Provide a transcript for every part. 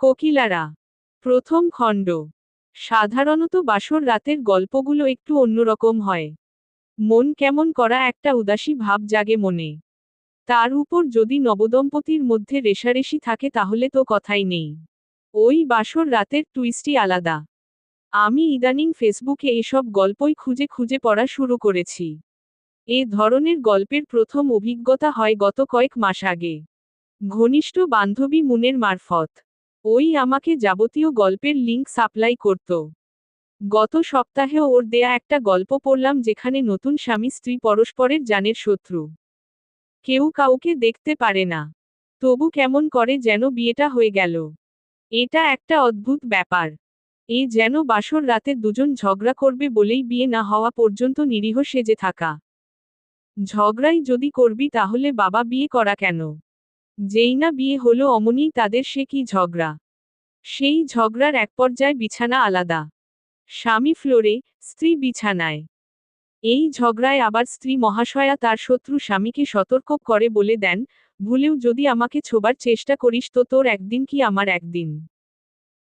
কোকিলারা। প্রথম খণ্ড। সাধারণত বাসর রাতের গল্পগুলো একটু অন্যরকম হয়। মন কেমন করা একটা উদাসী ভাব জাগে মনে। তার উপর যদি নবদম্পতির মধ্যে রেষারেষি থাকে তাহলে তো কথাই নেই। ওই বাসর রাতের টুইস্টই আলাদা। আমি ইদানিং ফেসবুকে এসব গল্পই খুঁজে খুঁজে পড়া শুরু করেছি। এ ধরনের গল্পের প্রথম অভিজ্ঞতা হয় গত কয়েক মাস আগে। ঘনিষ্ঠ বান্ধবী মুনের মারফত। ওই আমাকে যাবতীয় গল্পের লিঙ্ক সাপ্লাই করত। গত সপ্তাহে ওর দেয়া একটা গল্প পড়লাম যেখানে নতুন স্বামী স্ত্রী পরস্পরের জানের শত্রু। কেউ কাউকে দেখতে পারে না। তবু কেমন করে যেন বিয়েটা হয়ে গেল। এটা একটা অদ্ভুত ব্যাপার। এ যেন বাসর রাতে দুজন ঝগড়া করবে বলেই বিয়ে না হওয়া পর্যন্ত নিরীহ সেজে থাকা। ঝগড়াই যদি করবি তাহলে বাবা বিয়ে করা কেন? যেই না বিয়ে হলো অমনিই তাদের সে কি ঝগড়া। সেই ঝগড়ার এক পর্যায়ে বিছানা আলাদা। স্বামী ফ্লোরে, স্ত্রী বিছানায়। এই ঝগড়ায় আবার স্ত্রী মহাশয়া তার শত্রু স্বামীকে সতর্ক করে বলে দেন, ভুলেও যদি আমাকে ছোবার চেষ্টা করিস তো তোর একদিন কি আমার একদিন।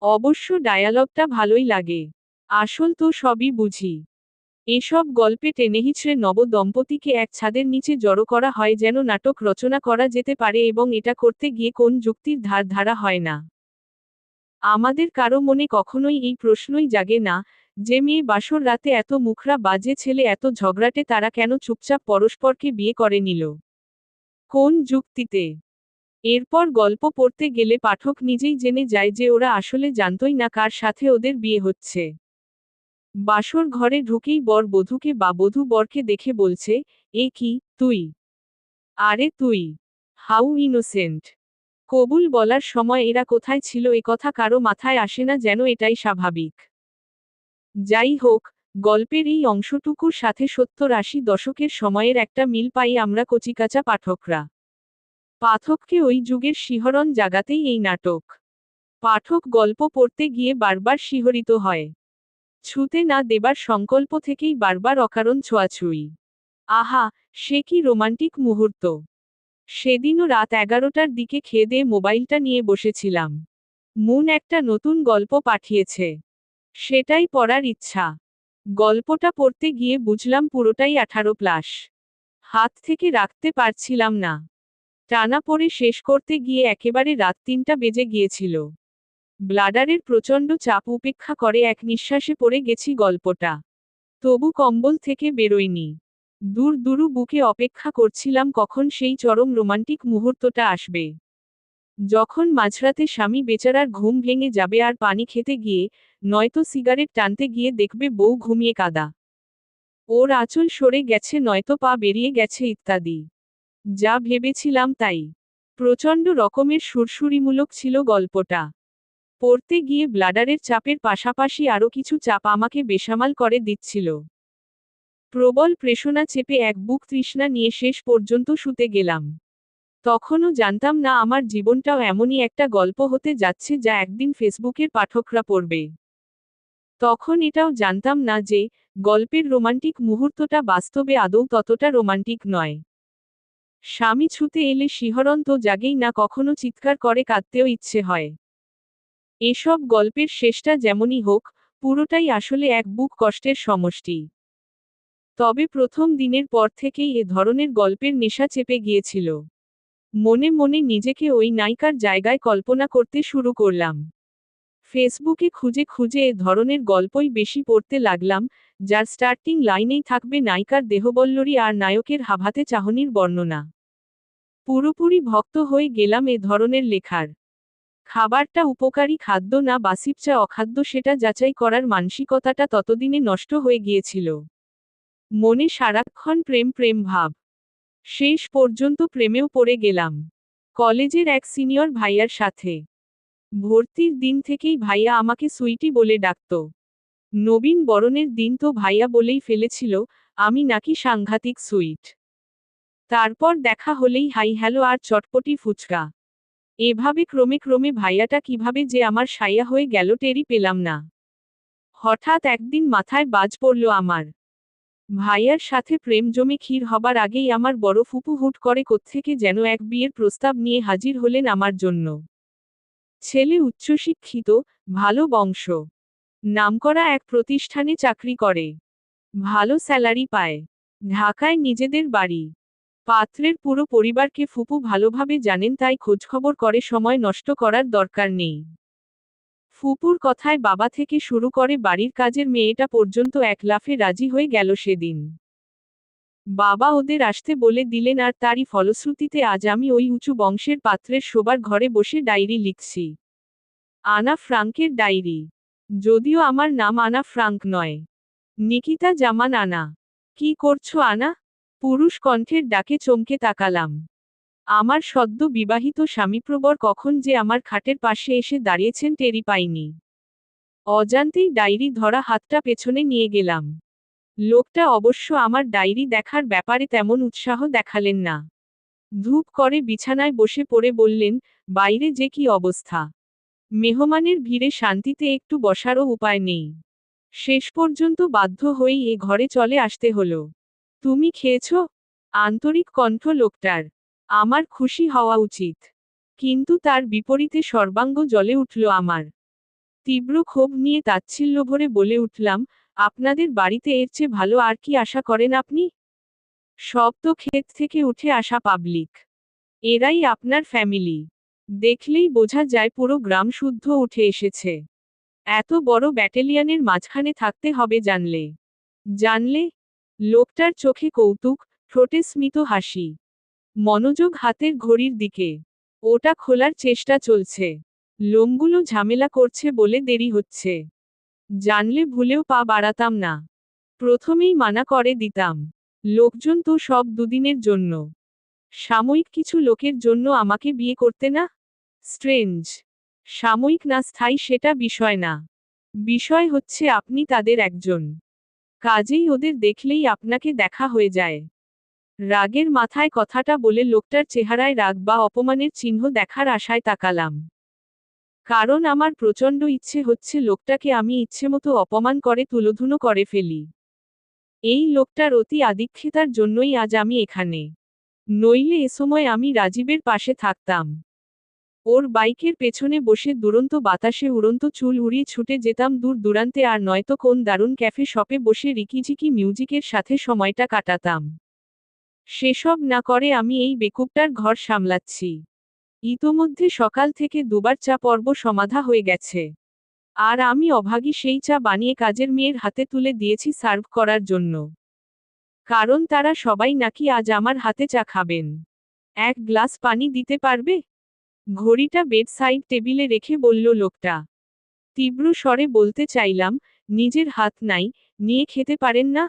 অবশ্য ডায়ালগটা ভালোই লাগে। আসল তো সবই বুঝি। এসব গল্পে টেনেহিঁচড়ে নব দম্পতিকে এক ছাদের নিচে জড়ো করা হয় যেন নাটক রচনা করা যেতে পারে এবং এটা করতে গিয়ে কোন যুক্তির ধার ধারা হয় না। আমাদের কারো মনে কখনোই এই প্রশ্নই জাগে না, যে মেয়ে বাসর রাতে এত মুখরা বাজে ছেলে এত ঝগড়াটে তারা কেন চুপচাপ পরস্পরকে বিয়ে করে নিল? কোন যুক্তিতে? এরপর গল্প পড়তে গেলে পাঠক নিজেই জেনে যায় যে ওরা আসলে জানতই না কার সাথে ওদের বিয়ে হচ্ছে। বাসর ঘরে ঢুকেই বর বধূকে বা বধূ বরকে দেখে বলছে, এ কি, তুই? আরে তুই! How innocent! কবুল বলার সময় এরা কোথায় ছিল এ কথা কারো মাথায় আসে না যেন এটাই স্বাভাবিক। যাই হোক, গল্পের এই অংশটুকুর সাথে ৭০-৮০ দশকের সময়ের একটা মিল পাই আমরা কচিকাঁচা পাঠকরা। পাঠককে ওই যুগের শিহরণ জাগাতেই এই নাটক। পাঠক গল্প পড়তে গিয়ে বারবার শিহরিত হয়। ছুঁতে না দেবার সংকল্প থেকেই বারবার অকারণ ছোঁয়াছুঁই। আহা, সে কি রোমান্টিক মুহূর্ত! সেদিনও রাত ১১টার দিকে খেয়েদেয়ে মোবাইলটা নিয়ে বসেছিলাম। মুন একটা নতুন গল্প পাঠিয়েছে। সেটাই পড়ার ইচ্ছা। গল্পটা পড়তে গিয়ে বুঝলাম পুরোটাই 18+। হাত থেকে রাখতে পারছিলাম না। টানা পড়ে শেষ করতে গিয়ে একেবারে রাত ৩টা বেজে গিয়েছিল। ব্লাডারের প্রচণ্ড চাপ উপেক্ষা করে এক নিঃশ্বাসে পড়ে গেছি গল্পটা। তবু কম্বল থেকে বেরোয়নি। দূর দূরু বুকে অপেক্ষা করছিলাম কখন সেই চরম রোমান্টিক মুহূর্তটা আসবে। যখন মাঝরাতে স্বামী বেচারার ঘুম ভেঙে যাবে আর পানি খেতে গিয়ে, নয়তো সিগারেট টানতে গিয়ে দেখবে বউ ঘুমিয়ে কাদা। ওর আঁচল সরে গেছে নয়তো পা বেরিয়ে গেছে ইত্যাদি। যা ভেবেছিলাম তাই। প্রচণ্ড রকমের সুরসুরিমূলক ছিল গল্পটা। পড়তে গিয়ে ব্লাডারের চাপের পাশাপাশি আরও কিছু চাপ আমাকে বেসামাল করে দিচ্ছিল। প্রবল প্রেষণা চেপে এক বুক তৃষ্ণা নিয়ে শেষ পর্যন্ত শুতে গেলাম। তখনও জানতাম না আমার জীবনটাও এমনই একটা গল্প হতে যাচ্ছে যা একদিন ফেসবুকের পাঠকরা পড়বে। তখন এটাও জানতাম না যে, গল্পের রোমান্টিক মুহূর্তটা বাস্তবে আদৌ ততটা রোমান্টিক নয়। স্বামী ছুতে এলে শিহরণ তো জাগেই না, কখনো চিৎকার করে কাঁদতেও ইচ্ছে হয়। এসব গল্পের শেষটা যেমনই হোক, পুরোটাই আসলে এক বুক কষ্টের সমষ্টি। তবে প্রথম দিনের পর থেকেই এ ধরনের গল্পের নেশা চেপে গিয়েছিল। মনে মনে নিজেকে ওই নায়িকার জায়গায় কল্পনা করতে শুরু করলাম। ফেসবুকে খুঁজে খুঁজে এ ধরনের গল্পই বেশি পড়তে লাগলাম, যার স্টার্টিং লাইনেই থাকবে নায়িকার দেহবল্লরী আর নায়কের হাভাতে চাহনির বর্ণনা। পুরোপুরি ভক্ত হয়ে গেলাম এ ধরনের লেখার। খাবারটা উপকারী খাদ্য না বাসিপচা অখাদ্য সেটা যাচাই করার মানসিকতাটা ততদিনে নষ্ট হয়ে গিয়েছিল। মনে সারাক্ষণ প্রেম প্রেম ভাব। শেষ পর্যন্ত প্রেমেও পড়ে গেলাম। কলেজের এক সিনিয়র ভাইয়ার সাথে। ভর্তির দিন থেকেই ভাইয়া আমাকে সুইটি বলে ডাকত। নবীন বরণের দিন তো ভাইয়া বলেই ফেলেছিল, আমি নাকি সাংঘাতিক সুইট। তারপর দেখা হলেই হাই হ্যালো আর চটপটি ফুচকা। এভাবে ক্রমে ক্রমে ভাইয়াটা কিভাবে যে আমার সাইয়া হয়ে গেল টেরই পেলাম না। হঠাৎ একদিন মাথায় বাজ পড়ল আমার। ভাইয়ার সাথে প্রেম জমে ক্ষীর হবার আগেই আমার বড় ফুপু হুট করে কোত্থেকে যেন এক বিয়ের প্রস্তাব নিয়ে হাজির হলেন আমার জন্য। ছেলে উচ্চশিক্ষিত, ভালো বংশ, নামকরা এক প্রতিষ্ঠানে চাকরি করে, ভালো স্যালারি পায়, ঢাকায় নিজেদের বাড়ি। পাত্রের পুরো পরিবারকে ফুপু ভালোভাবে জানেন, তাই খোঁজখবর করে সময় নষ্ট করার দরকার নেই। ফুপুর কথায় বাবা থেকে শুরু করে বাড়ির কাজের মেয়েটা পর্যন্ত এক লাফে রাজি হয়ে গেল সেদিন। বাবা ওদের আসতে বলে দিলেন, আর তারই ফলশ্রুতিতে আজ আমি ওই উঁচু বংশের পাত্রের শোবার ঘরে বসে ডায়েরি লিখছি। আনা ফ্রাঙ্কের ডায়েরি। যদিও আমার নাম আনা ফ্রাঙ্ক নয়, নিকিতা জামান আনা। কি করছো আনা? পুরুষ কণ্ঠের ডাকে চমকে তাকালাম। আমার সদ্য বিবাহিত স্বামীপ্রবর কখন যে আমার খাটের পাশে এসে দাঁড়িয়েছেন টেরি পাইনি। অজান্তেই ডায়েরি ধরা হাতটা পেছনে নিয়ে গেলাম। লোকটা অবশ্য আমার ডায়েরি দেখার ব্যাপারে তেমন উৎসাহ দেখালেন না। ধূপ করে বিছানায় বসে পড়ে বললেন, বাইরে যে কি অবস্থা, মেহমানের ভিড়ে শান্তিতে একটু বসারও উপায় নেই। শেষ পর্যন্ত বাধ্য হয়েই এ ঘরে চলে আসতে হলো। তুমি খেয়েছ? আন্তরিক কণ্ঠ লোকটার। আমার খুশি হওয়া উচিত, কিন্তু তার বিপরীতে সর্বাঙ্গ জ্বলে উঠল আমার। তীব্র ক্ষোভ নিয়ে তাচ্ছিল্যভরে বলে উঠলাম, আপনাদের বাড়িতে এর চেয়ে ভালো আর কি আশা করেন আপনি? সব তো ক্ষেত থেকে উঠে আসা পাবলিক, এরাই আপনার ফ্যামিলি। দেখলেই বোঝা যায় পুরো গ্রাম শুদ্ধ উঠে এসেছে। এত বড় ব্যাটালিয়নের মাঝখানে থাকতে হবে জানলে। জানলে? লোকটার চোখে কৌতুক, ঠোঁটে স্মিত হাসি, মনোযোগ হাতের ঘড়ির দিকে। ওটা খোলার চেষ্টা চলছে, লোমগুলো ঝামেলা করছে বলে দেরি হচ্ছে। জানলে ভুলেও পা বাড়াতাম না, প্রথমেই মানা করে দিতাম। লোকজন তো সব দুদিনের জন্য, সাময়িক কিছু লোকের জন্য আমাকে বিয়ে করতে না? স্ট্রেঞ্জ। সাময়িক না স্থায়ী সেটা বিষয় না, বিষয় হচ্ছে আপনি তাদের একজন, কাজেই ওদের দেখলেই আপনাকে দেখা হয়ে যায়। রাগের মাথায় কথাটা বলে লোকটার চেহারায় রাগ বা অপমানের চিহ্ন দেখার আশায় তাকালাম। কারণ আমার প্রচণ্ড ইচ্ছে হচ্ছে লোকটাকে আমি ইচ্ছেমতো অপমান করে তুলোধুনো করে ফেলি। এই লোকটার অতি আদিক্ষেতার জন্যই আজ আমি এখানে, নইলে এ সময় আমি রাজীবের পাশে থাকতাম। ওর বাইকের পেছনে বসে দুরন্ত বাতাসে উড়ন্ত চুল উড়িয়ে ছুটে যেতাম দূর দূরান্তে, আর নয়তো কোন দারুণ ক্যাফে শপে বসে রিকিঝিকি মিউজিকের সাথে সময়টা কাটাতাম। সেসব না করে আমি এই বেকুবটার ঘর সামলাচ্ছি। ইতোমধ্যে সকাল থেকে দুবার চা পর্ব সমাধা হয়ে গেছে, আর আমি অভাগী সেই চা বানিয়ে কাজের মেয়ের হাতে তুলে দিয়েছি সার্ভ করার জন্য। কারণ তারা সবাই নাকি আজ আমার হাতে চা খাবেন। এক গ্লাস পানি দিতে পারবে? ঘড়িটা বেড সাইড টেবিলে রেখে বলল লোকটা। তীব্র স্বরে বলতে চাইলাম, নিজের হাত নাই, নিয়ে খেতে পারেন না?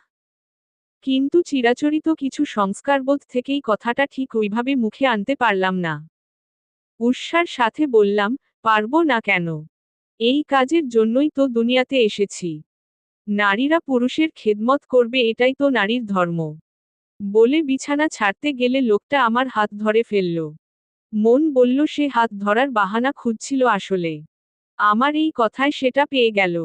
কিন্তু চিরাচরিত কিছু সংস্কারবোধ থেকেই কথাটা ঠিক ওইভাবে মুখে আনতে পারলাম না। উৎসার সাথে বললাম, পারবো না কেন? এই কাজের জন্যই তো দুনিয়াতে এসেছি। নারীরা পুরুষের খেদমত করবে, এটাই তো নারীর ধর্ম। বলে বিছানা ছাড়তে গেলে লোকটা আমার হাত ধরে ফেলল। মন বলল সে হাত ধরার বাহানা খুঁজছিল আসলে। আমার এই কথায় সেটা পেয়ে গেল।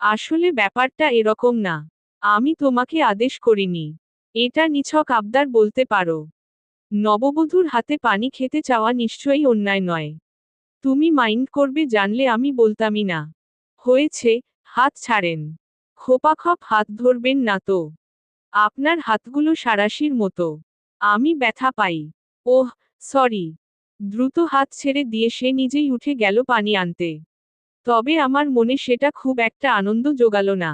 আসলে ব্যাপারটা এরকম না। আমি তোমাকে আদেশ করিনি। এটা নিছক আবদার বলতে পারো। নববধূর হাতে পানি খেতে চাওয়া নিশ্চয়ই অন্যায় নয়। তুমি মাইন্ড করবে জানলে আমি বলতামই না। হয়েছে, হাত ছাড়েন। খোপাখপ হাত ধরবেন না তো। আপনার হাতগুলো সাঁড়াশির মতো। আমি ব্যথা পাই। ওহ, সরি। দ্রুত হাত ছেড়ে দিয়ে সে নিজেই উঠে গেল পানি আনতে। তবে আমার মনে সেটা খুব একটা আনন্দ জোগালো না।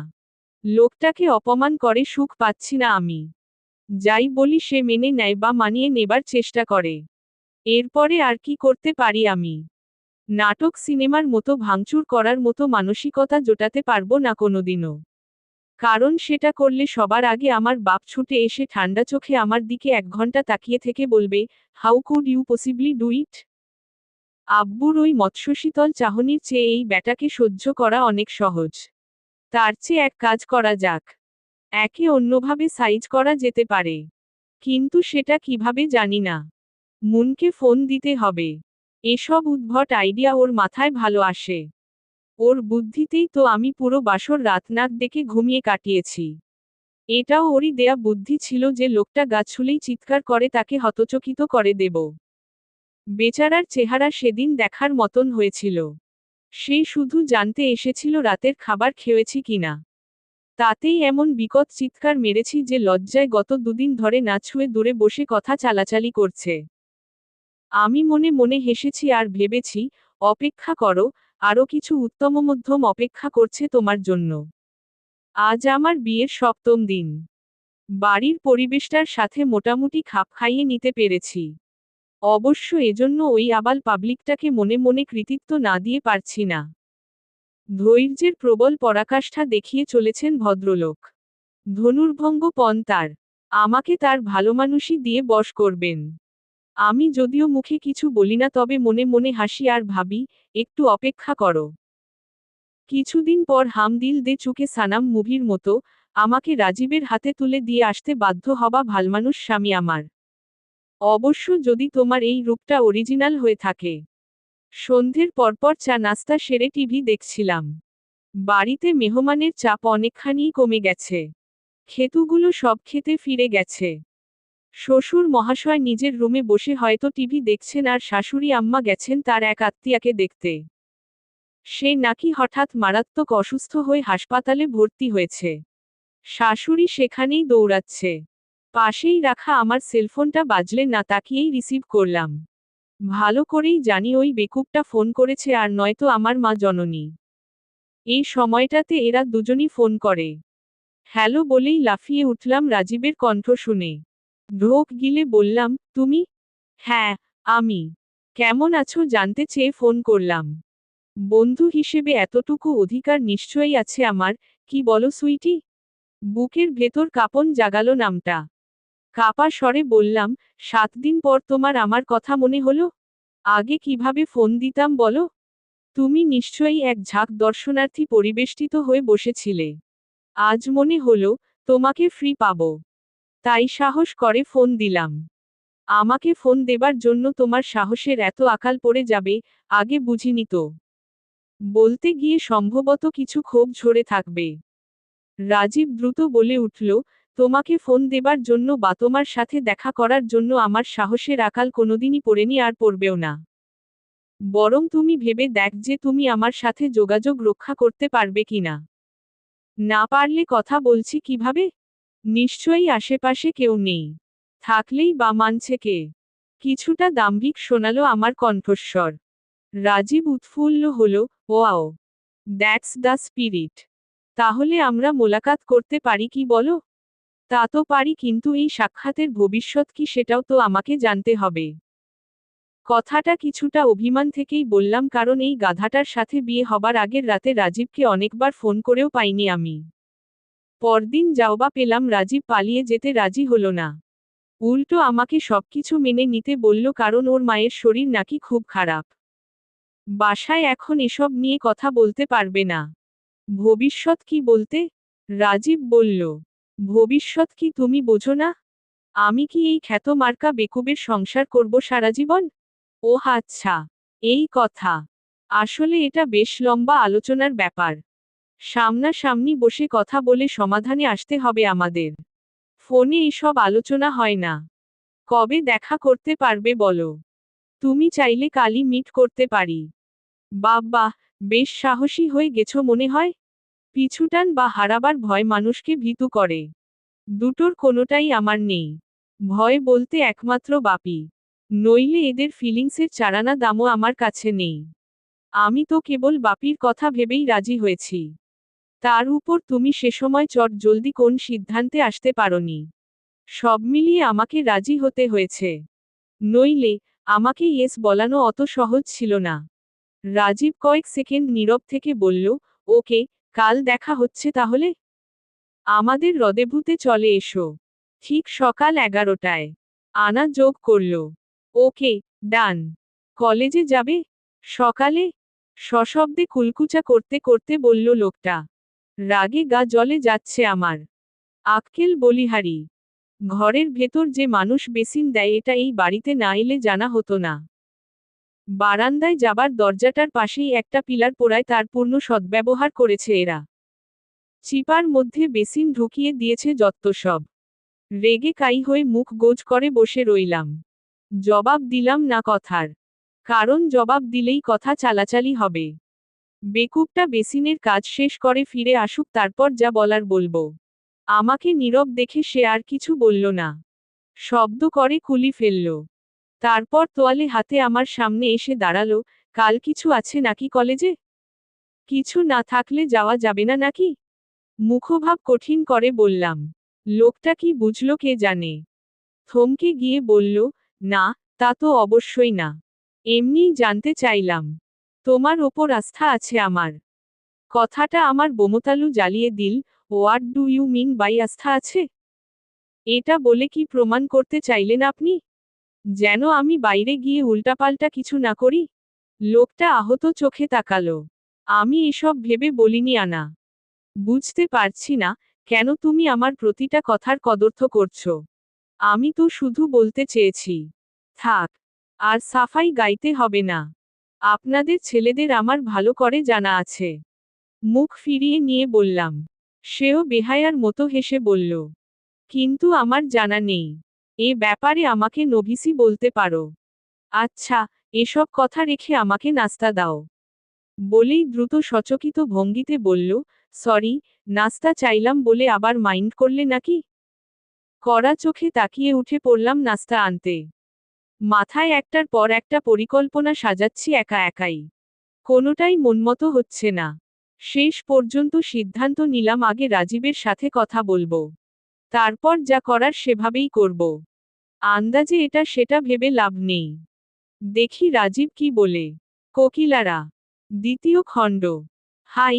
লোকটাকে অপমান করে সুখ পাচ্ছি না আমি। যাই বলি সে মেনে নেয় বা মানিয়ে নেবার চেষ্টা করে। এরপরে আর কি করতে পারি আমি? নাটক সিনেমার মতো ভাঙচুর করার মতো মানসিকতা জোটাতে পারবো না কোনোদিনও। কারণ সেটা করলে সবার আগে আমার বাপ ছুটে এসে ঠান্ডা চোখে আমার দিকে 1 ঘন্টা তাকিয়ে থেকে বলবে, how could you possibly do it? আব্বুর ওই মৎস্যশীতল চাহনির চেয়ে এই ব্যাটাকে সহ্য করা অনেক সহজ। তার চেয়ে এক কাজ করা যাক, একে অন্যভাবে সাইজ করা যেতে পারে। কিন্তু সেটা কিভাবে জানি না। মুনকে ফোন দিতে হবে। এসব উদ্ভট আইডিয়া ওর মাথায় ভালো আসে। ওর বুদ্ধিতেই তো আমি পুরো বাসর রাত নাক ডেকে ঘুমিয়ে কাটিয়েছি। এটাও ওরই দেয়া বুদ্ধি ছিল যে লোকটা গা ছুলেই চিৎকার করে তাকে হতচকিত করে দেব। বেচারার চেহারা সেদিন দেখার মতন হয়েছিল। সে শুধু জানতে এসেছিল রাতের খাবার খেয়েছি কিনা। তাতেই এমন বিকট চিৎকার মেরেছি যে লজ্জায় গত দুদিন ধরে না ছুঁয়ে দূরে বসে কথা চালাচালি করছে। আমি মনে মনে হেসেছি আর ভেবেছি, অপেক্ষা করো, আরও কিছু উত্তম মধ্যম অপেক্ষা করছে তোমার জন্য। আজ আমার বিয়ের সপ্তম দিন। বাড়ির পরিবেশটার সাথে মোটামুটি খাপ খাইয়ে নিতে পেরেছি। অবশ্য এজন্য ওই আবাল পাবলিকটাকে মনে মনে কৃতিত্ব না দিয়ে পারছি না। ধৈর্যের প্রবল পরাকাষ্ঠা দেখিয়ে চলেছেন ভদ্রলোক। ধনুর্ভঙ্গ পণ তার। আমাকে তার ভালোমানুষি দিয়ে বশ করবেন। আমি যদিও মুখে কিছু বলি না, তবে মনে মনে হাসি আর ভাবি, একটু অপেক্ষা করো। কিছুদিন পর হাম দিল দে চুকে সানাম মুভির মতো আমাকে রাজীবের হাতে তুলে দিয়ে আসতে বাধ্য হবা ভালমানুষ স্বামী আমার। অবশ্য যদি তোমার এই রূপটা অরিজিনাল হয়ে থাকে। সন্ধ্যের পরপর চা নাস্তা সেরে টিভি দেখছিলাম। বাড়িতে মেহমানের চাপ অনেকখানিই কমে গেছে। খেতুগুলো সব খেতে ফিরে গেছে। শ্বশুর মহাশয় নিজের রুমে বসে হয়তো টিভি দেখছেন আর শাশুড়ি আম্মা গেছেন তার এক আত্মীয়াকে দেখতে। সে নাকি হঠাৎ মারাত্মক অসুস্থ হয়ে হাসপাতালে ভর্তি হয়েছে। শাশুড়ি সেখানেই দৌড়াচ্ছে। পাশেই রাখা আমার সেলফোনটা বাজলে না তাকিয়েই রিসিভ করলাম। ভালো করেই জানি ওই বেকুবটা ফোন করেছে আর নয়তো আমার মা জননী। এই সময়টাতে এরা দুজনই ফোন করে। হ্যালো বলেই লাফিয়ে উঠলাম রাজীবের কণ্ঠ শুনে। ঢোক গিলে বললাম, তুমি? হ্যাঁ, আমি। কেমন আছো জানতে চেয়ে ফোন করলাম। বন্ধু হিসেবে এতটুকু অধিকার নিশ্চয়ই আছে আমার, কি বলো সুইটি? বুকের ভেতর কাঁপন জাগালো নামটা। কাপা স্বরে বললাম, 7 দিন পর তোমার আমার কথা মনে হলো? আগে কিভাবে ফোন দিতাম বলো? তুমি নিশ্চয়ই এক ঝাঁক দর্শনার্থী পরিবেষ্টিত হয়ে বসেছিলে। আজ মনে হলো, তোমাকে ফ্রি পাবো। তাই সাহস করে ফোন দিলাম। আমাকে ফোন দেবার জন্য তোমার সাহসের এত আকাল পড়ে যাবে, আগে বুঝিনি তো। বলতে গিয়ে সম্ভবত কিছু ক্ষোভ ঝরে থাকবে। রাজীব দ্রুত বলে উঠল, তোমাকে ফোন দেবার জন্য বা তোমার সাথে দেখা করার জন্য আমার সাহসের আকাল কোনোদিনই পড়েনি আর পড়বেও না। বরং তুমি ভেবে দেখ যে তুমি আমার সাথে যোগাযোগ রক্ষা করতে পারবে কিনা। না পারলে কথা বলছি কিভাবে? নিশ্চয়ই আশেপাশে কেউ নেই। থাকলেই বা মানছে কে? কিছুটা দাম্ভিক শোনালো আমার কণ্ঠস্বর। রাজীব উৎফুল্ল হলো, ওয়াও, দ্যাটস দ্য স্পিরিট। তাহলে আমরা মোলাকাত করতে পারি কি বলো? তা তো পারি, কিন্তু এই সাক্ষাতের ভবিষ্যৎ কি সেটাও তো আমাকে জানতে হবে। কথাটা কিছুটা অভিমান থেকেই বললাম, কারণ এই গাধাটার সাথে বিয়ে হবার আগের রাতে রাজীবকে অনেকবার ফোন করেও পাইনি আমি। পরদিন যাওবা পেলাম রাজীব পালিয়ে যেতে রাজি হলো না। উল্টো আমাকে সবকিছু মেনে নিতে বলল, কারণ ওর মায়ের শরীর নাকি খুব খারাপ। বাসায় এখন এসব নিয়ে কথা বলতে পারবে না। ভবিষ্যৎ কি বলতে? রাজীব বলল, ভবিষ্যৎ কি তুমি বোঝো না? আমি কি এই খ্যাতমার্কা বেকুবের সংসার করব সারা জীবন? ওহ আচ্ছা, এই কথা। আসলে এটা বেশ লম্বা আলোচনার ব্যাপার। সামনাসামনি বসে কথা বলে সমাধানে আসতে হবে আমাদের। ফোনে এসব আলোচনা হয় না। কবে দেখা করতে পারবে বলো? তুমি চাইলে কালই মিট করতে পারি। বাহ, বেশ সাহসী হয়ে গেছো মনে হয়। পিছুটান বা হারাবার ভয় মানুষকে ভীতু করে। দুটোর কোনোটাই আমার নেই। ভয় বলতে একমাত্র বাপি। নইলে এদের ফিলিংসের চারানা দামও আমার কাছে নেই। আমি তো কেবল বাপির কথা ভেবেই রাজি হয়েছি। তার উপর তুমি সে সময় চট জলদি কোন সিদ্ধান্তে আসতে পারোনি। সব মিলিয়ে আমাকে রাজি হতে হয়েছে। নইলে আমাকে ইয়েস বলানো অত সহজ ছিল না। রাজীব কয়েক সেকেন্ড নীরব থেকে বলল, ওকে, কাল দেখা হচ্ছে তাহলে। আমাদের রদেভূতে চলে এসো। ঠিক সকাল 11টায়। আনা যোগ করল, ওকে, ডান। কলেজে যাবে? সকালে? সশব্দে কুলকুচা করতে করতে বলল লোকটা। রাগে গা জ্বলে যাচ্ছে আমার। আক্কেল বলিহারি। ঘরের ভেতর যে মানুষ বেসিন দেয় এটা এই বাড়িতে না এলে জানা হতো না। বারান্দায় যাবার দরজাটার পাশেই একটা পিলার পোড়ায়, তার পূর্ণ সদ্ব্যবহার করেছে এরা। চিপার মধ্যে বেসিন ঢুকিয়ে দিয়েছে যত্তসব। রেগে কাই হয়ে মুখ গোজ করে বসে রইলাম। জবাব দিলাম না কথার। কারণ জবাব দিলেই কথা চালাচালি হবে। বেকুবটা বেসিনের কাজ শেষ করে ফিরে আসুক, তারপর যা বলার বলবো। আমাকে নীরব দেখে সে আর কিছু বলল না। শব্দ করে কুলি ফেলল। তারপর তোয়ালে হাতে আমার সামনে এসে দাঁড়ালো। কাল কিছু আছে নাকি কলেজে? কিছু না থাকলে যাওয়া যাবে না নাকি? মুখভাব কঠিন করে বললাম। লোকটা কি বুঝল কে জানে। থমকে গিয়ে বলল, না, তা তো অবশ্যই না। এমনিই জানতে চাইলাম। তোমার ওপর আস্থা আছে আমার। কথাটা আমার বোমতালু জ্বালিয়ে দিল। What do you mean by আস্থা আছে? এটা বলে কি প্রমাণ করতে চাইলেন আপনি? যেন আমি বাইরে গিয়ে উল্টাপাল্টা কিছু না করি। লোকটা আহত চোখে তাকালো। আমি এসব ভেবে বলিনি আনা। বুঝতে পারছি না, কেন তুমি আমার প্রতিটা কথার কদর্থ করছো। আমি তো শুধু বলতে চেয়েছি। থাক, আর সাফাই গাইতে হবে না। আপনাদের ছেলেদের আমার ভালো করে জানা আছে। মুখ ফিরিয়ে নিয়ে বললাম। সেও বেহায়ার মতো হেসে বলল, কিন্তু আমার জানা নেই। এ ব্যাপারে আমাকে নভিসি বলতে পারো। আচ্ছা, এসব কথা রেখে আমাকে নাস্তা দাও। বলেই দ্রুত সচকিত ভঙ্গিতে বলল, সরি, নাস্তা চাইলাম বলে আবার মাইন্ড করলে নাকি? কড়া চোখে তাকিয়ে উঠে পড়লাম নাস্তা আনতে। মাথায় একটার পর একটা পরিকল্পনা সাজাচ্ছি একা একাই। কোনোটাই মনমতো হচ্ছে না। শেষ পর্যন্ত সিদ্ধান্ত নিলাম আগে রাজীবের সাথে কথা বলবো। তারপর যা করার সেভাবেই করব। আন্দাজে এটা সেটা ভেবে লাভ নেই। দেখি রাজীব কি বলে। কোকিলারা। দ্বিতীয় খণ্ড। হাই।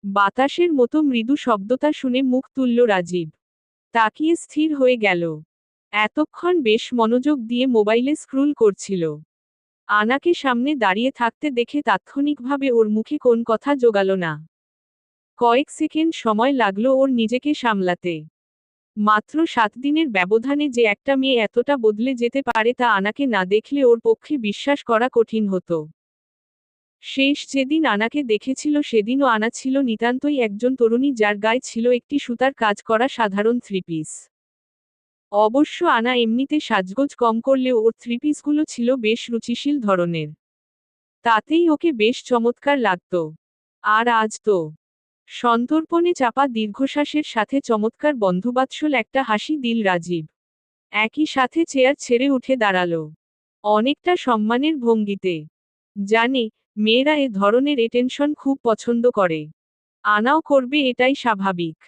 বাতাসের মতো মৃদু শব্দটা শুনে মুখ তুলল রাজীব। তাকিয়ে স্থির হয়ে গেল। এতক্ষণ বেশ মনোযোগ দিয়ে মোবাইলে স্ক্রুল করছিল। আনাকে সামনে দাঁড়িয়ে থাকতে দেখে তাৎক্ষণিকভাবে ওর মুখে কোন কথা জোগালো না। কয়েক সেকেন্ড সময় লাগলো ওর নিজেকে সামলাতে। মাত্র 7 দিনের ব্যবধানে যে একটা মেয়ে এতটা বদলে যেতে পারে তা আনাকে না দেখলে ওর পক্ষে বিশ্বাস করা কঠিন হতো। শেষ যেদিন আনাকে দেখেছিল সেদিনও আনা ছিল নিতান্তই একজন তরুণী, যার গায়ে ছিল একটি সুতার কাজ করা সাধারণ থ্রি পিস। অবশ্য আনা এমনিতে সাজগোজ কম করলেও ওর থ্রি পিসগুলো ছিল বেশ রুচিশীল ধরনের। তাতেই ওকে বেশ চমৎকার লাগত। আর আজ তো সন্তর্পণে চাপা দীর্ঘশ্বাসের সাথে চমৎকার বন্ধুবাৎসল একটা হাসি দিল রাজীব। একই সাথে চেয়ার ছেড়ে উঠে দাঁড়ালো। অনেকটা সম্মানের ভঙ্গিতে। জানে, মেয়েরা এ ধরনের এটেনশন খুব পছন্দ করে। আনাও করবে, এটাই স্বাভাবিক।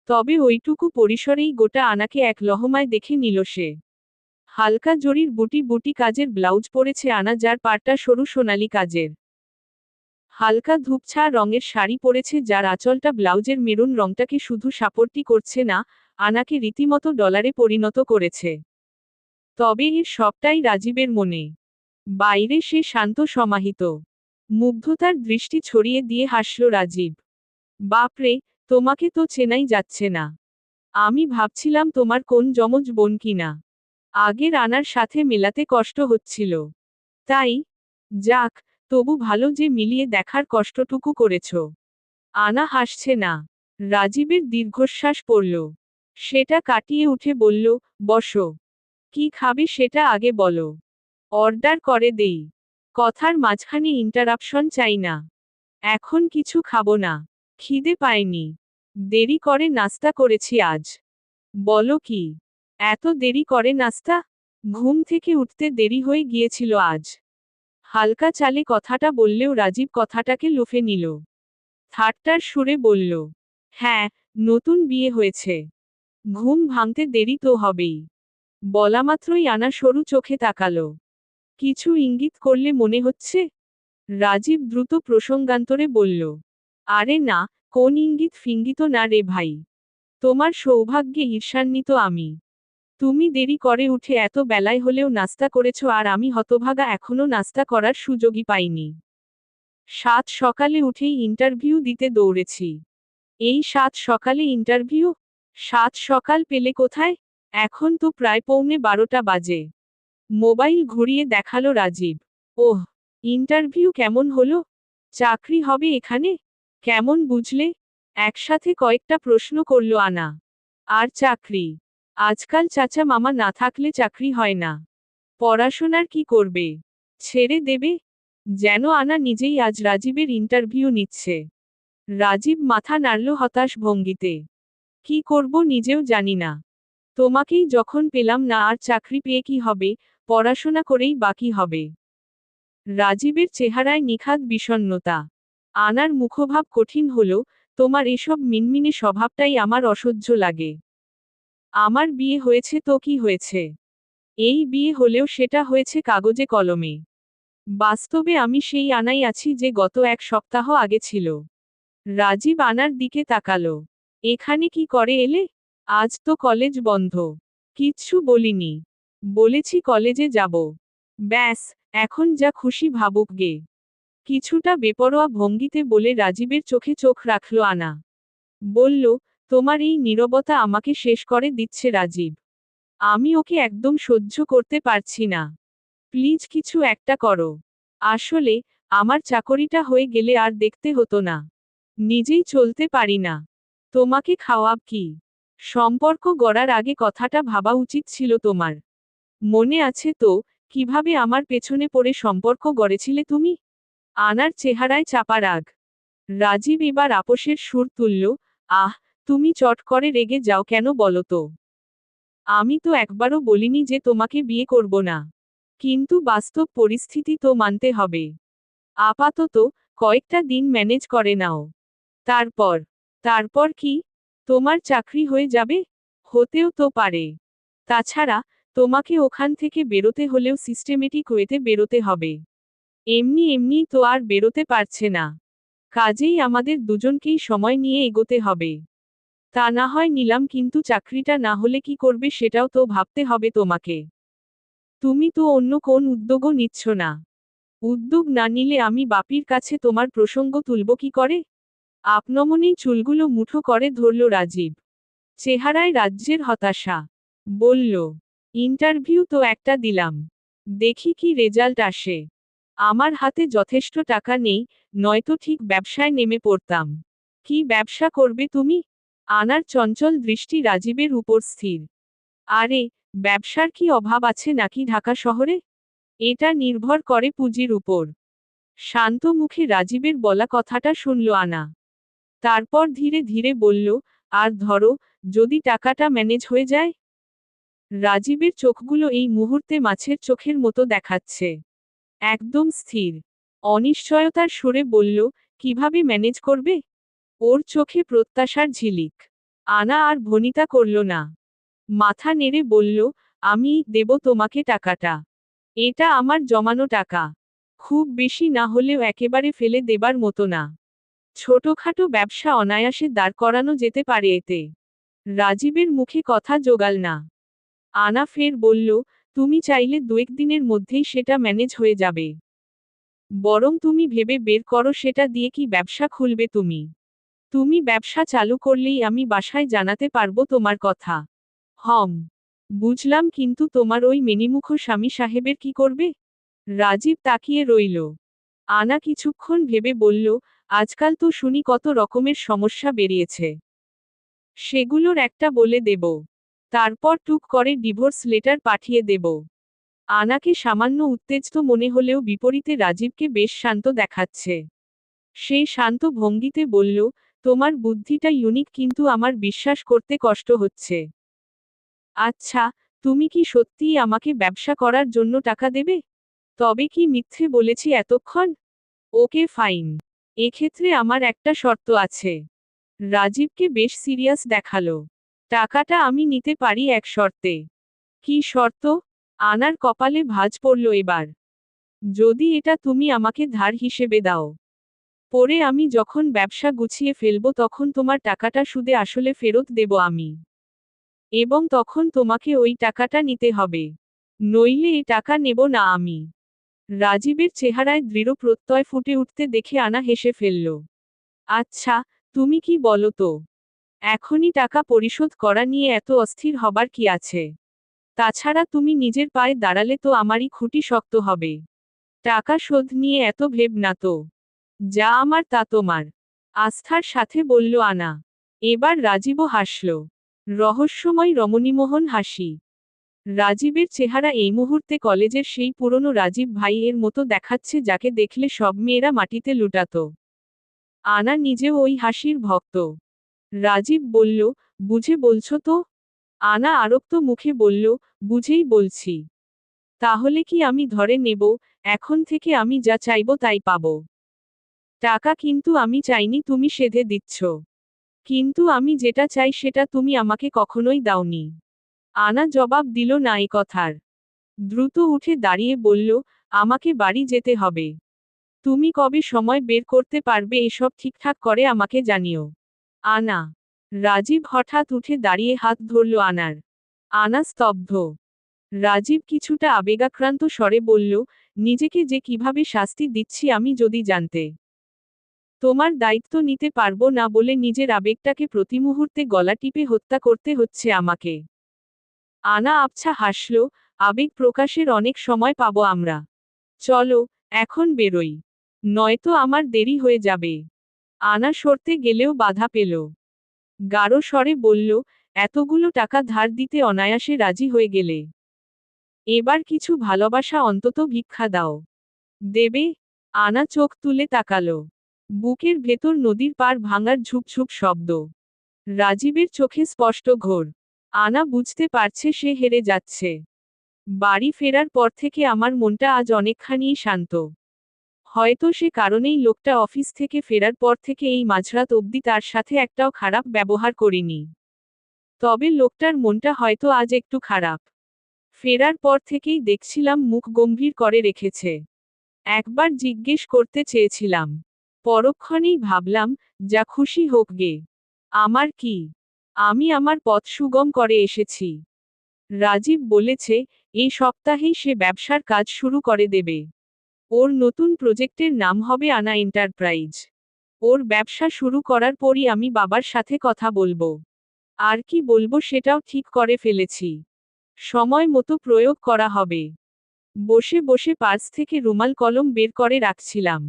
তবে ওইটুকু পরিসরেই গোটা আনাকে এক লহমায় দেখে নিল সে। হালকা জরির বুটি বুটি কাজের ব্লাউজ পরেছে আনা, যার পাড়টা সরু সোনালি কাজের। হালকা ধূপছা রঙের শাড়ি পরেছে, যার আঁচলটা ব্লাউজের মেরুন রংটাকে শুধু সাপোর্টই করছে না, আনাকে রীতিমতো ডলারে পরিণত করেছে। তবে এর সবটাই রাজীবের মনে। বাইরে সে শান্ত সমাহিত। মুগ্ধতার দৃষ্টি ছড়িয়ে দিয়ে হাসল রাজীব। বাপরে, তোমাকে তো চেনাই যাচ্ছে না। আমি ভাবছিলাম তোমার কোন যমজ বোন কিনা। আগের আনার সাথে মেলাতে কষ্ট হচ্ছিল। তাই, যাক, তবু ভালো যে মিলিয়ে দেখার কষ্টটুকু করেছ। আনা হাসছে না। রাজীবের দীর্ঘশ্বাস পড়ল। সেটা কাটিয়ে উঠে বলল, বসো। কি খাবে সেটা আগে বলো। অর্ডার করে দেই। কথার মাঝখানে ইন্টারাপশন চাই না। এখন কিছু খাবো না। খিদে পায়নি। দেরি করে নাস্তা করেছি আজ। বলো কি? এত দেরি করে নাস্তা? ঘুম থেকে উঠতে দেরি হয়ে গিয়েছিল আজ। হালকা চালে কথাটা বললেও রাজীব কথাটাকে লুফে নিল। ঠাট্টার সুরে বলল, হ্যাঁ, নতুন বিয়ে হয়েছে। ঘুম ভাঙতে দেরি তো হবেই। বলামাত্রই আনা সরু চোখে তাকালো। কিছু ইঙ্গিত করলে মনে হচ্ছে? রাজীব দ্রুত প্রসঙ্গান্তরে বলল, আরে না, কোন ইঙ্গিত ফিঙ্গিত না রে ভাই। তোমার সৌভাগ্যে ঈর্ষান্বিত আমি। তুমি দেরি করে উঠে এত বেলায় হলেও নাস্তা করেছ, আর আমি হতভাগা এখনো নাস্তা করার সুযোগই পাইনি। 7 সকালে উঠেই ইন্টারভিউ দিতে দৌড়েছি। এই 7 সকালে ইন্টারভিউ? 7 সকাল পেলে কোথায়? এখন তো প্রায় পৌনে 12টা বাজে। মোবাইল ঘুরিয়ে দেখালো রাজীব। ওহ, ইন্টারভিউ কেমন হলো? চাকরি হবে এখানে? কেমন বুঝলে? একসাথে কয়েকটা প্রশ্ন করল আনা। আর চাকরি? আজকাল চাচা মামা না থাকলে চাকরি হয় না। পড়াশোনার কি করবে? ছেড়ে দেবে? যেন আনা নিজেই আজ রাজীবের ইন্টারভিউ নিচ্ছে। রাজীব মাথা নাড়ল হতাশ ভঙ্গিতে। কি করব নিজেও জানি না। তোমাকেই যখন পেলাম না, আর চাকরি পেয়ে কি হবে, পড়াশোনা করেই বাকি হবে। রাজীবের চেহারায় নিখাদ বিষণ্ণতা। আনার মুখভাব কঠিন হল, তোমার এসব মিনমিনে স্বভাবটাই আমার অসহ্য লাগে। আমার বিয়ে হয়েছে তো কি হয়েছে? এই বিয়ে হলেও সেটা হয়েছে কাগজে কলমে। বাস্তবে আমি সেই আনাই আছি যে গত 1 সপ্তাহ আগে ছিল। রাজীব আনার দিকে তাকালো। এখানে কি করে এলে? আজ তো কলেজ বন্ধ। কিচ্ছু বলিনি। বলেছি কলেজে যাব। ব্যাস, এখন যা খুশি ভাবুক গে। কিছুটা বেপরোয়া ভঙ্গিতে বলে রাজীবের চোখে চোখ রাখল আনা। বলল, তোমার এই নীরবতা আমাকে শেষ করে দিচ্ছে রাজীব। আমি ওকে একদম সহ্য করতে পারছি না। প্লিজ কিছু একটা করো। আসলে, আমার চাকরিটা হয়ে গেলে আর দেখতে হতো না। নিজেই চলতে পারি না। তোমাকে খাওয়াব কি? সম্পর্ক গড়ার আগে কথাটা ভাবা উচিত ছিল তোমার। মনে আছে তো, কিভাবে আমার পেছনে পড়ে সম্পর্ক গড়েছিলে তুমি? আনার চেহারায় চাপা রাগ। রাজীব এবার আপোষের সুর তুলল, আহ, তুমি চট করে রেগে যাও কেন বলো তো? আমি তো একবারও বলিনি যে তোমাকে বিয়ে করব না। কিন্তু বাস্তব পরিস্থিতি তো মানতে হবে। আপাতত, কয়েকটা দিন ম্যানেজ করে নাও। তারপর? তারপর কি? তোমার চাকরি হয়ে যাবে? হতেও তো পারে। তাছাড়া, তোমাকে ওখান থেকে বেরোতে হলেও সিস্টেমেটিক ওয়েতে বেরোতে হবে। এমনি এমনি তো আর বেরোতে পারছে না। কাজেই আমাদের দুজনকেই সময় নিয়ে এগোতে হবে। তা না হয় নিলাম, কিন্তু চাকরিটা না হলে কি করবে সেটাও তো ভাবতে হবে তোমাকে। তুমি তো অন্য কোন উদ্যোগও নিচ্ছ না। উদ্যোগ না নিলে আমি বাপির কাছে তোমার প্রসঙ্গ তুলব কি করে? আপনমনেই চুলগুলো মুঠো করে ধরল রাজীব। চেহারায় রাজ্যের হতাশা। বলল, ইন্টারভিউ তো একটা দিলাম। দেখি কি রেজাল্ট আসে। আমার হাতে যথেষ্ট টাকা নেই, নয়তো ঠিক ব্যবসায় নেমে পড়তাম। কি ব্যবসা করবে তুমি? আনার চঞ্চল দৃষ্টি রাজীবের উপর স্থির। আরে, ব্যবসার কি অভাব আছে নাকি ঢাকা শহরে? এটা নির্ভর করে পুঁজির উপর। শান্ত মুখে রাজীবের বলা কথাটা শুনল আনা। তারপর ধীরে ধীরে বলল, আর ধরো, যদি টাকাটা ম্যানেজ হয়ে যায়? রাজীবের চোখগুলো এই মুহূর্তে মাছের চোখের মতো দেখাচ্ছে। একদম স্থির। অনিশ্চয়তার সুরে বলল, কিভাবে ম্যানেজ করবে? ওর চোখে প্রত্যাশার ঝিলিক। আনা আর ভনিতা করল না। মাথা নেড়ে বলল, আমি দেব তোমাকে টাকাটা। এটা আমার জমানো টাকা। খুব বেশি না হলেও একেবারে ফেলে দেবার মতো না। ছোটখাটো ব্যবসা অনায়াসে দাঁড় করানো যেতে পারে এতে। রাজীবের মুখে কথা জোগাল না। আনা ফের বলল, তুমি চাইলে 2-1 দিনের মধ্যেই সেটা ম্যানেজ হয়ে যাবে। বরং তুমি ভেবে বের করো সেটা দিয়ে কি ব্যবসা খুলবে তুমি। তুমি ব্যবসা চালু করলেই আমি বাসায় জানাতে পারবো তোমার কথা। হম, বুঝলাম, কিন্তু তোমার ওই মেনিমুখো স্বামী সাহেবের কি করবে? রাজীব তাকিয়ে রইল। আনা কিছুক্ষণ ভেবে বলল, আজকাল তো শুনি কত রকমের সমস্যা বেরিয়েছে। সেগুলোর একটা বলে দেব। তারপর টুক করে ডিভোর্স লেটার পাঠিয়ে দেব। আনাকে সামান্য উত্তেজিত মনে হলেও বিপরীতে রাজীবকে বেশ শান্ত দেখাচ্ছে। সে শান্ত ভঙ্গিতে বলল, তোমার বুদ্ধিটা ইউনিক, কিন্তু আমার বিশ্বাস করতে কষ্ট হচ্ছে। আচ্ছা, তুমি কি সত্যিই আমাকে ব্যবসা করার জন্য টাকা দেবে? তবে কি মিথ্যে বলেছি এতক্ষণ? Okay fine. এক্ষেত্রে আমার একটা শর্ত আছে। রাজীবকে বেশ সিরিয়াস দেখালো। টাকাটা আমি নিতে পারি এক শর্তে। কি শর্ত? আনার কপালে ভাঁজ পড়ল এবার। যদি এটা তুমি আমাকে ধার হিসেবে দাও। পরে আমি যখন ব্যবসা গুছিয়ে ফেলবো তখন তোমার টাকাটা সুদে আসলে ফেরত দেব আমি। এবং তখন তোমাকে ওই টাকাটা নিতে হবে। নইলে এ টাকা নেব না আমি। রাজীবের চেহারায় দৃঢ় প্রত্যয় ফুটে উঠতে দেখে আনা হেসে ফেলল। আচ্ছা, তুমি কি বলো তো? এখনই টাকা পরিশোধ করা নিয়ে এত অস্থির হবার কি আছে? তাছাড়া তুমি নিজের পায়ে দাঁড়ালে তো আমারই খুঁটি শক্ত হবে। টাকা শোধ নিয়ে এত ভেব না তো। যা আমার তা তোমার। আস্থার সাথে বলল আনা। এবার রাজীবও হাসল। রহস্যময় রমণীমোহন হাসি। রাজীবের চেহারা এই মুহূর্তে কলেজের সেই পুরনো রাজীব ভাই এর মতো দেখাচ্ছে যাকে দেখলে সব মেয়েরা মাটিতে লুটাতো। আনা নিজেও ওই হাসির ভক্ত। রাজীব বলল, বুঝে বলছো তো? আনা আরক্ত মুখে বলল, বুঝেই বলছি। তাহলে কি আমি ধরে নেব, এখন থেকে আমি যা চাইব তাই পাব? টাকা কিন্তু আমি চাইনি, তুমি সেধে দিচ্ছ। কিন্তু আমি যেটা চাই সেটা তুমি আমাকে কখনোই দাওনি। আনা জবাব দিল না এই কথার। দ্রুত উঠে দাঁড়িয়ে বলল, আমাকে বাড়ি যেতে হবে। তুমি কবে সময় বের করতে পারবে এসব ঠিকঠাক করে আমাকে জানিও। আনা। রাজীব হঠাৎ উঠে দাঁড়িয়ে হাত ধরল আনার। আনা স্তব্ধ। রাজীব কিছুটা আবেগাক্রান্ত স্বরে বলল, নিজেকে যে কিভাবে শাস্তি দিচ্ছি আমি যদি জানতে। তোমার দায়িত্ব নিতে পারবো না বলে নিজের আবেগটাকে প্রতিমুহূর্তে গলা টিপে হত্যা করতে হচ্ছে আমাকে। আনা আবছা হাসল, আবেগ প্রকাশের অনেক সময় পাবো আমরা। চলো, এখন বেরোই। নয়তো আমার দেরি হয়ে যাবে। আনা সরতে গেলেও বাধা পেল। গাঢ় স্বরে বলল, এতগুলো টাকা ধার দিতে অনায়াসে রাজি হয়ে গেলে। এবার কিছু ভালোবাসা অন্তত ভিক্ষা দাও। দেবে? আনা চোখ তুলে তাকালো। বুকের ভেতর নদীর পাড় ভাঙার ঝুপঝুপ শব্দ। রাজীবের চোখে স্পষ্ট ঘোর। আনা বুঝতে পারছে সে হেরে যাচ্ছে। বাড়ি ফেরার পর থেকে আমার মনটা আজ অনেকখানিই শান্ত। হয়তো সে কারণেই লোকটা অফিস থেকে ফেরার পর থেকে এই মাঝরাত অবধি তার সাথে একটাও খারাপ ব্যবহার করিনি। তবে লোকটার মনটা হয়তো আজ একটু খারাপ। ফেরার পর থেকেই দেখছিলাম মুখ গম্ভীর করে রেখেছে। একবার জিজ্ঞেস করতে চেয়েছিলাম। পরক্ষণেই ভাবলাম, যা খুশি হোক গে। আমার কি? আমি আমার পথ সুগম করে এসেছি। রাজীব বলেছে, এই সপ্তাহেই সে ব্যবসার কাজ শুরু করে দেবে। ওর নতুন প্রজেক্টের নাম হবে আনা এন্টারপ্রাইজ। ওর ব্যবসা শুরু করার পরই আমি বাবার সাথে কথা বলবো। আর কি বলবো সেটাও ঠিক করে ফেলেছি। সময় মতো প্রয়োগ করা হবে। বসে বসে পার্স থেকে রুমাল কলম বের করে রাখছিলাম।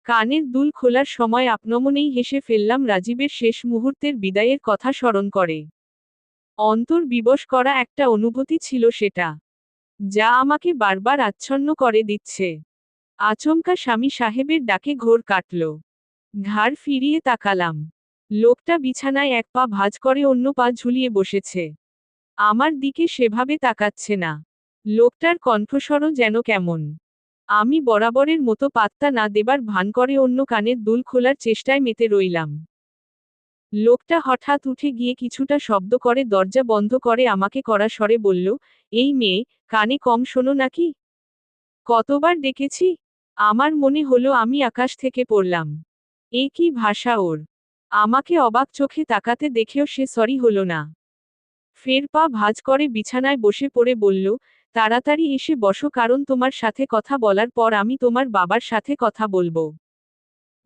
কানের দুল খোলার সময় আপনমনেই হেসে ফেললাম রাজীবের শেষ মুহূর্তের বিদায়ের কথা স্মরণ করে। অন্তর বিবশ করা একটা অনুভূতি ছিল সেটা, যা আমাকে বারবার আচ্ছন্ন করে দিচ্ছে। আচমকা স্বামী সাহেবের ডাকে ঘোর কাটল। ঘাড় ফিরিয়ে তাকালাম। লোকটা বিছানায় এক পা ভাঁজ করে অন্য পা ঝুলিয়ে বসেছে। আমার দিকে সেভাবে তাকাচ্ছে না। লোকটার কণ্ঠস্বরও যেন কেমন। আমি বরাবরের মতো পাত্তা না দেবার ভান করে অন্য কানের দুল খোলার চেষ্টায় মেতে রইলাম। লোকটা হঠাৎ উঠে গিয়ে কিছুটা শব্দ করে দরজা বন্ধ করে আমাকে কড়া স্বরে বলল, এই মেয়ে, কানে কম শোনো নাকি? কতবার ডেকেছি? আমার মনে হলো আমি আকাশ থেকে পড়লাম। এ কি ভাষা ওর! আমাকে অবাক চোখে তাকাতে দেখেও সে সরি হলো না। ফের পা ভাঁজ করে বিছানায় বসে পড়ে বলল, তাড়াতাড়ি এসে বসো কারণ তোমার সাথে কথা বলার পর আমি তোমার বাবার সাথে কথা বলবো।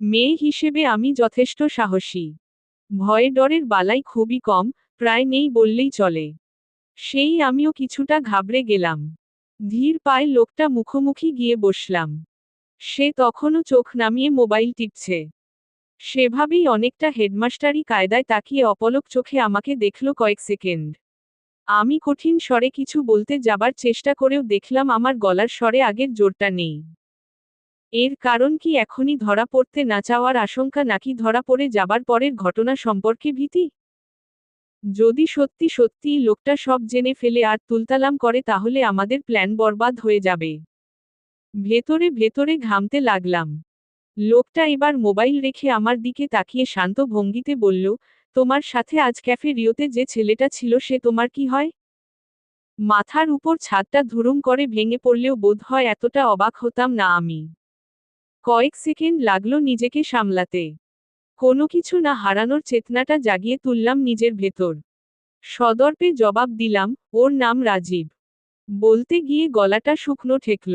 মেয়ে হিসেবে আমি যথেষ্ট সাহসী। ভয়ে ডরের বালাই খুবই কম, প্রায় নেই বললেই চলে। সেই আমিও কিছুটা ঘাবড়ে গেলাম। ধীর পায়ে লোকটা মুখোমুখি গিয়ে বসলাম। সে তখনও চোখ নামিয়ে মোবাইল টিপছে। সেভাবেই অনেকটা হেডমাস্টারি কায়দায় তাকিয়ে অপলক চোখে আমাকে দেখল কয়েক সেকেন্ড। আমি কঠিন স্বরে কিছু বলতে যাবার চেষ্টা করেও দেখলাম আমার গলার স্বরে আগের জোরটা নেই। এর কারণ কি এখনই ধরা পড়তে না চাওয়ার আশঙ্কা নাকি ধরা পড়ে যাবার পরের ঘটনা সম্পর্কে ভীতি? যদি সত্যি সত্যিই লোকটা সব জেনে ফেলে আর তুলতালাম করে তাহলে আমাদের প্ল্যান বরবাদ হয়ে যাবে। ভেতরে ভেতরে ঘামতে লাগলাম। লোকটা এবার মোবাইল রেখে আমার দিকে তাকিয়ে শান্ত ভঙ্গিতে বলল, তোমার সাথে আজ ক্যাফে রিওতে যে ছেলেটা ছিল সে তোমার কি হয়? মাথার উপর ছাদটা ধুরুম করে ভেঙে পড়লেও বোধহয় এতটা অবাক হতাম না আমি। কয়েক সেকেন্ড লাগলো নিজেকে সামলাতে। কোনো কিছু না হারানোর চেতনাটা জাগিয়ে তুললাম নিজের ভেতর। সদর্পে জবাব দিলাম, ওর নাম রাজীব। বলতে গিয়ে গলাটা শুকনো ঠেকল।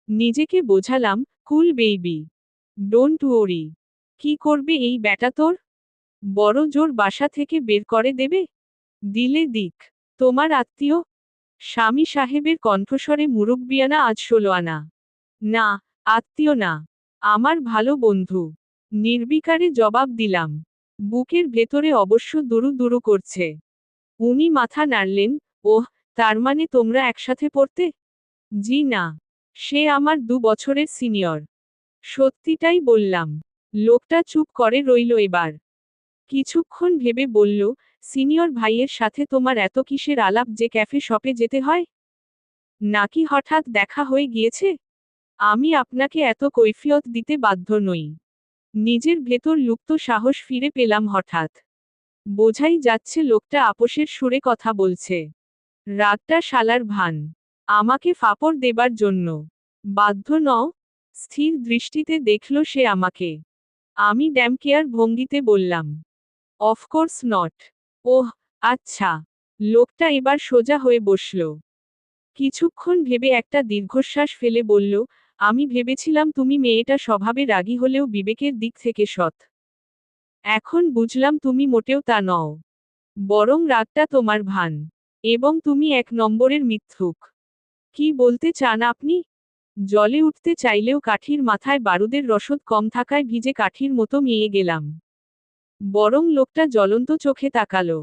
নিজেকে বোঝালাম, কুল বেইবি। Don't worry. কি করবে এই ব্যাটা তোর? বড় জোর বাসা থেকে বের করে দেবে? দিলে দিক। তোমার আত্মীয়? স্বামী সাহেবের কণ্ঠস্বরে মুরব্বিয়ানা আজ 16 আনা। না, আত্মীয় না। আমার ভালো বন্ধু। নির্বিকারে জবাব দিলাম। বুকের ভেতরে অবশ্য দুরু দুরু করছে। উনি মাথা নাড়লেন, ওহ, তার মানে তোমরা একসাথে পড়তে? জি না। সে আমার 2 বছরের সিনিয়র। সত্যিটাই বললাম। লোকটা চুপ করে রইল এবার। কিছুক্ষণ ভেবে বলল, সিনিয়র ভাইয়ের সাথে তোমার এত কিসের আলাপ যে ক্যাফে শপে যেতে হয়? নাকি হঠাৎ দেখা হয়ে গিয়েছে? আমি আপনাকে এত কৈফিয়ত দিতে বাধ্য নই। নিজের ভেতর লুপ্ত সাহস ফিরে পেলাম হঠাৎ। বোঝাই যাচ্ছে লোকটা আপোষের সুরে কথা বলছে। রাগটা শালার ভান। আমাকে ফাপড় দেবার জন্য। বাধ্য নও? স্থির দৃষ্টিতে দেখল সে আমাকে। আমি ড্যামকেয়ার ভঙ্গিতে বললাম, অফকোর্স নট। ওহ, আচ্ছা। লোকটা এবার সোজা হয়ে বসল। কিছুক্ষণ ভেবে একটা দীর্ঘশ্বাস ফেলে বলল, আমি ভেবেছিলাম তুমি মেয়েটা স্বভাবে রাগী হলেও বিবেকের দিক থেকে সৎ। এখন বুঝলাম তুমি মোটেও তা নও। বরং রাগটা তোমার ভান। এবং তুমি 1 নম্বরের মিথ্যুক। কি বলতে চান আপনি? জলে উঠতে চাইলেও কাঠির মাথায় বারুদের রসদ কম থাকায় ভিজে কাঠির মতো মিয়ে গেলাম। বরং লোকটা জ্বলন্ত চোখে তাকালো।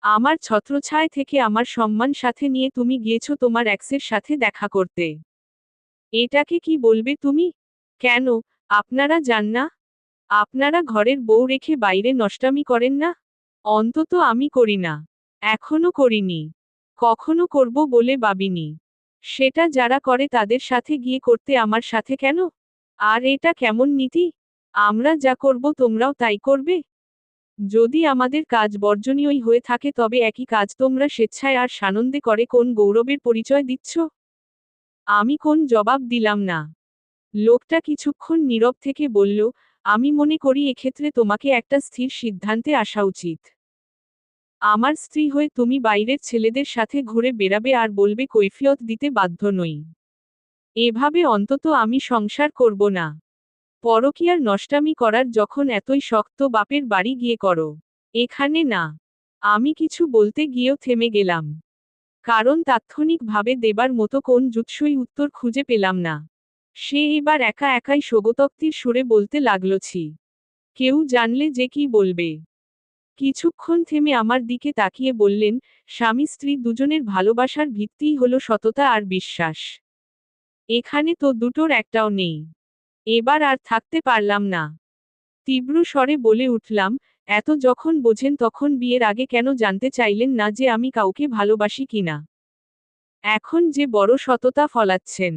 আমার ছত্রছায়া থেকে আমার সম্মান সাথে নিয়ে তুমি গিয়েছো তোমার এক্সের সাথে দেখা করতে। এটাকে কি বলবে তুমি? কেন, আপনারা যান না? আপনারা ঘরের বউ রেখে বাইরে নষ্টামি করেন না? অন্তত আমি করি না। এখনো করিনি। কখনো করব বলে ভাবিনি। সেটা যারা করে তাদের সাথে গিয়ে করতে আমার সাথে কেন? আর এটা কেমন নীতি? আমরা যা করব তোমরাও তাই করবে? যদি আমাদের কাজ বর্জনীয়ই হয়ে থাকে তবে একই কাজ তোমরা স্বেচ্ছায় আর সানন্দে করে কোন গৌরবের পরিচয় দিচ্ছ? আমি কোন জবাব দিলাম না। লোকটা কিছুক্ষণ নীরব থেকে বলল, আমি মনে করি এক্ষেত্রে তোমাকে একটা স্থির সিদ্ধান্তে আসা উচিত। আমার স্ত্রী হয়ে তুমি বাইরের ছেলেদের সাথে ঘুরে বেড়াবে আর বলবে কৈফিয়ত দিতে বাধ্য নই। এভাবে অন্তত আমি সংসার করব না। পরকীয়ার নষ্টামি করার যখন এতই শক্ত বাপের বাড়ি গিয়ে করো। এখানে না। আমি কিছু বলতে গিয়েও থেমে গেলাম। কারণ তাৎক্ষণিকভাবে দেবার মতো কোন জুৎসই উত্তর খুঁজে পেলাম না। সে এবার একা একাই স্বগতোক্তির সুরে বলতে লাগল, ছি। কেউ জানলে যে কি বলবে। কিছুক্ষণ থেমে আমার দিকে তাকিয়ে বললেন, স্বামী স্ত্রী দুজনের ভালোবাসার ভিত্তিই হলো সততা আর বিশ্বাস। এখানে তো দুটোর একটাও নেই। এবার আর থাকতে পারলাম না। তীব্র স্বরে বলে উঠলাম, এত যখন বোঝেন তখন বিয়ের আগে কেন জানতে চাইলেন না যে আমি কাউকে ভালোবাসি কিনা? এখন যে বড় সততা ফলাচ্ছেন।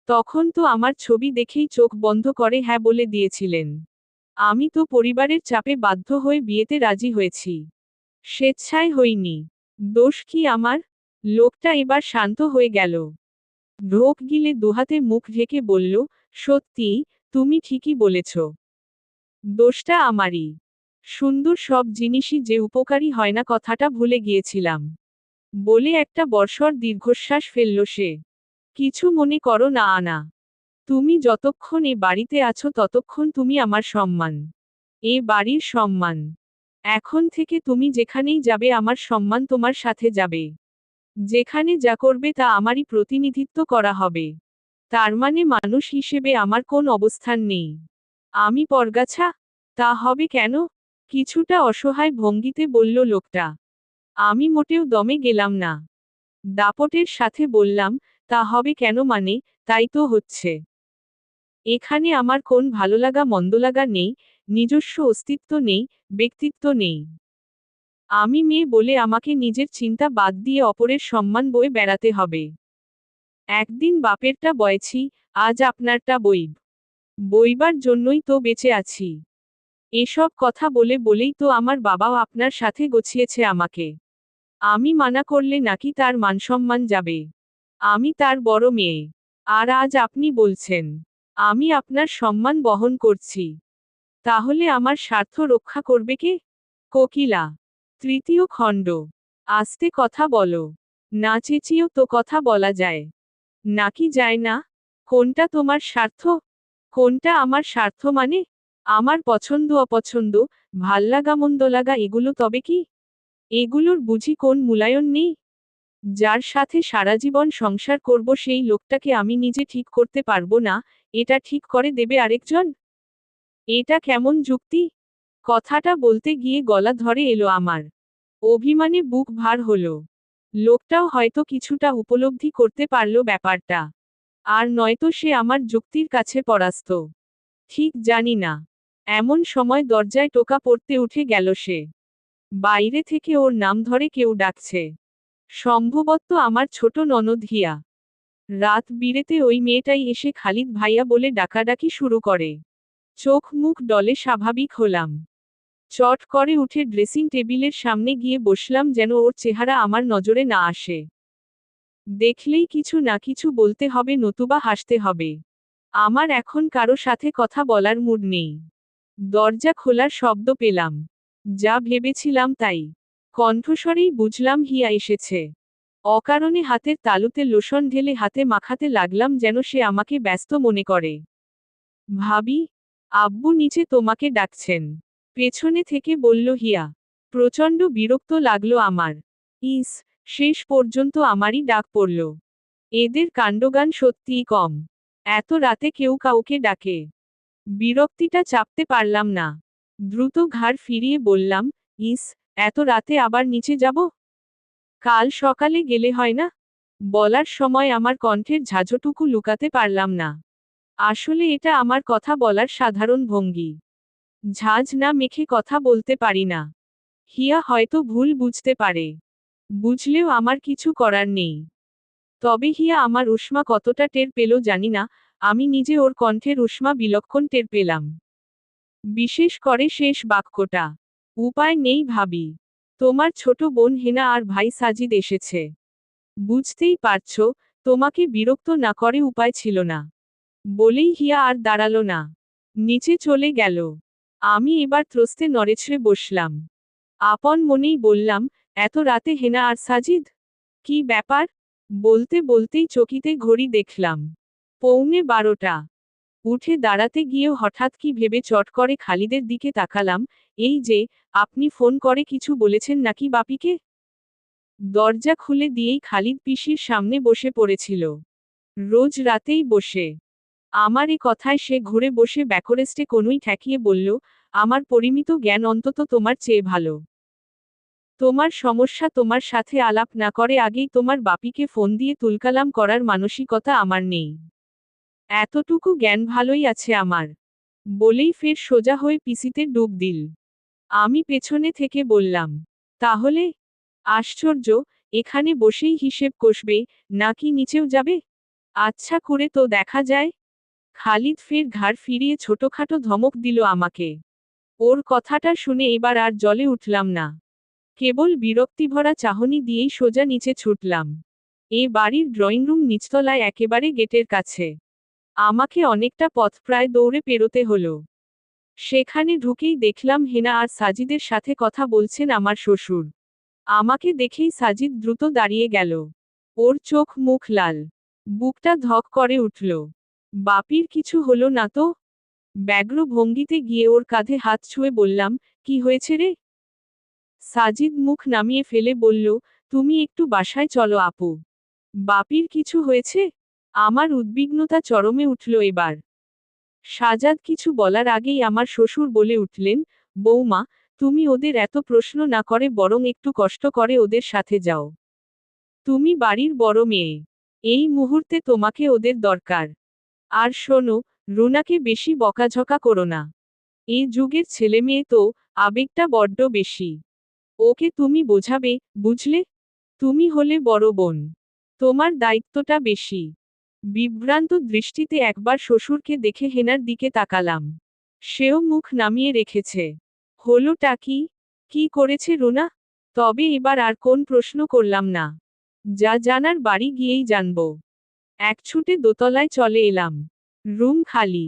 তখন তো আমার ছবি দেখেই চোখ বন্ধ করে হ্যাঁ বলে দিয়েছিলেন। আমি তো পরিবারের চাপে বাধ্য হয়ে বিয়েতে রাজি হয়েছি। স্বেচ্ছায় হইনি। দোষ কি আমার? লোকটা এবার শান্ত হয়ে গেল। ঢোক গিলে দুহাতে মুখ ঢেকে বলল, সত্যি, তুমি ঠিকই বলেছ। দোষটা আমারই। সুন্দর সব জিনিসই যে উপকারী হয় না কথাটা ভুলে গিয়েছিলাম। বলে একটা বর্ষর দীর্ঘশ্বাস ফেলল সে। কিছু মনে করো না আনা। তুমি যতক্ষণ এ বাড়িতে আছো ততক্ষণ তুমি আমার সম্মান। এ বাড়ির সম্মান। এখন থেকে তুমি যেখানেই যাবে আমার সম্মান তোমার সাথে যাবে। যেখানে যা করবে তা আমারই প্রতিনিধিত্ব করা হবে। তার মানে মানুষ হিসেবে আমার কোন অবস্থান নেই। আমি পরগাছা? তা হবে কেন? কিছুটা অসহায় ভঙ্গিতে বলল লোকটা। আমি মোটেও দমে গেলাম না। দাপটের সাথে বললাম, তা হবে কেন মানে, তাই তো হচ্ছে। এখানে আমার কোন ভালোলাগা মন্দলাগা নেই, নিজস্ব অস্তিত্ব নেই, ব্যক্তিত্ব নেই। আমি মেয়ে বলে আমাকে নিজের চিন্তা বাদ দিয়ে অপরের সম্মান বয়ে বেড়াতে হবে। একদিন বাপেরটা বয়েছি, আজ আপনারটা বইব। বইবার জন্যই তো বেঁচে আছি। এসব কথা বলে বলেই তো আমার বাবাও আপনার সাথে গছিয়েছে আমাকে। আমি মানা করলে নাকি তার মানসম্মান যাবে? আমি তার বড় মেয়ে। আর আজ আপনি বলছেন, আমি আপনার সম্মান বহন করছি। তাহলে আমার স্বার্থ রক্ষা করবে কে? কোকিলা। 3য় খণ্ড। আস্তে কথা বলো। না চেঁচিয়েও তো কথা বলা যায়। নাকি যায় না? কোনটা তোমার স্বার্থ? কোনটা আমার স্বার্থ মানে? আমার পছন্দ অপছন্দ, ভাল্লাগা মন্দলাগা এগুলো তবে কি? এগুলোর বুঝি কোন মূল্যায়ন নেই? যার সাথে সারা জীবন সংসার করব সেই লোকটাকে আমি নিজে ঠিক করতে পারবো না, এটা ঠিক করে দেবে আরেকজন? এটা কেমন যুক্তি? কথাটা বলতে গিয়ে গলা ধরে এলো আমার। অভিমানে বুক ভার হলো। লোকটাও হয়তো কিছুটা উপলব্ধি করতে পারল ব্যাপারটা। আর নয়তো সে আমার যুক্তির কাছে পরাস্ত। ঠিক জানি না। এমন সময় দরজায় টোকা পড়তে উঠে গেল সে। বাইরে থেকে ওর নাম ধরে কেউ ডাকছে। সম্ভবত আমার ছোট ননদ হিয়া। রাত বিরেতে ওই মেয়েটাই এসে খালিদ ভাইয়া বলে ডাকাডাকি শুরু করে। চোখ মুখ ডলে স্বাভাবিক হলাম। চট করে উঠে ড্রেসিং টেবিলের সামনে গিয়ে বসলাম যেন ওর চেহারা আমার নজরে না আসে। দেখলেই কিছু না কিছু বলতে হবে নতুবা হাসতে হবে। আমার এখন কারো সাথে কথা বলার মুড নেই। দরজা খোলার শব্দ পেলাম। যা ভেবেছিলাম তাই। কণ্ঠস্বরেই বুঝলাম হিয়া এসেছে। অকারণে হাতের তালুতে লোশন ঢেলে হাতে মাখাতে লাগলাম যেন সে আমাকে ব্যস্ত মনে করে। ভাবি, আব্বু নিচে তোমাকে ডাকছেন। পেছনে থেকে বলল হিয়া। প্রচণ্ড বিরক্ত লাগলো আমার। ইস, শেষ পর্যন্ত আমারই ডাক পড়ল। এদের কাণ্ডজ্ঞান সত্যিই কম। এত রাতে কেউ কাউকে ডাকে। বিরক্তিটা চাপতে পারলাম না। দ্রুত ঘাড় ফিরিয়ে বললাম, ইস, এত রাতে আবার নিচে যাব? কাল সকালে গেলে হয় না? বলার সময় আমার কণ্ঠের ঝাঁঝটুকু লুকাতে পারলাম না। আসলে এটা আমার কথা বলার সাধারণ ভঙ্গি। ঝাঁঝ না মেখে কথা বলতে পারি না। হিয়া হয়তো ভুল বুঝতে পারে। বুঝলেও আমার কিছু করার নেই। তবে হিয়া আমার উষ্মা কতটা টের পেল জানি না, আমি নিজে ওর কণ্ঠের উষ্মা বিলক্ষণ টের পেলাম। বিশেষ করে শেষ বাক্যটা। উপায় নেই ভাবি। তোমার ছোট বোন হেনা আর ভাই সাজিদ এসেছে। বুঝতেই পারছো, তোমাকে বিরক্ত না করে উপায় ছিল না। বলেই হিয়া আর দাঁড়ালো না। নিচে চলে গেল। আমি এবার ত্রস্তে নড়েচড়ে বসলাম। আপন মনেই বললাম, এত রাতে হেনা আর সাজিদ? কি ব্যাপার? বলতে বলতেই চকিতে ঘড়ি দেখলাম। 11:45। উঠে দাঁড়াতে গিয়েও হঠাৎ কি ভেবে চট করে খালিদের দিকে তাকালাম, এই যে, আপনি ফোন করে কিছু বলেছেন নাকি বাপিকে? দরজা খুলে দিয়েই খালিদ পিসির সামনে বসে পড়েছিল। রোজ রাতেই বসে। আমার এ কথায় সে ঘুরে বসে ব্যাকরেস্টে কনুই ঠেকিয়ে বলল, আমার পরিমিত জ্ঞান অন্তত তোমার চেয়ে ভালো। তোমার সমস্যা তোমার সাথে আলাপ না করে আগেই তোমার বাপিকে ফোন দিয়ে তুলকালাম করার মানসিকতা আমার নেই। এতটুকু জ্ঞান ভালোই আছে আমার। বলেই ফের সোজা হয়ে পিসিতে ডুব দিল। আমি পেছনে থেকে বললাম, তাহলে? আশ্চর্য, এখানে বসেই হিসেব কষবে, নাকি নিচেও যাবে? আচ্ছা করে তো দেখা যায়। খালিদ ফের ঘাড় ফিরিয়ে ছোটখাটো ধমক দিল আমাকে। ওর কথাটা শুনে এবার আর জ্বলে উঠলাম না। কেবল বিরক্তিভরা চাহনি দিয়েই সোজা নিচে ছুটলাম। এ বাড়ির ড্রয়িংরুম নিচতলায় একেবারে গেটের কাছে। আমাকে অনেকটা পথ প্রায় দৌড়ে পেরোতে হলো। সেখানে ঢুকেই দেখলাম হেনা আর সাজিদের সাথে কথা বলছেন আমার শ্বশুর। আমাকে দেখেই সাজিদ দ্রুত দাঁড়িয়ে গেল। ওর চোখ মুখ লাল। বুকটা ধক করে উঠল। বাপির কিছু হলো না তো? ব্যগ্র ভঙ্গিতে গিয়ে ওর কাঁধে হাত ছুঁয়ে বললাম, কি হয়েছে রে? সাজিদ মুখ নামিয়ে ফেলে বলল, তুমি একটু বাসায় চলো আপু। বাপির কিছু হয়েছে? আমার উদ্বিগ্নতা চরমে উঠল এবার। সাজাদ কিছু বলার আগেই আমার শ্বশুর বলে উঠলেন, বৌমা, তুমি ওদের এত প্রশ্ন না করে বরং একটু কষ্ট করে ওদের সাথে যাও। তুমি বাড়ির বড় মেয়ে। এই মুহূর্তে তোমাকে ওদের দরকার। আর শোনো, রুনাকে বেশি বকাঝকা করো না। এ যুগের ছেলেমেয়ে তো, আবেগটা বড্ড বেশি। ওকে তুমি বোঝাবে, বুঝলে? তুমি হলে বড় বোন। তোমার দায়িত্বটা বেশি। বিভ্রান্ত দৃষ্টিতে একবার শ্বশুরকে দেখে হেনার দিকে তাকালাম। সেও মুখ নামিয়ে রেখেছে। হলোটা কি? কি করেছে রুনা? তবে এবার আর কোন প্রশ্ন করলাম না। যা জানার বাড়ি গিয়েই জানব। এক ছুটে দোতলায় চলে এলাম। রুম খালি।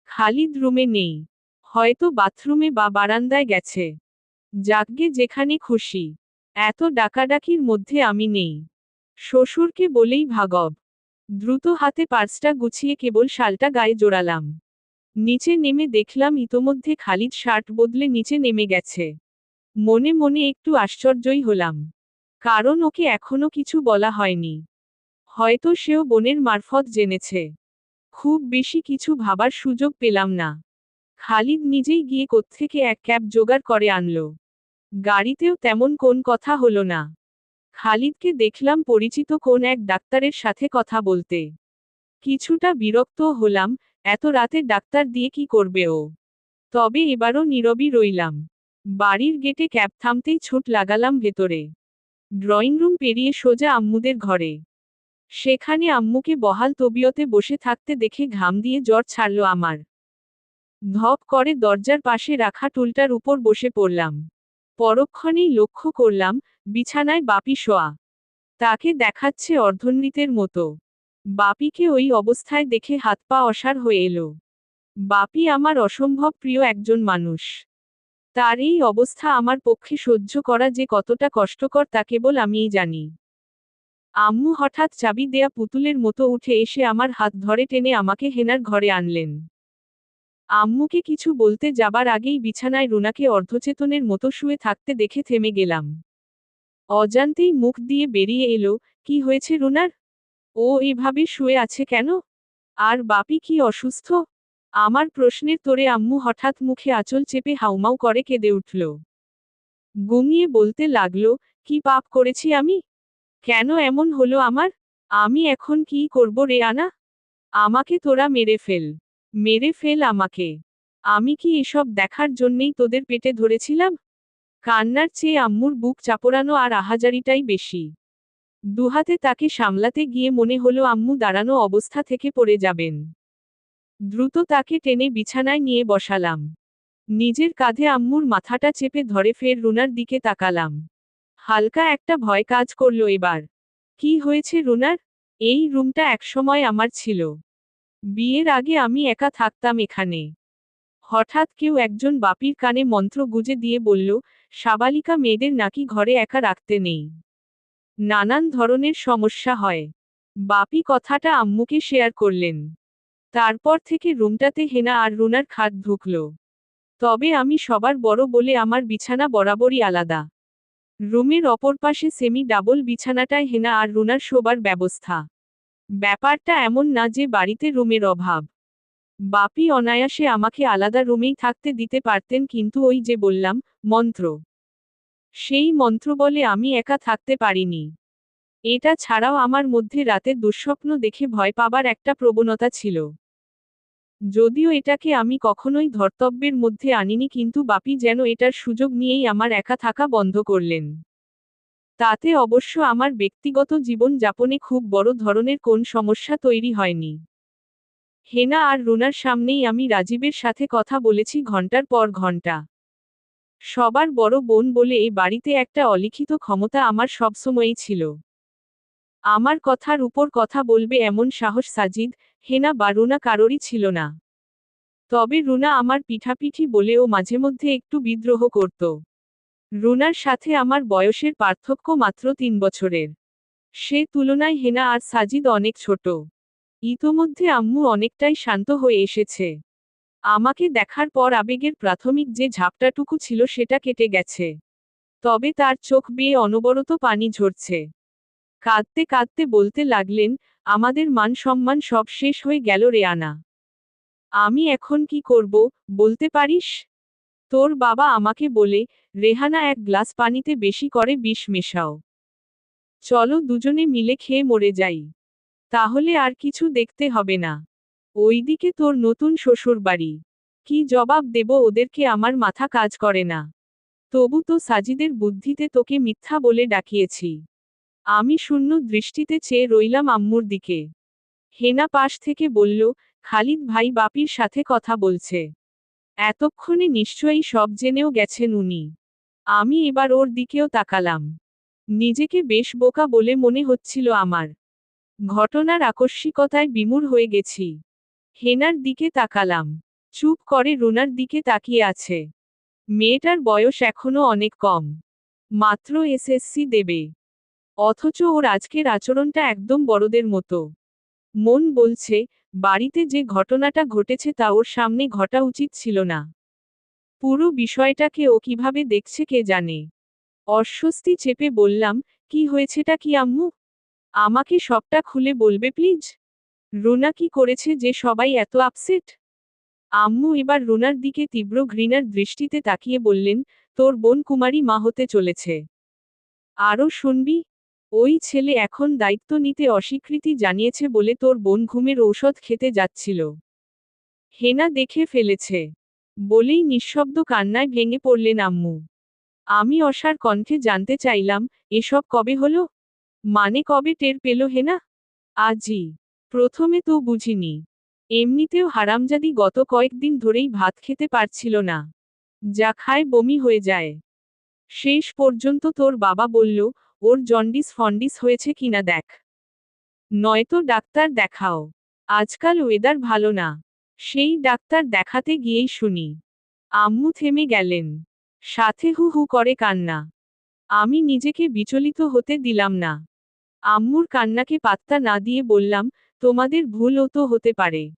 খালিদ রুমে নেই। হয়তো বাথরুমে বা বারান্দায় গেছে। যাকগে যেখানে খুশি। এত ডাকাডাকির মধ্যে আমি নেই। শ্বশুরকে বলেই ভাগব। দ্রুত হাতে পার্সটা গুছিয়ে কেবল শালটা গায়ে জোড়ালাম। নিচে নেমে দেখলাম ইতোমধ্যে খালিদ শার্ট বদলে নিচে নেমে গেছে। মনে মনে একটু আশ্চর্যই হলাম। কারণ ওকে এখনো কিছু বলা হয়নি। হয়তো সেও বোনের মারফত জেনেছে। খুব বেশি কিছু ভাবার সুযোগ পেলাম না। খালিদ নিজেই গিয়ে কোত্থেকে এক ক্যাব জোগাড় করে আনলো। গাড়িতেও তেমন কোন কথা হলো না। খালিদকে দেখলাম পরিচিত কোন এক ডাক্তারের সাথে কথা বলতে। কিছুটা বিরক্ত হলাম, এত রাতে ডাক্তার দিয়ে কি করবে ও। তবে এবারও নীরবই রইলাম। বাড়ির গেটে ক্যাব থামতেই ছুট লাগালাম ভেতরে। ড্রয়িং রুম পেরিয়ে সোজা আম্মুদের ঘরে। সেখানে আম্মুকে বহাল তবিয়তে বসে থাকতে দেখে ঘাম দিয়ে জ্বর ছাড়ল আমার। ধপ করে দরজার পাশে রাখা টুলটার উপর বসে পড়লাম। পরক্ষণেই লক্ষ্য করলাম, বিছানায় বাপি শোয়া। তাকে দেখাচ্ছে অর্ধনৃতের মতো। বাপিকে ওই অবস্থায় দেখে হাত পা অসাড় হয়ে এলো। বাপি আমার অসম্ভব প্রিয় একজন মানুষ। তার এই অবস্থা আমার পক্ষে সহ্য করা যে কতটা কষ্টকর তা কেবল আমিই জানি। আম্মু হঠাৎ চাবি দেয়া পুতুলের মতো উঠে এসে আমার হাত ধরে টেনে আমাকে হেনার ঘরে আনলেন। আম্মুকে কিছু বলতে যাবার আগেই বিছানায় রুনাকে অর্ধচেতনের মতো শুয়ে থাকতে দেখে থেমে গেলাম। অজান্তেই মুখ দিয়ে বেরিয়ে এলো, কি হয়েছে রুনার? ও এভাবে শুয়ে আছে কেন? আর বাপি কি অসুস্থ? আমার প্রশ্নের তোড়ে আম্মু হঠাৎ মুখে আঁচল চেপে হাউমাউ করে কেঁদে উঠল। গুমিয়ে বলতে লাগলো, কি পাপ করেছি আমি? কেন এমন হলো আমার? আমি এখন কি করব রে আনা? আমাকে তোরা মেরে ফেল। মেরে ফেল আমাকে। আমি কি এসব দেখার জন্যেই তোদের পেটে ধরেছিলাম? কান্নার চেয়ে আম্মুর বুক চাপড়ানো আর আহাজারিটাই বেশি। দুহাতে তাকে সামলাতে গিয়ে মনে হলো আম্মু দাঁড়ানো অবস্থা থেকে পড়ে যাবেন। দ্রুত তাকে টেনে বিছানায় নিয়ে বসালাম। নিজের কাঁধে আম্মুর মাথাটা চেপে ধরে ফের রুনার দিকে তাকালাম। হালকা একটা ভয় কাজ করলো এবার। কি হয়েছে রুনার? এই রুমটা একসময় আমার ছিল। বিয়ের আগে আমি একা থাকতাম এখানে। হঠাৎ কেউ একজন বাপির কানে মন্ত্র গুজে দিয়ে বলল, সাবালিকা মেয়েদের নাকি ঘরে একা রাখতে নেই। নানান ধরনের সমস্যা হয়। বাপি কথাটা আম্মুকে শেয়ার করলেন। তারপর থেকে রুমটাতে হেনা আর রুনার খাট ঢুকল। তবে আমি সবার বড় বলে আমার বিছানা বরাবরই আলাদা। রুমের অপর পাশে সেমি ডাবল বিছানাটায় হেনা আর রুনার শোবার ব্যবস্থা। ব্যাপারটা এমন না যে বাড়িতে রুমের অভাব। বাপি অনায়াসে আমাকে আলাদা রুমেই থাকতে দিতে পারতেন, কিন্তু ওই যে বললাম, মন্ত্র। সেই মন্ত্র বলে আমি একা থাকতে পারিনি। এটা ছাড়াও আমার মধ্যে রাতে দুঃস্বপ্ন দেখে ভয় পাবার একটা প্রবণতা ছিল। যদিও এটাকে আমি কখনোই ধর্তব্যের মধ্যে আনিনি, কিন্তু বাপি যেন এটার সুযোগ নিয়েই আমার একা থাকা বন্ধ করলেন। তাতে অবশ্য আমার ব্যক্তিগত জীবন যাপনে খুব বড় ধরনের কোন সমস্যা তৈরি হয়নি। হেনা আর রুনার সামনেই আমি রাজীবের সাথে কথা বলেছি ঘন্টার পর ঘন্টা। সবার বড় বোন বলে এই বাড়িতে একটা অলিখিত ক্ষমতা আমার সবসময়ই ছিল। আমার কথার উপর কথা বলবে এমন সাহস সাজিদ, হেনা বা রুনা কারোরই ছিল না। তবে রুনা আমার পিঠাপিঠি বলেও মাঝেমধ্যে একটু বিদ্রোহ করত। রুনার সাথে আমার বয়সের পার্থক্য মাত্র 3 বছরের। সে তুলনায় হেনা আর সাজিদ অনেক ছোট। ইতোমধ্যে আম্মু অনেকটাই শান্ত হয়ে এসেছে। আমাকে দেখার পর আবেগের প্রাথমিক যে ঝাপটাটুকু ছিল সেটা কেটে গেছে। তবে তার চোখ বেয়ে অনবরত পানি ঝরছে। কাঁদতে কাঁদতে বলতে লাগলেন, আমাদের মান সম্মান সব শেষ হয়ে গেল রে আনা। আমি এখন কি করব, বলতে পারিস? তোর বাবা আমাকে বলে, রেহানা এক গ্লাস পানিতে বেশি করে বিষ মেশাও। চলো দুজনে মিলে খেয়ে মরে যাই। তাহলে আর কিছু দেখতে হবে না। ওইদিকে তোর নতুন শ্বশুর বাড়ি। কি জবাব দেব ওদেরকে, আমার মাথা কাজ করে না। তবু তো সাজিদের বুদ্ধিতে তোকে মিথ্যা বলে ডাকিয়েছি। আমি শূন্য দৃষ্টিতে চেয়ে রইলাম আম্মুর দিকে। হেনা পাশ থেকে বলল, খালিদ ভাই বাপির সাথে কথা বলছে। এতক্ষণে নিশ্চয়ই সব জেনেও গেছেন উনি। আমি এবার ওর দিকেও তাকালাম। নিজেকে বেশ বোকা বলে মনে হচ্ছিল আমার। ঘটনার আকস্মিকতায় বিমূঢ় হয়ে গেছি। হেনার দিকে তাকালাম। চুপ করে রুনার দিকে তাকিয়ে আছে। মেয়েটার বয়স এখনো অনেক কম। মাত্র এসএসসি দেবে। অথচ ওর আজকের আচরণটা একদম বড়দের মতো। মন বলছে, বাড়িতে যে ঘটনাটা ঘটেছে তা ওর সামনে ঘটা উচিত ছিল না। পুরো বিষয়টাকে ও কিভাবে দেখছে কে জানে। অস্বস্তি চেপে বললাম, কি হয়েছেটা কি আম্মু? আমাকে সবটা খুলে বলবে প্লিজ? রুনা কি করেছে যে সবাই এত আপসেট? আম্মু এবার রুনার দিকে তীব্র ঘৃণার দৃষ্টিতে তাকিয়ে বললেন, তোর বোন কুমারী মা হতে চলেছে। আরও শুনবি? ওই ছেলে এখন দায়িত্ব নিতে অস্বীকৃতি জানিয়েছে বলে তোর বোন ঘুমের ঔষধ খেতে যাচ্ছিল। হেনা দেখে ফেলেছে বলেই নিঃশব্দ কান্নায় ভেঙে পড়লেন আম্মু। আমি অসার কণ্ঠে জানতে চাইলাম, এসব কবে হলো? মানে কবে টের পেল হেনা? আজই। প্রথমে তো বুঝিনি। এমনিতেও হারামজাদি গত কয়েকদিন ধরেই ভাত খেতে পারছিল না। যা খায় বমি হয়ে যায়। শেষ পর্যন্ত তোর বাবা বলল, ওর জন্ডিস ফন্ডিস হয়েছে কিনা দেখ। নয়তো ডাক্তার দেখাও। আজকাল ওয়েদার ভালো না। সেই ডাক্তার দেখাতে গিয়েই শুনি। আম্মু থেমে গেলেন। সাথে হু হু করে কান্না। আমি নিজেকে বিচলিত হতে দিলাম না। আম্মুর কান্নাকে পাত্তা না দিয়ে বললাম, তোমাদের ভুলও তো হতে পারে।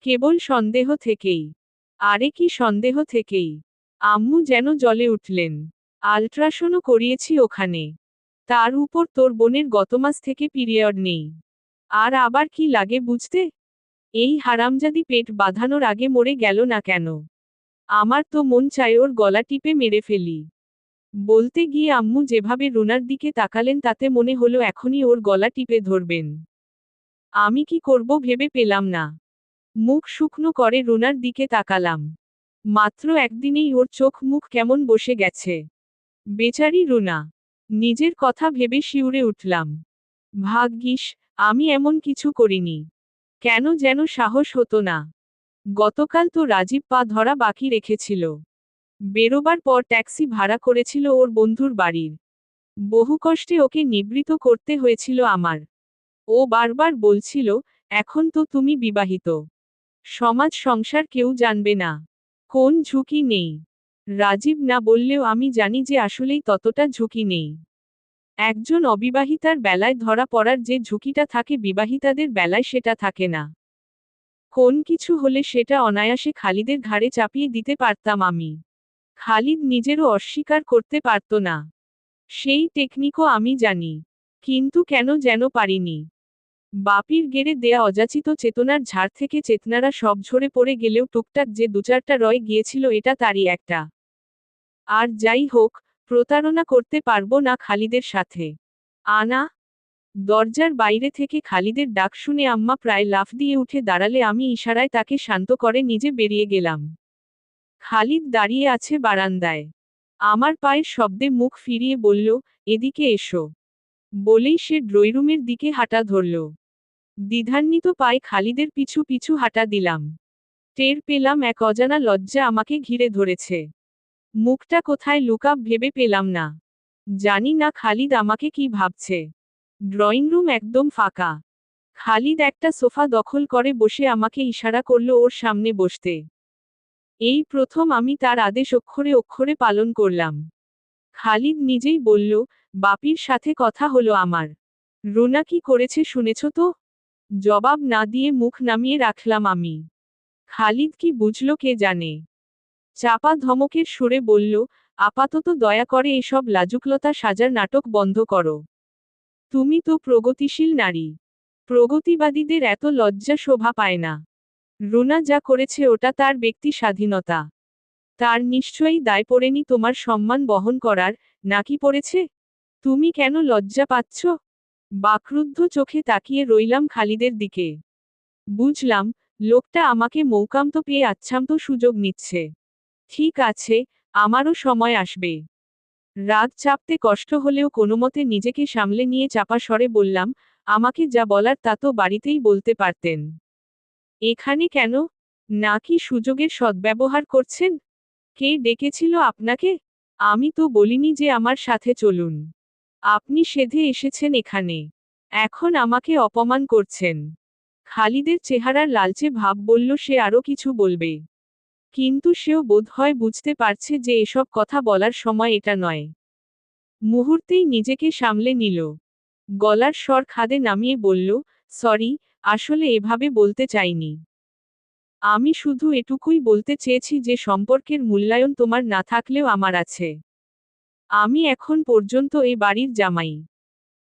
কেবল সন্দেহ থেকেই। আরে কি সন্দেহ থেকেই? আম্মু যেন জ্বলে উঠলেন। আল্ট্রাসাউন্ডও করিয়েছি ওখানে। তার উপর তোর বোনের গত মাস থেকে পিরিয়ড নেই। আর আবার কি লাগে বুঝতে? এই হারামজাদি পেট বাঁধানোর আগে মরে গেল না কেন? আমার তো মন চায় ওর গলা টিপে মেরে ফেলি। বলতে গিয়ে আম্মু যেভাবে রুনার দিকে তাকালেন তাতে মনে হলো এখনই ওর গলা টিপে ধরবেন। আমি কি করব ভেবে পেলাম না। মুখ শুকনো করে রুনার দিকে তাকালাম। মাত্র একদিনেই ওর চোখ মুখ কেমন বসে গেছে। বেচারি রুনা। নিজের কথা ভেবে শিউরে উঠলাম। ভাগ্যিস আমি এমন কিছু করিনি। কেন যেন সাহস হতো না। গতকাল তো রাজীব পা ধরা বাকি রেখেছিল। বেরোবার পর ট্যাক্সি ভাড়া করেছিল ওর বন্ধুর বাড়ির। বহু কষ্টে ওকে নিবৃত করতে হয়েছিল আমার। ও বারবার বলছিল, এখন তো তুমি বিবাহিত। সমাজ সংসার কেউ জানবে না। কোন ঝুঁকি নেই। রাজীব না বললেও আমি জানি যে আসলেই ততটা ঝুঁকি নেই। একজন অবিবাহিতার বেলায় ধরা পড়ার যে ঝুঁকিটা থাকে বিবাহিতাদের বেলায় সেটা থাকে না। কোন কিছু হলে সেটা অনায়াসে খালিদের ঘাড়ে চাপিয়ে দিতে পারতাম আমি। খালিদ নিজেরও অস্বীকার করতে পারত না। সেই টেকনিকও আমি জানি। কিন্তু কেন যেন পারিনি। বাপির গেড়ে দেয়া অযাচিত চেতনার ঝাড় থেকে চেতনারা সব ঝরে পড়ে গেলেও টুকটাক যে দু-চারটা রয়ে গিয়েছিল এটা তারই একটা। আর যাই হোক, প্রতারণা করতে পারবো না খালিদের সাথে। আনা। দরজার বাইরে থেকে খালিদের ডাক শুনে আম্মা প্রায় লাফ দিয়ে উঠে দাঁড়ালে আমি ইশারায় তাকে শান্ত করে নিজে বেরিয়ে গেলাম। খালিদ দাঁড়িয়ে আছে বারান্দায়। আমার পায়ের শব্দে মুখ ফিরিয়ে বলল, এদিকে এসো। বলেই সে ড্রয়িংরুমের দিকে হাঁটা ধরল। দ্বিধান্বিত পায়ে খালিদের পিছু পিছু হাঁটা দিলাম। টের পেলাম এক অজানা লজ্জা আমাকে ঘিরে ধরেছে। মুখটা কোথায় লুকাব ভেবে পেলাম না। জানি না খালিদ আমাকে কি ভাবছে। ড্রয়িংরুম একদম ফাঁকা। খালিদ একটা সোফা দখল করে বসে আমাকে ইশারা করল ওর সামনে বসতে। এই প্রথম আমি তার আদেশ অক্ষরে অক্ষরে পালন করলাম। খালিদ নিজেই বলল, বাপির সাথে কথা হলো আমার। রুনা কি করেছে শুনেছ তো? জবাব না দিয়ে মুখ নামিয়ে রাখলাম আমি। খালিদ কি বুঝল কে জানে। চাপা ধমকের সুরে বলল, আপাতত দয়া করে এসব লাজুকলতা সাজার নাটক বন্ধ করো। তুমি তো প্রগতিশীল নারী। প্রগতিবাদীদের এত লজ্জা শোভা পায় না। রুনা যা করেছে ওটা তার ব্যক্তি স্বাধীনতা। তার নিশ্চয়ই দায় পড়েনি তোমার সম্মান বহন করার, নাকি পড়েছে? তুমি কেন লজ্জা পাচ্ছ? বাকরুদ্ধ চোখে তাকিয়ে রইলাম খালিদের দিকে। বুঝলাম, লোকটা আমাকে মৌকামতো পেয়ে আচ্ছামতো সুযোগ নিচ্ছে। ঠিক আছে, আমারও সময় আসবে। রাগ চাপতে কষ্ট হলেও কোনোমতে নিজেকে সামলে নিয়ে চাপা স্বরে বললাম, আমাকে যা বলার তা তো বাড়িতেই বলতে পারতেন। এখানে কেন? নাকি সুযোগের সদ্ব্যবহার করছেন? কে ডেকেছিল আপনাকে? আমি তো বলিনি যে আমার সাথে চলুন। আপনি সেধে এসেছেন এখানে। এখন আমাকে অপমান করছেন। খালিদের চেহারার লালচে ভাব বলল সে আরো কিছু বলবে। কিন্তু সেও বোধহয় বুঝতে পারছে যে এসব কথা বলার সময় এটা নয়। মুহূর্তেই নিজেকে সামলে নিল। গলার স্বর খাদে নামিয়ে বলল, সরি, আসলে এভাবে বলতে চাইনি। আমি শুধু এটুকুই বলতে চেয়েছি যে সম্পর্কের মূল্যায়ন তোমার না থাকলেও আমার আছে। আমি এখন পর্যন্ত এ বাড়ির জামাই।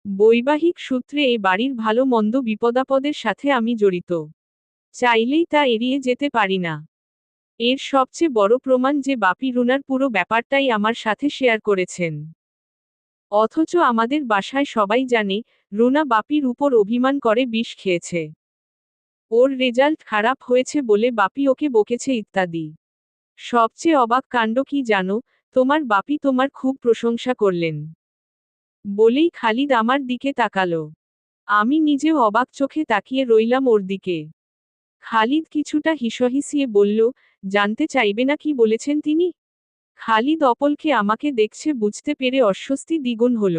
বৈবাহিক সূত্রে এ বাড়ির ভালো মন্দ বিপদাপদের সাথে আমি জড়িত। চাইলেই তা এড়িয়ে যেতে পারি না। এর সবচেয়ে বড় প্রমাণ যে বাপি রুনার পুরো ব্যাপারটাই আমার সাথে শেয়ার করেছেন। অথচ আমাদের বাসায় সবাই জানে রুনা বাপির উপর অভিমান করে বিষ খেয়েছে। ওর রেজাল্ট খারাপ হয়েছে বলে বাপি ওকে বকেছে ইত্যাদি। সবচেয়ে অবাক কাণ্ড কি জানো, তোমার বাপি তোমার খুব প্রশংসা করলেন বলেই খালিদ আমার দিকে তাকালো। আমি নিজেও অবাক চোখে তাকিয়ে রইলাম ওর দিকে। খালিদ কিছুটা হিসহিসিয়ে বলল, জানতে চাইবে না কি বলেছেন তিনি? খালিদ অপলকে আমাকে দেখছে বুঝতে পেরে অস্বস্তি দ্বিগুণ হল।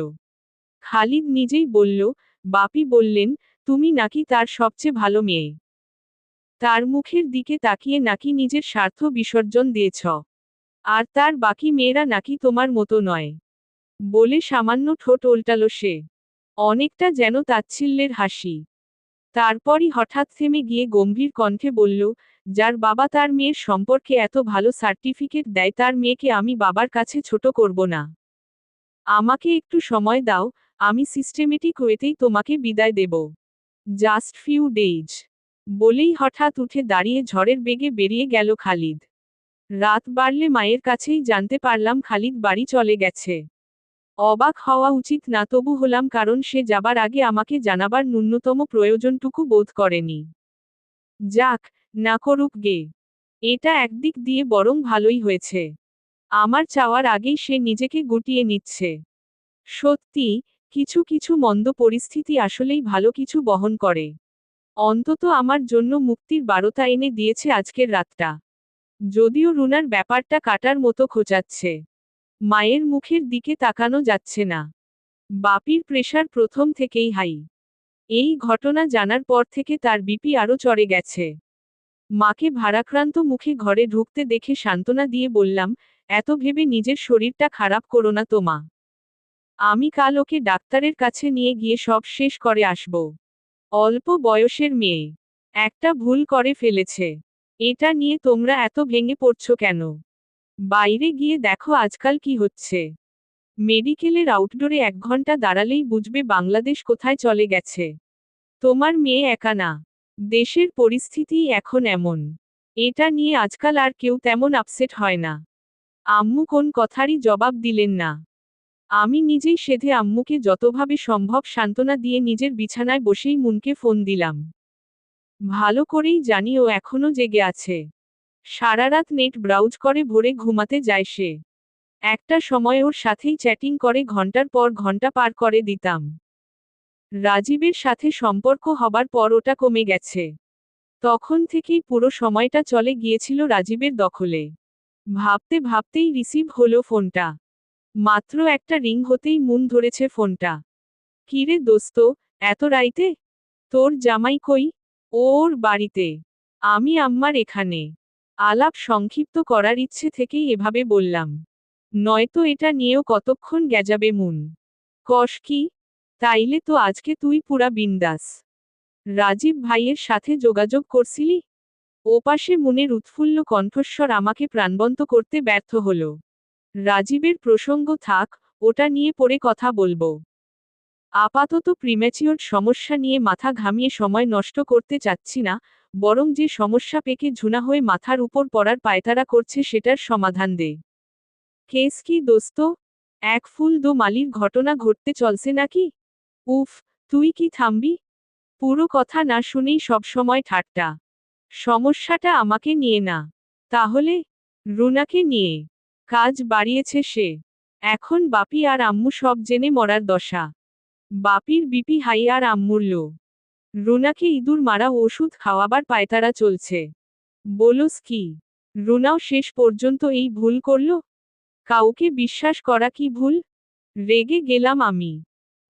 খালিদ নিজেই বলল, বাপি বললেন, তুমি নাকি তার সবচেয়ে ভালো মেয়ে। তার মুখের দিকে তাকিয়ে নাকি নিজের স্বার্থ বিসর্জন দিয়েছ। আর তার বাকি মেয়েরা নাকি তোমার মতো নয় বলে সামান্য ঠোঁট ওল্টালো সে। অনেকটা যেন তাচ্ছিল্যের হাসি। তারপরই হঠাৎ থেমে গিয়ে গম্ভীর কণ্ঠে বলল, যার বাবা তার মেয়ের সম্পর্কে এত ভালো সার্টিফিকেট দেয় তার মেয়েকে আমি বাবার কাছে ছোট করব না। আমাকে একটু সময় দাও, আমি সিস্টেমেটিক ওয়েতেই তোমাকে বিদায় দেব। Just few days. বলেই হঠাৎ উঠে দাঁড়িয়ে ঝড়ের বেগে বেরিয়ে গেল খালিদ। রাত বাড়লে মায়ের কাছেই জানতে পারলাম খালিদ বাড়ি চলে গেছে। অবাক হওয়া উচিত না, তবু হলাম, কারণ সে যাবার আগে আমাকে জানাবার ন্যূনতম প্রয়োজনটুকু বোধ করেনি। যাক, না করুক গে। এটা একদিক দিয়ে বরং ভালোই হয়েছে। আমার চাওয়ার আগেই সে নিজেকে গুটিয়ে নিচ্ছে। সত্যি, কিছু কিছু মন্দ পরিস্থিতি আসলেই ভালো কিছু বহন করে। অন্তত আমার জন্য মুক্তির বারতা এনে দিয়েছে আজকের রাতটা। যদিও রুনার ব্যাপারটা কাটার মতো খোঁচাচ্ছে। মায়ের মুখের দিকে তাকানো যাচ্ছে না। বাপির প্রেশার প্রথম থেকেই হাই। এই ঘটনা জানার পর থেকে তার বিপি আরও চড়ে গেছে। মাকে ভারাক্রান্ত মুখে ঘরে ঢুকতে দেখে সান্ত্বনা দিয়ে বললাম, এত ভেবে নিজের শরীরটা খারাপ করো না তো মা। আমি কাল ওকে ডাক্তারের কাছে নিয়ে গিয়ে সব শেষ করে আসব। অল্প বয়সের মেয়ে, একটা ভুল করে ফেলেছে। এটা নিয়ে তোমরা এত ভেঙে পড়ছো কেন? বাইরে গিয়ে দেখো আজকাল কি হচ্ছে। মেডিকেলের আউটডোরে 1 ঘন্টা দাঁড়ালেই বুঝবে বাংলাদেশ কোথায় চলে গেছে। তোমার মেয়ে একা না, দেশের পরিস্থিতিই এখন এমন। এটা নিয়ে আজকাল আর কেউ তেমন আপসেট হয় না। আম্মু কোন কথারই জবাব দিলেন না। আমি নিজেই সেধে আম্মুকে যতভাবে সম্ভব সান্ত্বনা দিয়ে নিজের বিছানায় বসেই মুনকে ফোন দিলাম। ভালো করেই জানি ও এখনো জেগে আছে। সারারাত নেট ব্রাউজ করে ভোরে ঘুমাতে যায় সে। একটা সময় ওর সাথেই চ্যাটিং করে ঘন্টার পর ঘন্টা পার করে দিতাম। রাজীবের সাথে সম্পর্ক হবার পর ওটা কমে গেছে। তখন থেকেই পুরো সময়টা চলে গিয়েছিল রাজীবের দখলে। ভাবতে ভাবতেই রিসিভ হলো ফোনটা। মাত্র একটা রিং হতেই মুন ধরেছে ফোনটা। কিরে দোস্ত, এত রাইতে? তোর জামাই কই? ও ওর বাড়িতে। আমি আম্মার এখানে। আলাপ সংক্ষিপ্ত করার ইচ্ছে থেকেই এভাবে বললাম। নয়তো এটা নিয়েও কতক্ষণ গ্যাজাবে মুন। কস কি? তাইলে তো আজকে তুই পুরা বিন্দাস। রাজীব ভাইয়ের সাথে যোগাযোগ করছিলি? ওপাশে মুনের উৎফুল্ল কণ্ঠস্বর আমাকে প্রাণবন্ত করতে ব্যর্থ হল। রাজীবের প্রসঙ্গ থাক, ওটা নিয়ে পরে কথা বলবো। আপাতত প্রিম্যাচিওর সমস্যা নিয়ে মাথা ঘামিয়ে সময় নষ্ট করতে চাচ্ছি না, বরং যে সমস্যা পেকে ঝুনা হয়ে মাথার উপর পড়ার পায়তারা করছে সেটার সমাধান দে। কেস কি দোস্ত? এক ফুল দো মালির ঘটনা ঘটতে চলছে নাকি? উফ, তুই কি থামবি? পুরো কথা না শুনেই সবসময় ঠাট্টা। সমস্যাটা আমাকে নিয়ে না, তাহলে রুনাকে নিয়ে। কাজ বাড়িয়েছে সে। এখন বাপি আর আম্মু সব জেনে মরার দশা। বাপির বিপি হাই আর আম্মুর লো। রুনাকে ইঁদুর মারা ওষুধ খাওয়াবার পায়তারা চলছে। বলোস কি? রুনাও শেষ পর্যন্ত এই ভুল করল? কাউকে বিশ্বাস করা কি ভুল? রেগে গেলাম আমি।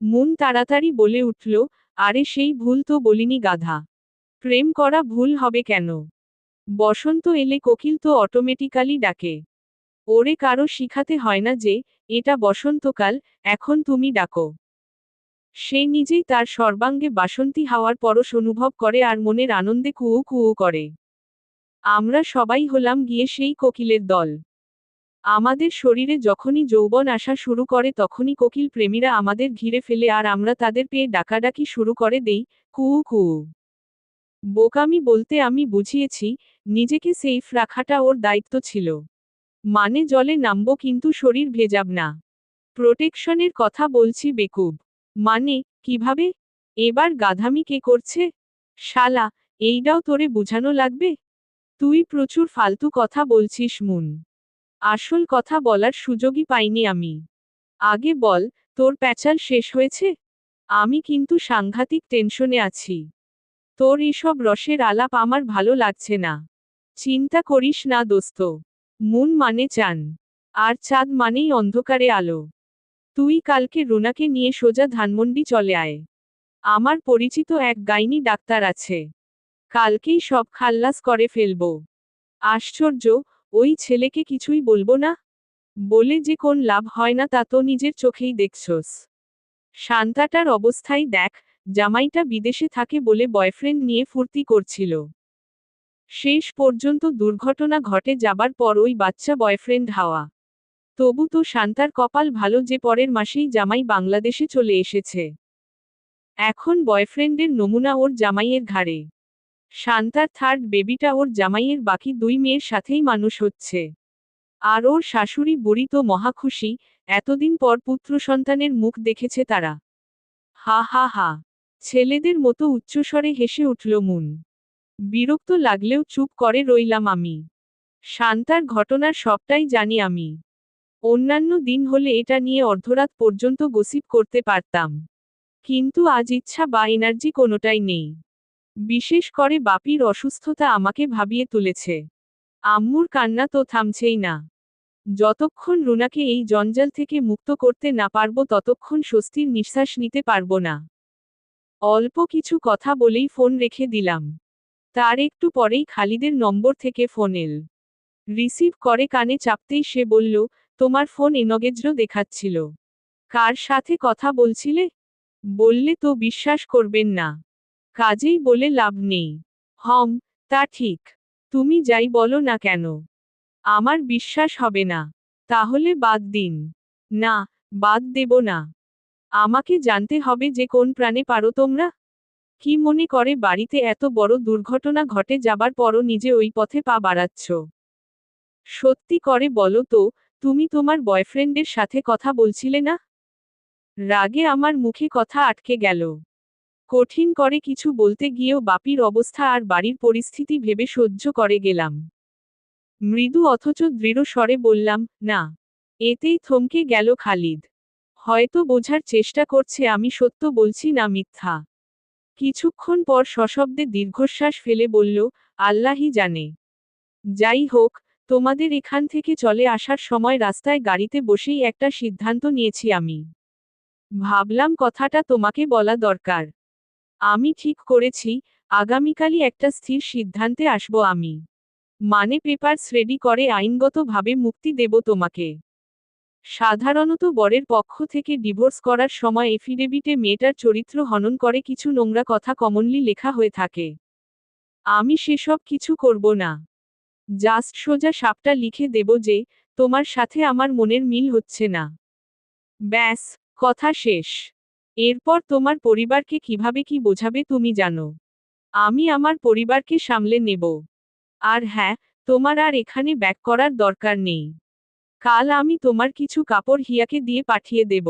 মুন তাড়াতাড়ি বলে উঠল, আরে সেই ভুল তো বলিনি গাধা। প্রেম করা ভুল হবে কেন? বসন্ত এলে কোকিল তো অটোমেটিক্যালি ডাকে। ওরে কারো শিখাতে হয় না যে, এটা বসন্তকাল, এখন তুমি ডাকো। সে নিজেই তার সর্বাঙ্গে বাসন্তী হাওয়ার পরশ অনুভব করে আর মনের আনন্দে কুউ কুউ করে। আমরা সবাই হলাম গিয়ে সেই কোকিলের দল। আমাদের শরীরে যখনই যৌবন আসা শুরু করে তখনই কোকিল প্রেমীরা আমাদের ঘিরে ফেলে আর আমরা তাদের পেয়ে ডাকাডাকি শুরু করে দেই, কুউ কুউ। বোকামি বলতে আমি বুঝিয়েছি, নিজেকে সেফ রাখাটা ওর দায়িত্ব ছিল। মানে জলে নামব কিন্তু শরীর ভেজাব না। প্রোটেকশনের কথা বলছি বেকুব। মানে, কিভাবে? এবার গাধামি কে করছে? শালা, এইটাও তোরে বুঝানো লাগবে? তুই প্রচুর ফালতু কথা বলছিস মুন। আসল কথা বলার সুযোগই পাইনি আমি। আগে বল, তোর প্যাচাল শেষ হয়েছে? আমি কিন্তু সাংঘাতিক টেনশনে আছি। তোর এসব রসের আলাপ আমার ভালো লাগছে না। চিন্তা করিস না দোস্ত। মুন মানে চান। আর চাঁদ মানেই অন্ধকারে আলো। তুই কালকে রুনাকে নিয়ে সোজা ধানমন্ডি চলে আয়। আমার পরিচিত এক গাইনি ডাক্তার আছে। কালকেই সব খাল্লাস করে ফেলব। আশ্চর্য, ওই ছেলেকে কিছুই বলবো না? বলে যে কোন লাভ হয় না তা তো নিজের চোখেই দেখছস। শান্তাটার অবস্থাই দেখ, জামাইটা বিদেশে থাকে বলে বয়ফ্রেন্ড নিয়ে ফুর্তি করছিল। শেষ পর্যন্ত দুর্ঘটনা ঘটে যাবার পর ওই বাচ্চা বয়ফ্রেন্ড হাওয়া। তবু তো শান্তার কপাল ভালো যে পরের মাসেই জামাই বাংলাদেশে চলে এসেছে। এখন বয়ফ্রেন্ডের নমুনা ওর জামাইয়ের ঘাড়ে। শান্তার থার্ড বেবিটা ওর জামাইয়ের বাকি 2 মেয়ের সাথেই মানুষ হচ্ছে। আর ওর শাশুড়ি বুড়ি তো মহাখুশি, এতদিন পর পুত্র সন্তানের মুখ দেখেছে তারা। হা হা হা। ছেলেদের মতো উচ্চস্বরে হেসে উঠল মুন। বিরক্ত লাগলেও চুপ করে রইলাম আমি। শান্তার ঘটনার সবটাই জানি আমি। অন্যান্য দিন হলে এটা নিয়ে অর্ধরাত পর্যন্ত গসিপ করতে পারতাম। কিন্তু আজ ইচ্ছা বা এনার্জি কোনোটাই নেই। বিশেষ করে বাপির অসুস্থতা আমাকে ভাবিয়ে তুলেছে। আম্মুর কান্না তো থামছেই না। যতক্ষণ রুনাকে এই জঞ্জাল থেকে মুক্ত করতে না পারবো ততক্ষণ স্বস্তির নিঃশ্বাস নিতে পারবো না। অল্প কিছু কথা বলেই ফোন রেখে দিলাম। তার একটু পরেই খালিদের নম্বর থেকে ফোন এল। রিসিভ করে কানে চাপতেই সে বলল, তোমার ফোন এনগেজড দেখাচ্ছিল। কার সাথে কথা বলছিলে? বললে তো বিশ্বাস করবেন না। কাজেই বলে লাভ নেই। তা ঠিক। তুমি যাই বলো না কেন, আমার বিশ্বাস হবে না। তাহলে বাদ দিন। না, বাদ দেব না। আমাকে জানতে হবে যে কোন প্রাণে পারো তোমরা। কি মনে করে বাড়িতে এত বড় দুর্ঘটনা ঘটে যাবার পরও নিজে ওই পথে পা বাড়াচ্ছ? সত্যি করে বলো তো, তুমি তোমার বয়ফ্রেন্ডের সাথে কথা বলছিলে না? রাগে আমার মুখে কথা আটকে গেল। কঠিন করে কিছু বলতে গিয়েও বাপির অবস্থা আর বাড়ির পরিস্থিতি ভেবে সহ্য করে গেলাম। মৃদু অথচ দৃঢ় স্বরে বললাম, না। এতেই থমকে গেল খালিদ। হয়তো বোঝার চেষ্টা করছে আমি সত্য বলছি না মিথ্যা। কিছুক্ষণ পর সশব্দে দীর্ঘশ্বাস ফেলে বলল, আল্লাহই জানে। যাই হোক, তোমাদের এখান থেকে চলে আসার সময় রাস্তায় গাড়িতে বসেই একটা সিদ্ধান্ত নিয়েছি আমি। ভাবলাম কথাটা তোমাকে বলা দরকার। আমি ঠিক করেছি, আগামীকালই একটা স্থির সিদ্ধান্তে আসব আমি। মানে পেপারস রেডি করে আইনগতভাবে মুক্তি দেব তোমাকে। সাধারণত বরের পক্ষ থেকে ডিভোর্স করার সময় এফিডেভিটে মেয়েটার চরিত্র হনন করে কিছু নোংরা কথা কমনলি লেখা হয়ে থাকে। আমি সেসব কিছু করব না। জাস্ট সোজা সাপটা লিখে দেব যে, তোমার সাথে আমার মনের মিল হচ্ছে না। ব্যাস, কথা শেষ। এরপর তোমার পরিবারকে কিভাবে কি বোঝাবে তুমি জানো। আমি আমার পরিবারকে সামলে নেব। আর হ্যাঁ, তোমার আর এখানে ব্যাক করার দরকার নেই। কাল আমি তোমার কিছু কাপড় হিয়াকে দিয়ে পাঠিয়ে দেব।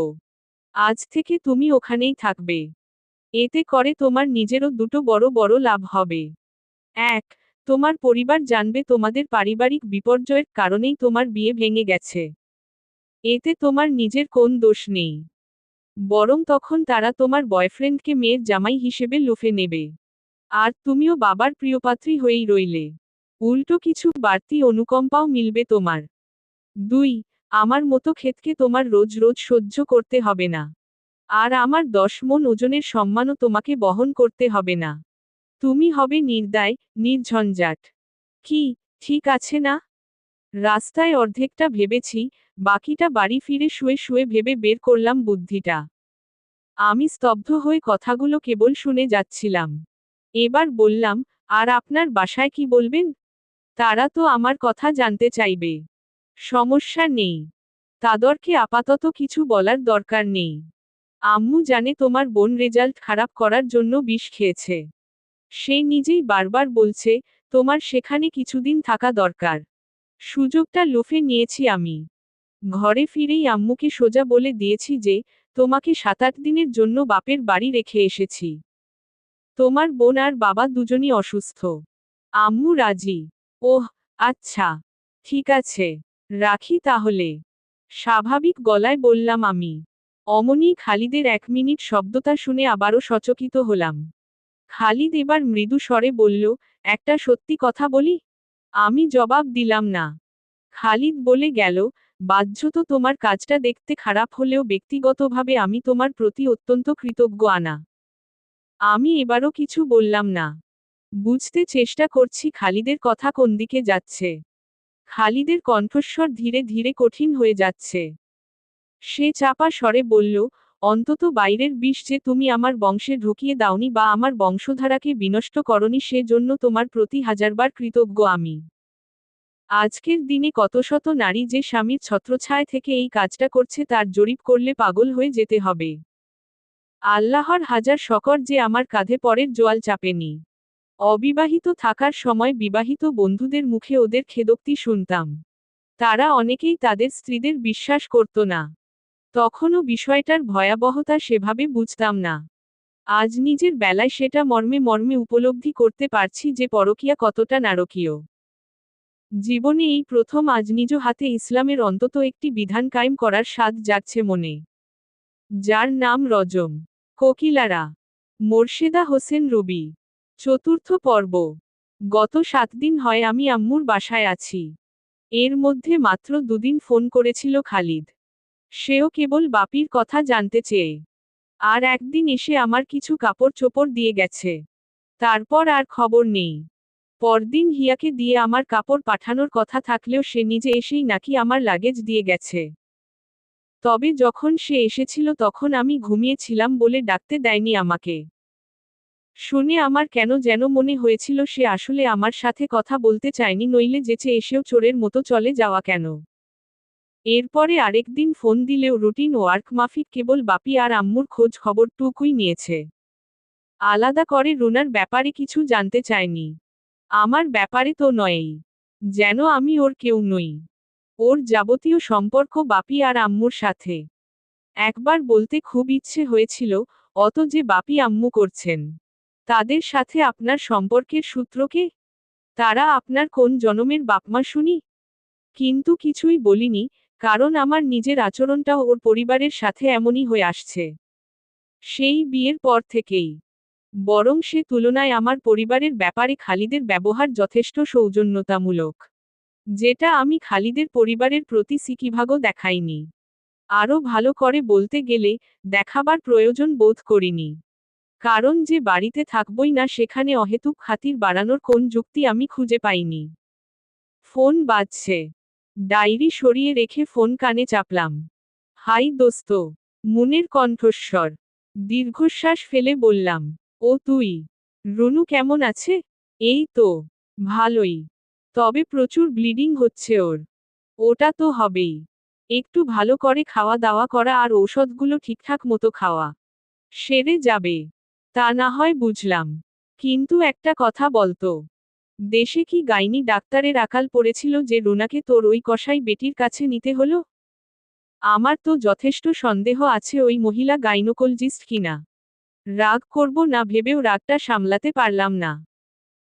আজ থেকে তুমি ওখানেই থাকবে। এতে করে তোমার নিজেরও দুটো বড় বড় লাভ হবে। এক, তোমার পরিবার জানবে তোমাদের পারিবারিক বিপর্যয়ের কারণেই তোমার বিয়ে ভেঙে গেছে। এতে তোমার নিজের কোন দোষ নেই। বরং তখন তারা তোমার বয়ফ্রেন্ডকে মেয়ের জামাই হিসেবে লুফে নেবে। আর তুমিও বাবার প্রিয়পাত্রী হয়েই রইলে। উল্টো কিছু বাড়তি অনুকম্পাও মিলবে তোমার। 2, আমার মতো ক্ষেতকে তোমার রোজ রোজ সহ্য করতে হবে না। আর আমার 10 মণ ওজনের সম্মানও তোমাকে বহন করতে হবে না। তুমি হবে নির্দায়, নির্ঝঞ্ঝাট। কি, ঠিক আছে না? রাস্তায় অর্ধেকটা ভেবেছি, বাকিটা বাড়ি ফিরে শুয়ে শুয়ে ভেবে বের করলাম বুদ্ধিটা। আমি স্তব্ধ হয়ে কথাগুলো কেবল শুনে যাচ্ছিলাম। এবার বললাম, আর আপনার বাসায় কি বলবেন? তারা তো আমার কথা জানতে চাইবে। সমস্যা নেই। তাদেরকে আপাতত কিছু বলার দরকার নেই। আম্মু জানে তোমার বোন রেজাল্ট খারাপ করার জন্য বিষ খেয়েছে। সে নিজেই বারবার বলছে, তোমার সেখানে কিছুদিন থাকা দরকার। সুযোগটা লুফে নিয়েছি আমি। ঘরে ফিরেই আম্মুকে সোজা বলে দিয়েছি যে তোমাকে 7-8 দিনের জন্য বাপের বাড়ি রেখে এসেছি। তোমার বোন আর বাবা দুজনই অসুস্থ। আম্মু রাজি। ওহ, আচ্ছা, ঠিক আছে, রাখি তাহলে, স্বাভাবিক গলায় বললাম আমি। অমনি খালিদের 1 মিনিট শব্দটা শুনে আবারও সচকিত হলাম। খালিদ এবার মৃদু স্বরে বলল, একটা সত্যি কথা বলি? আমি জবাব দিলাম না। খালিদ বলে গেল, বাহ্যত তোমার কাজটা দেখতে খারাপ হলেও ব্যক্তিগতভাবে আমি তোমার প্রতি অত্যন্ত কৃতজ্ঞ আনা। আমি এবারও কিছু বললাম না। বুঝতে চেষ্টা করছি খালিদের কথা কোন দিকে যাচ্ছে। খালিদের কণ্ঠস্বর ধীরে ধীরে কঠিন হয়ে যাচ্ছে। সে চাপা স্বরে বলল, অন্তত বাইরের বিষ যে তুমি আমার বংশে ঢুকিয়ে দাওনি বা আমার বংশধারাকে বিনষ্ট করনি সে জন্য তোমার প্রতি হাজারবার কৃতজ্ঞ আমি। আজকের দিনে কত শত নারী যে স্বামীর ছত্রছায়া থেকে এই কাজটা করছে তার জরিপ করলে পাগল হয়ে যেতে হবে। আল্লাহর হাজার শকর যে আমার কাঁধে পরের জোয়াল চাপেনি। অবিবাহিত থাকার সময় বিবাহিত বন্ধুদের মুখে ওদের খেদোক্তি শুনতাম। তারা অনেকেই তাদের স্ত্রীদের বিশ্বাস করত না। তখনও বিষয়টার ভয়াবহতা সেভাবে বুঝতাম না। আজ নিজের বেলায় সেটা মর্মে মর্মে উপলব্ধি করতে পারছি যে পরকীয়া কতটা নারকীয়। জীবনে এই প্রথম আজ নিজ হাতে ইসলামের অন্তত একটি বিধান কায়েম করার স্বাদ জাগছে মনে। যার নাম রজম। কোকিলারা। মোর্শেদা হোসেন রুবি। চতুর্থ পর্ব। গত 7 দিন হয় আমি আম্মুর বাসায় আছি। এর মধ্যে মাত্র 2 দিন ফোন করেছিল খালিদ। সেও কেবল বাপির কথা জানতে চেয়ে। আর একদিন এসে আমার কিছু কাপড় চোপড় দিয়ে গেছে। তারপর আর খবর নেই। পরদিন হিয়াকে দিয়ে আমার কাপড় পাঠানোর কথা থাকলেও সে নিজে এসেই নাকি আমার লাগেজ দিয়ে গেছে। তবে যখন সে এসেছিল তখন আমি ঘুমিয়েছিলাম বলে ডাকতে দেয়নি আমাকে। শুনে আমার কেন যেন মনে হয়েছিল সে আসলে আমার সাথে কথা বলতে চায়নি, নইলে যেচে এসেও চোরের মতো চলে যাওয়া কেন। এরপরে আরেকদিন ফোন দিলেও রুটিন ওয়ার্ক মাফিক কেবল বাপি আর আম্মুর খোঁজ খবরটুকুই নিয়েছে। আলাদা করে রুনার ব্যাপারে কিছু জানতে চায়নি। আমার ব্যাপারে তো নয়ই। যেন আমি ওর কেউ নই। ওর যাবতীয় সম্পর্ক বাপি আর আম্মুর সাথে। একবার বলতে খুব ইচ্ছে হয়েছিল, অত যে বাপি আম্মু করছেন। তাদের সাথে আপনার সম্পর্কের সূত্রকে? তারা আপনার কোন জনমের বাপমা শুনি? কিন্তু কিছুই বলিনি, কারণ আমার নিজের আচরণটাও ওর পরিবারের সাথে এমনই হয়ে আসছে। সেই বিয়ের পর থেকেই। বরং সে তুলনায় আমার পরিবারের ব্যাপারে খালিদের ব্যবহার যথেষ্ট সৌজন্যতামূলক। যেটা আমি খালিদের পরিবারের প্রতি সিকিভাগও দেখাইনি। আরও ভালো করে বলতে গেলে, দেখাবার প্রয়োজন বোধ করিনি। কারণ যে বাড়িতে থাকবই না সেখানে অহেতুক খাতির বাড়ানোর কোন যুক্তি আমি খুঁজে পাইনি। ফোন বাজছে। ডায়েরি সরিয়ে রেখে ফোন কানে চাপলাম। হাই দোস্ত। মুনের কণ্ঠস্বর। দীর্ঘশ্বাস ফেলে বললাম, ও তুই? রুনু কেমন আছে? এই তো। ভালোই। তবে প্রচুর ব্লিডিং হচ্ছে ওর। ওটা তো হবেই। একটু ভালো করে খাওয়া দাওয়া করা আর ঔষধগুলো ঠিকঠাক মতো খাওয়া। সেরে যাবে। তা না হয় বুঝলাম। কিন্তু একটা কথা বলতো। দেশে কি গাইনি ডাক্তারের আকাল পড়েছিল যে রুনাকে তোর ওই কসাই বেটির কাছে নিতে হলো? আমার তো যথেষ্ট সন্দেহ আছে ওই মহিলা গাইনোকোলজিস্ট কিনা। রাগ করব না ভেবেও রাগটা সামলাতে পারলাম না।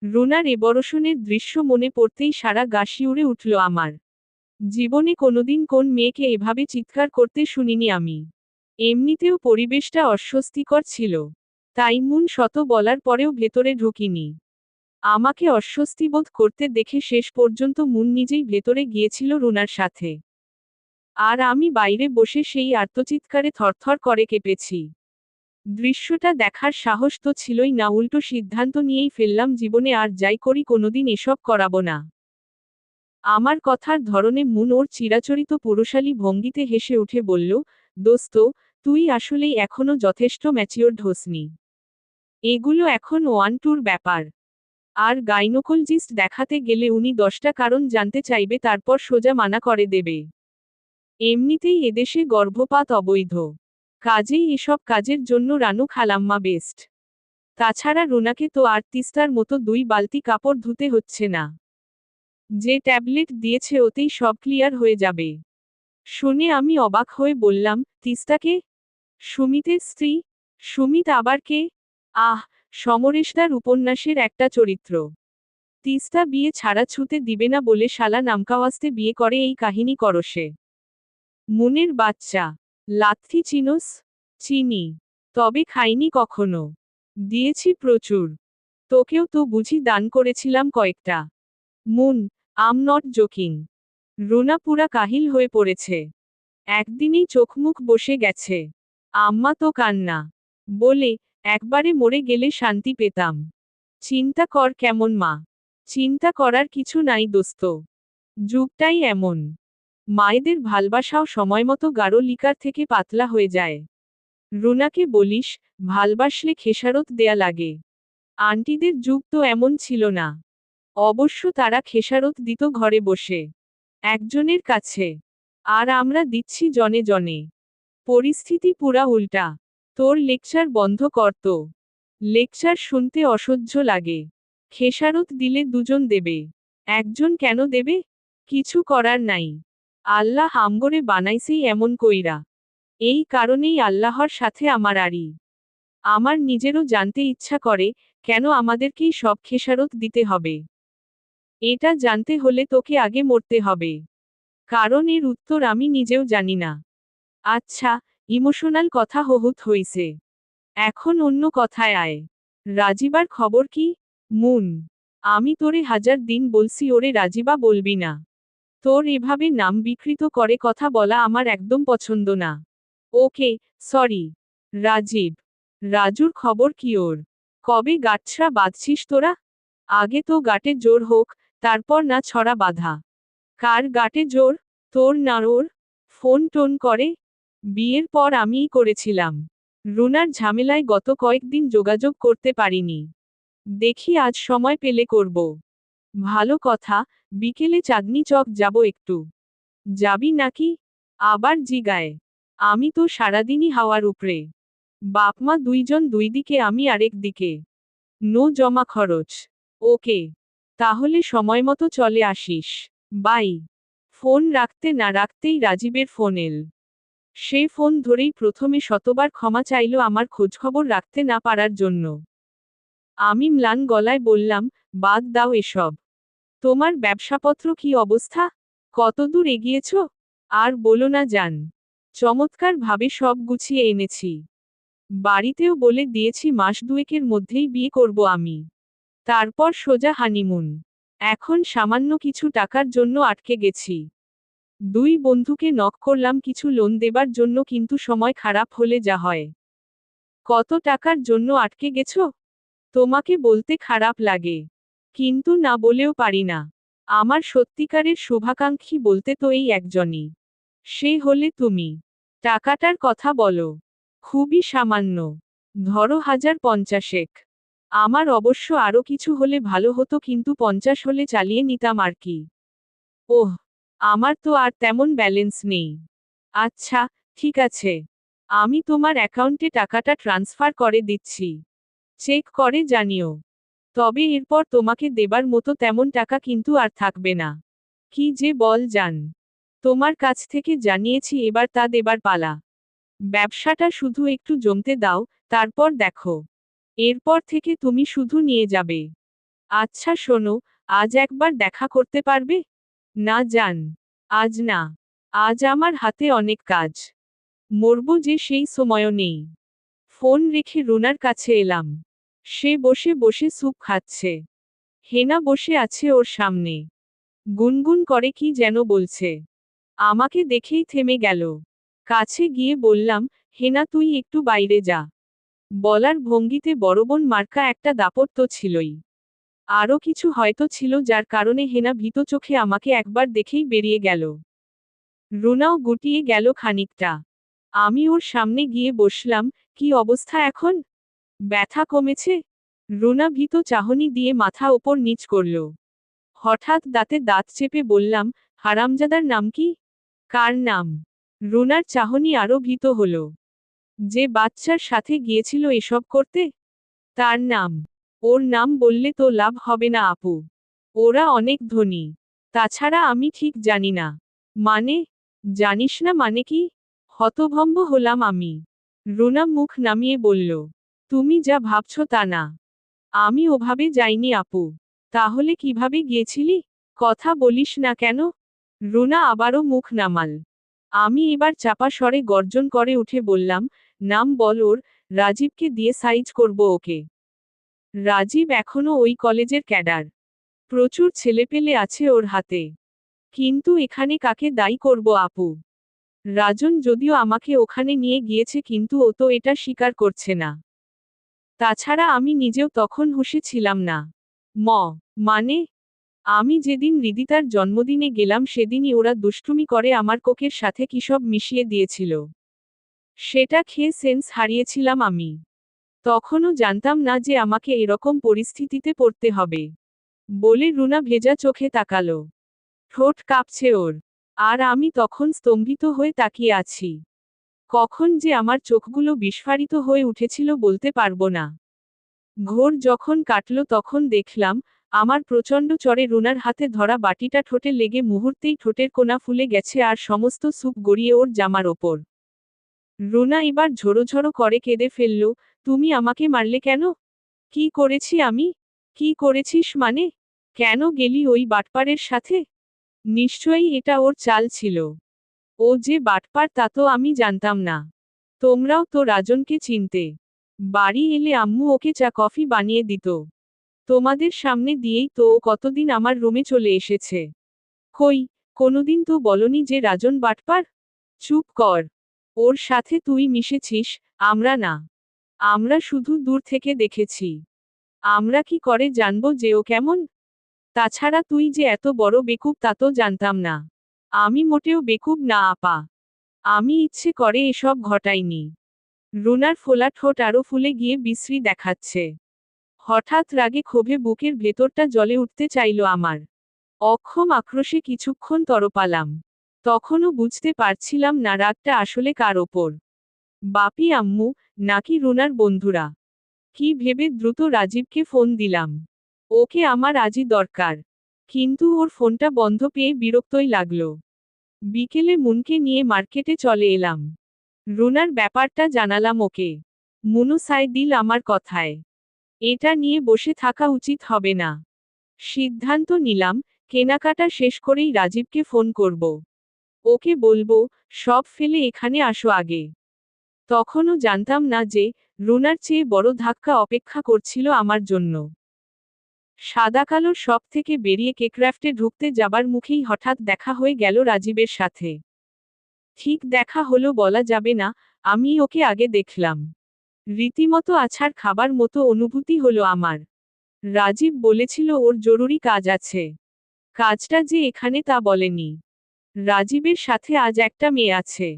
রুনার এবরষণের দৃশ্য মনে পড়তেই সারা গা শিউরে উঠল আমার। জীবনে কোনোদিন কোন মেয়েকে এভাবে চিৎকার করতে শুনিনি আমি। এমনিতেও পরিবেশটা অস্বস্তিকর ছিল। তাই মুন শত বলার পরেও ভেতরে ঢুকিনি। আমাকে অস্বস্তি বোধ করতে দেখে শেষ পর্যন্ত মুন নিজেই ভেতরে গিয়েছিল রুনার সাথে। আর আমি বাইরে বসে সেই আর্তচিৎকারে থরথর করে কেঁপেছি। দৃশ্যটা দেখার সাহস তো ছিলই না, উল্টো সিদ্ধান্ত নিয়েই ফেললাম জীবনে আর যাই করি কোনোদিন এসব করাবো না। আমার কথার ধরনে মুন ওর চিরাচরিত পুরুষালী ভঙ্গিতে হেসে উঠে বলল, দোস্ত, তুই আসলেই এখনো যথেষ্ট ম্যাচিওরড হোসনি। এগুলো এখন 1-2র ব্যাপার। আর গাইনোকোলজিস্ট দেখাতে গেলে উনি 10টা কারণ জানতে চাইবে তারপর সোজা মানা করে দেবে। এমনিতেই এদেশে গর্ভপাত অবৈধ। কাজেই এসব কাজের জন্য রানু খালাম্মা বেস্ট। তাছাড়া রুনাকে তো আর তিস্তার মতো 2 বালতি কাপড় ধুতে হচ্ছে না। যে ট্যাবলেট দিয়েছে ওতেই সব ক্লিয়ার হয়ে যাবে। শুনে আমি অবাক হয়ে বললাম, তিস্তাকে? সুমিতের স্ত্রী? সুমিত আবার কে? আহ, সমরেশদার উপন্যাসের একটা চরিত্র। তিস্তা বিয়ে ছাড়া ছুতে দিবে না বলে শালা নামকাওয়াস্তে বিয়ে করে এই কাহিনী করসে। মুনের বাচ্চা। লাত্থি চিনোস? চিনি। তবে খাইনি কখনো। দিয়েছি প্রচুর। তোকেও তো বুঝি দান করেছিলাম কয়েকটা। মুন, আম নট জোকিং। রুনা পুরা কাহিল হয়ে পড়েছে। একদিনেই চোখমুখ বসে গেছে। আম্মা তো কান্না। বলে, একবারে মরে গেলে শান্তি পেতাম। চিন্তা কর কেমন মা। চিন্তা করার কিছু নাই দোস্ত। যুগটাই এমন। মায়েদের ভালবাসাও সময়মতো গাঢ় লিকার থেকে পাতলা হয়ে যায়। রুনাকে বলিস, ভালবাসলে খেসারত দেয়া লাগে। আন্টিদের যুগ তো এমন ছিল না। অবশ্য তারা খেসারত দিত ঘরে বসে। একজনের কাছে। আর আমরা দিচ্ছি জনে জনে। পরিস্থিতি পুরা উল্টা। তোর লেকচার বন্ধ কর তো। লেকচার শুনতে অসহ্য লাগে। খেসারত দিলে দুজন দেবে। একজন কেন দেবে? কিছু করার নাই। আল্লাহ আমগরে বানাইছেই এমন কইরা। এই কারণেই আল্লাহর সাথে আমার আড়ি। আমার নিজেরও জানতে ইচ্ছা করে, কেন আমাদেরকেই সব খেসারত দিতে হবে। এটা জানতে হলে তোকে আগে মরতে হবে। কারণ এর উত্তর আমি নিজেও জানি না। আচ্ছা, ইমোশনাল কথা বহুত হইছে। এখন অন্য কথায় আয়। রাজিবার খবর কি? মুন, আমি তোরে 1000 দিন বলছি ওরে রাজিবা বলবি না। তোর এভাবে নাম বিকৃত করে কথা বলা আমার একদম পছন্দ না। ওকে, সরি। রাজীব। রাজুর খবর কি ওর? কবে গাঁটছড়া বাঁধছিস তোরা? আগে তো গাঁটে জোর হোক, তারপর না ছড়া বাঁধা। কার গাঁটে জোর? তোর না ওর? ফোন টোন করে? বিয়ের পর আমিই করেছিলাম। রুনার ঝামেলায় গত কয়েকদিন যোগাযোগ করতে পারিনি। দেখি আজ সময় পেলে করব। ভালো কথা, বিকেলে চাঁদনি চক যাব একটু। যাবি নাকি? আবার জিগায়। আমি তো সারাদিনই হাওয়ার উপরে। বাপমা দুইজন দুই দিকে, আমি আরেক দিকে। নো জমা খরচ। ওকে। তাহলে সময়মতো চলে আসিস। বাই। ফোন রাখতে না রাখতেই রাজীবের ফোন এল। সে ফোন ধরেই প্রথমে শতবার ক্ষমা চাইল আমার খোঁজখবর রাখতে না পারার জন্য। আমি ম্লান গলায় বললাম, বাদ দাও এসব। তোমার ব্যবসাপত্র কি অবস্থা? কতদূর এগিয়েছ? আর বলো না জান। চমৎকার ভাবে সব গুছিয়ে এনেছি। বাড়িতেও বলে দিয়েছি মাস দুয়েকের মধ্যেই বিয়ে করব আমি। তারপর সোজা হানিমুন। এখন সামান্য কিছু টাকার জন্য আটকে গেছি। দুই বন্ধুকে নক করলাম কিছু লোন দেবার জন্য, কিন্তু সময় খারাপ হলে যা হয়। কত টাকার জন্য আটকে গেছো? তোমাকে বলতে খারাপ লাগে। কিন্তু না বলেও পারি না। আমার সত্যিকারের শুভাকাঙ্ক্ষী বলতে তো এই একজনই। সে হলে তুমি। টাকাটার কথা বলো। খুবই সামান্য। ধরো 1050। আমার অবশ্য আরো কিছু হলে ভালো হতো, কিন্তু 50 হলে চালিয়ে নিতাম আর কি। ওহ, আমার তো আর তেমন ব্যালেন্স নেই। আচ্ছা, ঠিক আছে। আমি তোমার অ্যাকাউন্টে টাকাটা ট্রান্সফার করে দিচ্ছি। চেক করে জানিও। তবে এরপর তোমাকে দেবার মতো তেমন টাকা কিন্তু আর থাকবে না। কি যে বল জান। তোমার কাছ থেকে জানিয়েছি, এবার তা দেবার পালা। ব্যবসাটা শুধু একটু জমতে দাও, তারপর দেখো। এরপর থেকে তুমি শুধু নিয়ে যাবে। আচ্ছা শোনো, আজ একবার দেখা করতে পারবে? না জান। আজ না। আজ আমার হাতে অনেক কাজ। মরবো যে সেই সময়ও নেই। ফোন রেখে রুনার কাছে এলাম। সে বসে বসে স্যুপ খাচ্ছে। হেনা বসে আছে ওর সামনে। গুনগুন করে কি যেন বলছে। আমাকে দেখেই থেমে গেল। কাছে গিয়ে বললাম, হেনা তুই একটু বাইরে যা। বলার ভঙ্গিতে বড়বোন মার্কা একটা দাপট তো ছিলই। আরও কিছু হয়তো ছিল, যার কারণে হেনা ভীত চোখে আমাকে একবার দেখেই বেরিয়ে গেল। রুনাও গুটিয়ে গেল খানিকটা। আমি ওর সামনে গিয়ে বসলাম। কি অবস্থা এখন? ব্যথা কমেছে? রুনা ভীত চাহনি দিয়ে মাথা ওপর নিচ করল। হঠাৎ দাঁতে দাঁত চেপে বললাম, হারামজাদার নাম কি? কার নাম? রুনার চাহনি আরো ভীত হল। যে বাচ্চার সাথে গিয়েছিল এসব করতে? তার নাম? ওর নাম বললে তো লাভ হবে না আপু। ওরা অনেক ধনী। তাছাড়া আমি ঠিক জানি না। মানে? জানিস না মানে কি? হতভম্ব হলাম আমি। রুনা মুখ নামিয়ে বলল, তুমি যা ভাবছো তা না। আমি ওভাবে যাইনি আপু। তাহলে কিভাবে গিয়েছিলি? কথা বলিস না কেন? রুনা আবারও মুখ নামাল। আমি এবার চাপা স্বরে গর্জন করে উঠে বললাম, নাম বল ওর, রাজীবকে দিয়ে সাইজ করব ওকে। রাজীব এখনো ওই কলেজের ক্যাডার। প্রচুর ছেলেপেলে আছে ওর হাতে। কিন্তু এখানে কাকে দায়ী করব আপু? রাজন যদিও আমাকে ওখানে নিয়ে গিয়েছে কিন্তু ও তো এটা স্বীকার করছে না। তাছাড়া আমি নিজেও তখন হুঁশে ছিলাম না। ম মানে, আমি যেদিন হৃদিতার জন্মদিনে গেলাম সেদিনই ওরা দুষ্টুমি করে আমার কোকের সাথে কি সব মিশিয়ে দিয়েছিল। সেটা খেয়ে সেন্স হারিয়েছিলাম আমি। তখনও জানতাম না যে আমাকে এরকম পরিস্থিতিতে পড়তে হবে। বলে রুনা ভেজা চোখে তাকালো। ঠোঁট কাঁপছে ওর। আর আমি তখন স্তম্ভিত হয়ে তাকিয়ে আছি। কখন যে আমার চোখগুলো বিস্ফারিত হয়ে উঠেছিল বলতে পারবো না। ঘোর যখন কাটল তখন দেখলাম, আমার প্রচণ্ড চড়ে রুনার হাতে ধরা বাটিটা ঠোঁটে লেগে মুহূর্তেই ঠোঁটের কোণা ফুলে গেছে আর সমস্ত স্যুপ গড়িয়ে ওর জামার ওপর। রুনা এবার ঝোড়ো করে কেঁদে ফেলল, তুমি আমাকে মারলে কেন? কি করেছি আমি? কি করেছিস মানে? কেন গেলি ওই বাটপারের সাথে? নিশ্চয়ই এটা ওর চাল ছিল। ও যে বাটপার তা তো আমি জানতাম না। তোমরাও তো রাজনকে চিনতে। বাড়ি এলে আম্মু ওকে চা কফি বানিয়ে দিত। তোমাদের সামনে দিয়েই তো ও কতদিন আমার রুমে চলে এসেছে। কই, কোনোদিন তো বলনি যে রাজন বাটপার? চুপ কর। ওর সাথে তুই মিশেছিস, আমরা না। আমরা শুধু দূর থেকে দেখেছি। আমরা কি করে জানবো যে ও কেমন? তাছাড়া তুই যে এত বড় বেকুব তা তো জানতাম না। আমি মোটেও বেকুব না আপা। আমি ইচ্ছে করে এসব ঘটাইনি। রুনার ফোলা ঠোঁট আরো ফুলে গিয়ে বিশ্রী দেখাচ্ছে। হঠাৎ রাগে ক্ষোভে বুকের ভেতরটা জ্বলে উঠতে চাইল আমার। অক্ষম আক্রোশে কিছুক্ষণ তরপালাম। তখনও বুঝতে পারছিলাম না রাগটা আসলে কার ওপর। বাপি আম্মু, নাকি রুনার বন্ধুরা। কি ভেবে দ্রুত রাজীবকে ফোন দিলাম। ওকে আমার আজই দরকার। কিন্তু ওর ফোনটা বন্ধ পেয়ে বিরক্তই লাগলো। বিকেলে মুনকে নিয়ে মার্কেটে চলে এলাম। রুনার ব্যাপারটা জানালাম ওকে। মুনু সায় দিল আমার কথায়। এটা নিয়ে বসে থাকা উচিত হবে না। সিদ্ধান্ত নিলাম, কেনাকাটা শেষ করেই রাজীবকে ফোন করব। ওকে বলবো, সব ফেলে এখানে আসো আগে। তখনও জানতাম না যে, রুনার চেয়ে বড় ধাক্কা অপেক্ষা করছিল আমার জন্য। সাদা কালোর শপ থেকে বেরিয়ে কেক্রাফটে ঢুকতে যাবার মুখেই হঠাৎ দেখা হয়ে গেল রাজীবের সাথে। ঠিক দেখা হলো বলা যাবে না, আমি ওকে আগে দেখলাম। রীতিমতো আছাড় খাবার মতো অনুভূতি হলো আমার। রাজীব বলেছিল ওর জরুরি কাজ আছে। কাজটা যে এখানে তা বলেনি। রাজীবের সাথে আজ একটা মেয়ে আছে।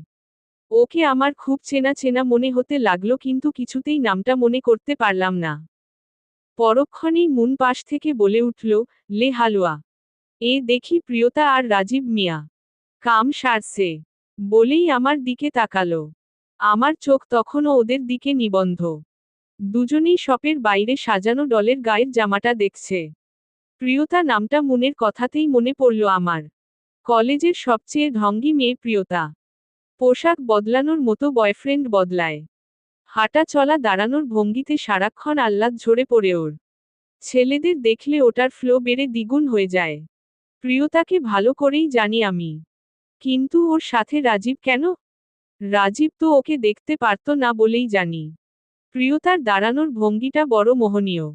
ওকে আমার খুব চেনা চেনা মনে হতে লাগলো কিন্তু কিছুতেই নামটা মনে করতে পারলাম না। পরক্ষণেই মুন পাশ থেকে বলে উঠল, লে হালুয়া। এ দেখি প্রিয়তা আর রাজীব মিয়া। কাম সারছে। বলেই আমার দিকে তাকালো। আমার চোখ তখনও ওদের দিকে নিবন্ধ। দুজনেই শপের বাইরে সাজানো ডলের গায়ের জামাটা দেখছে। প্রিয়তা নামটা মুনের কথাতেই মনে পড়ল আমার। কলেজের সবচেয়ে ঢঙ্গি মেয়ে প্রিয়তা। পোশাক বদলানোর মতো বয়ফ্রেন্ড বদলায়। হাঁটা চলা দাঁড়ানোর ভঙ্গিতে সারাক্ষণ আহ্লাদ ঝরে পড়ে ওর। ছেলেদের দেখলে ওটার ফ্লো বেড়ে দ্বিগুণ হয়ে যায়। প্রিয়তাকে ভালো করেই জানি আমি। কিন্তু ওর সাথে রাজীব কেন? রাজীব তো ওকে দেখতে পারত না বলেই জানি। প্রিয়তার দাঁড়ানোর ভঙ্গিটা বড় মোহনীয়।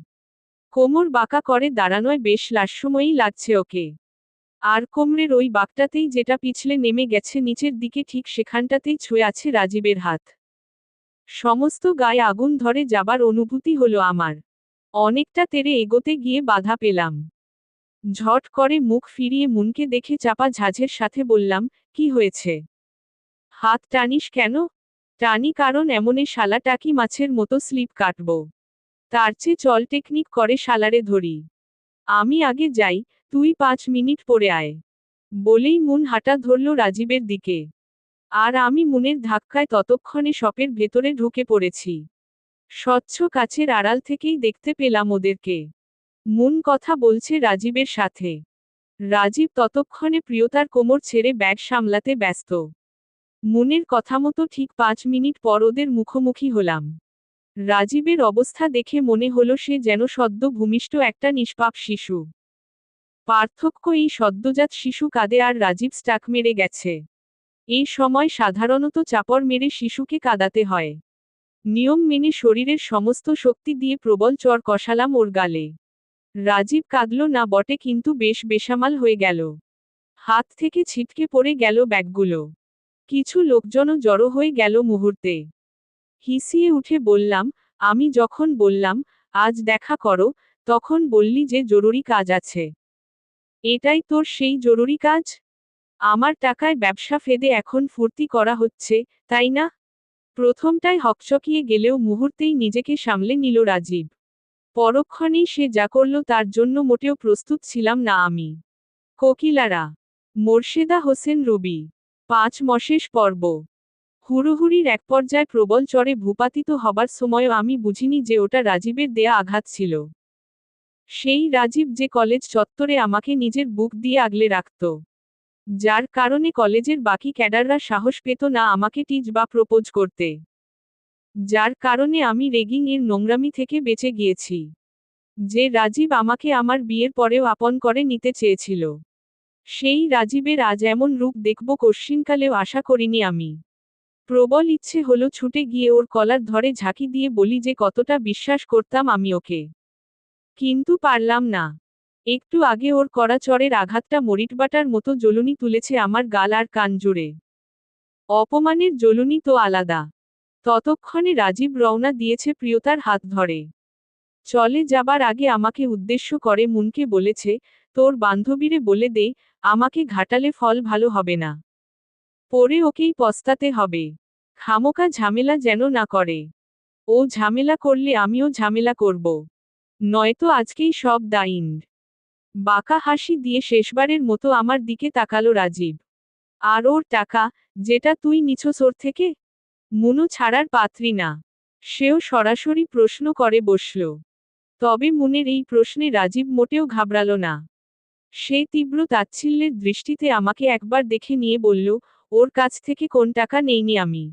কোমর বাঁকা করে দাঁড়ানোয় বেশ লাস্যময়ী লাগছে ওকে। আর কোমরের ওই বাঁকটাতেই যেটা পিছলে নেমে গেছে নিচের দিকে ঠিক সেখানটাতেই ছুঁয়ে আছে রাজীবের হাত। সমস্ত গায়ে আগুন ধরে যাবার অনুভূতি হলো আমার। অনেকটা তেড়ে এগোতে গিয়ে বাধা পেলাম। ঝট করে মুখ ফিরিয়ে মুনকে দেখে চাপা ঝাঁঝের সাথে বললাম, কি হয়েছে? হাত টানিস কেন? টানি কারণ এমনে শালা টাকি মাছের মতো স্লিপ কাটব। তার চেয়ে চল টেকনিক করে শালারে ধরি। আমি আগে যাই, তুই 5 মিনিট পরে আয়। বলেই মুন হাঁটা ধরল রাজীবের দিকে। আর আমি মুনের ধাক্কায় ততক্ষণে শপের ভেতরে ঢুকে পড়েছি। স্বচ্ছ কাচের আড়াল থেকেই দেখতে পেলাম ওদেরকে। মুন কথা বলছে রাজীবের সাথে। রাজীব ততক্ষণে প্রিয়তার কোমর ছেড়ে ব্যাগ সামলাতে ব্যস্ত। মুনের কথা মতো ঠিক 5 মিনিট পর ওদের মুখোমুখি হলাম। রাজীবের অবস্থা দেখে মনে হলো সে যেন সদ্য ভূমিষ্ঠ একটা নিষ্পাপ শিশু। পার্থক্য এই সদ্যজাত শিশু কাঁদে আর রাজীব স্টাক মেরে গেছে। এই সময় সাধারণত চাপড় মেরে শিশুকে কাঁদাতে হয়। নিয়ম মেনে শরীরের সমস্ত শক্তি দিয়ে প্রবল চর কষালাম ওর গালে। রাজীব কাঁদল না বটে, কিন্তু বেশ বেসামাল হয়ে গেল। হাত থেকে ছিটকে পড়ে গেল ব্যাগগুলো। কিছু লোকজনও জড়ো হয়ে গেল মুহূর্তে। হিসিয়ে উঠে বললাম, আমি যখন বললাম আজ দেখা করো, তখন বললি যে জরুরি কাজ আছে। এটাই তোর সেই জরুরি কাজ? আমার টাকায় ব্যবসা ফেদে এখন ফুর্তি করা হচ্ছে, তাই না? প্রথমটায় হকচকিয়ে গেলেও মুহূর্তেই নিজেকে সামলে নিল রাজীব। পরক্ষণেই সে যা করল তার জন্য মোটেও প্রস্তুত ছিলাম না আমি। কোকিলারা। মোর্শেদা হোসেন রবি। 5 পর্ব। হুড়োহুড়ির এক পর্যায়ে প্রবল চরে ভূপাতিত হবার সময়ও আমি বুঝিনি যে ওটা রাজীবের দেয়া আঘাত ছিল। সেই রাজীব যে কলেজ চত্বরে আমাকে নিজের বুক দিয়ে আগলে রাখত। যার কারণে কলেজের বাকি ক্যাডাররা সাহস পেত না আমাকে টিজ বা প্রপোজ করতে। যার কারণে আমি রেগিং এর নোংরামি থেকে বেঁচে গিয়েছি। যে রাজীব আমাকে আমার বিয়ের পরেও আপন করে নিতে চেয়েছিল। সেই রাজীবের আজ এমন রূপ দেখব কশ্চিনকালেও আশা করিনি আমি। প্রবল ইচ্ছে হলো ছুটে গিয়ে ওর কলার ধরে ঝাঁকি দিয়ে বলি যে কতটা বিশ্বাস করতাম আমি ওকে। কিন্তু পারলাম না। একটু আগে ওর কড়া চরের আঘাতটা মরিটবাটার মতো জ্বলুনি তুলেছে আমার গাল আর কান জুড়ে। অপমানের জ্বলুনি তো আলাদা। ততক্ষণে রাজীব রওনা দিয়েছে প্রিয়তার হাত ধরে। চলে যাবার আগে আমাকে উদ্দেশ্য করে মুনকে বলেছে, তোর বান্ধবীরে বলে দে, আমাকে ঘাটালে ফল ভালো হবে না। পরে ওকেই পস্তাতে হবে। খামোকা ঝামেলা যেন না করে। ও ঝামেলা করলে আমিও ঝামেলা করব। নয়তো আজকেই সব দাইন্ড। বাঁকা হাসি দিয়ে শেষবারের মতো আমার দিকে তাকালো রাজীব। আর ওর টাকা, যেটা তুই নিছস ওর থেকে? মুনু ছাড়ার পাত্রী না। সেও সরাসরি প্রশ্ন করে বসল। তবে মুনের এই প্রশ্নে রাজীব মোটেও ঘাবড়াল না। সে তীব্র তাচ্ছিল্যের দৃষ্টিতে আমাকে একবার দেখে নিয়ে বলল, ওর কাছ থেকে কোন টাকা নেইনি আমি।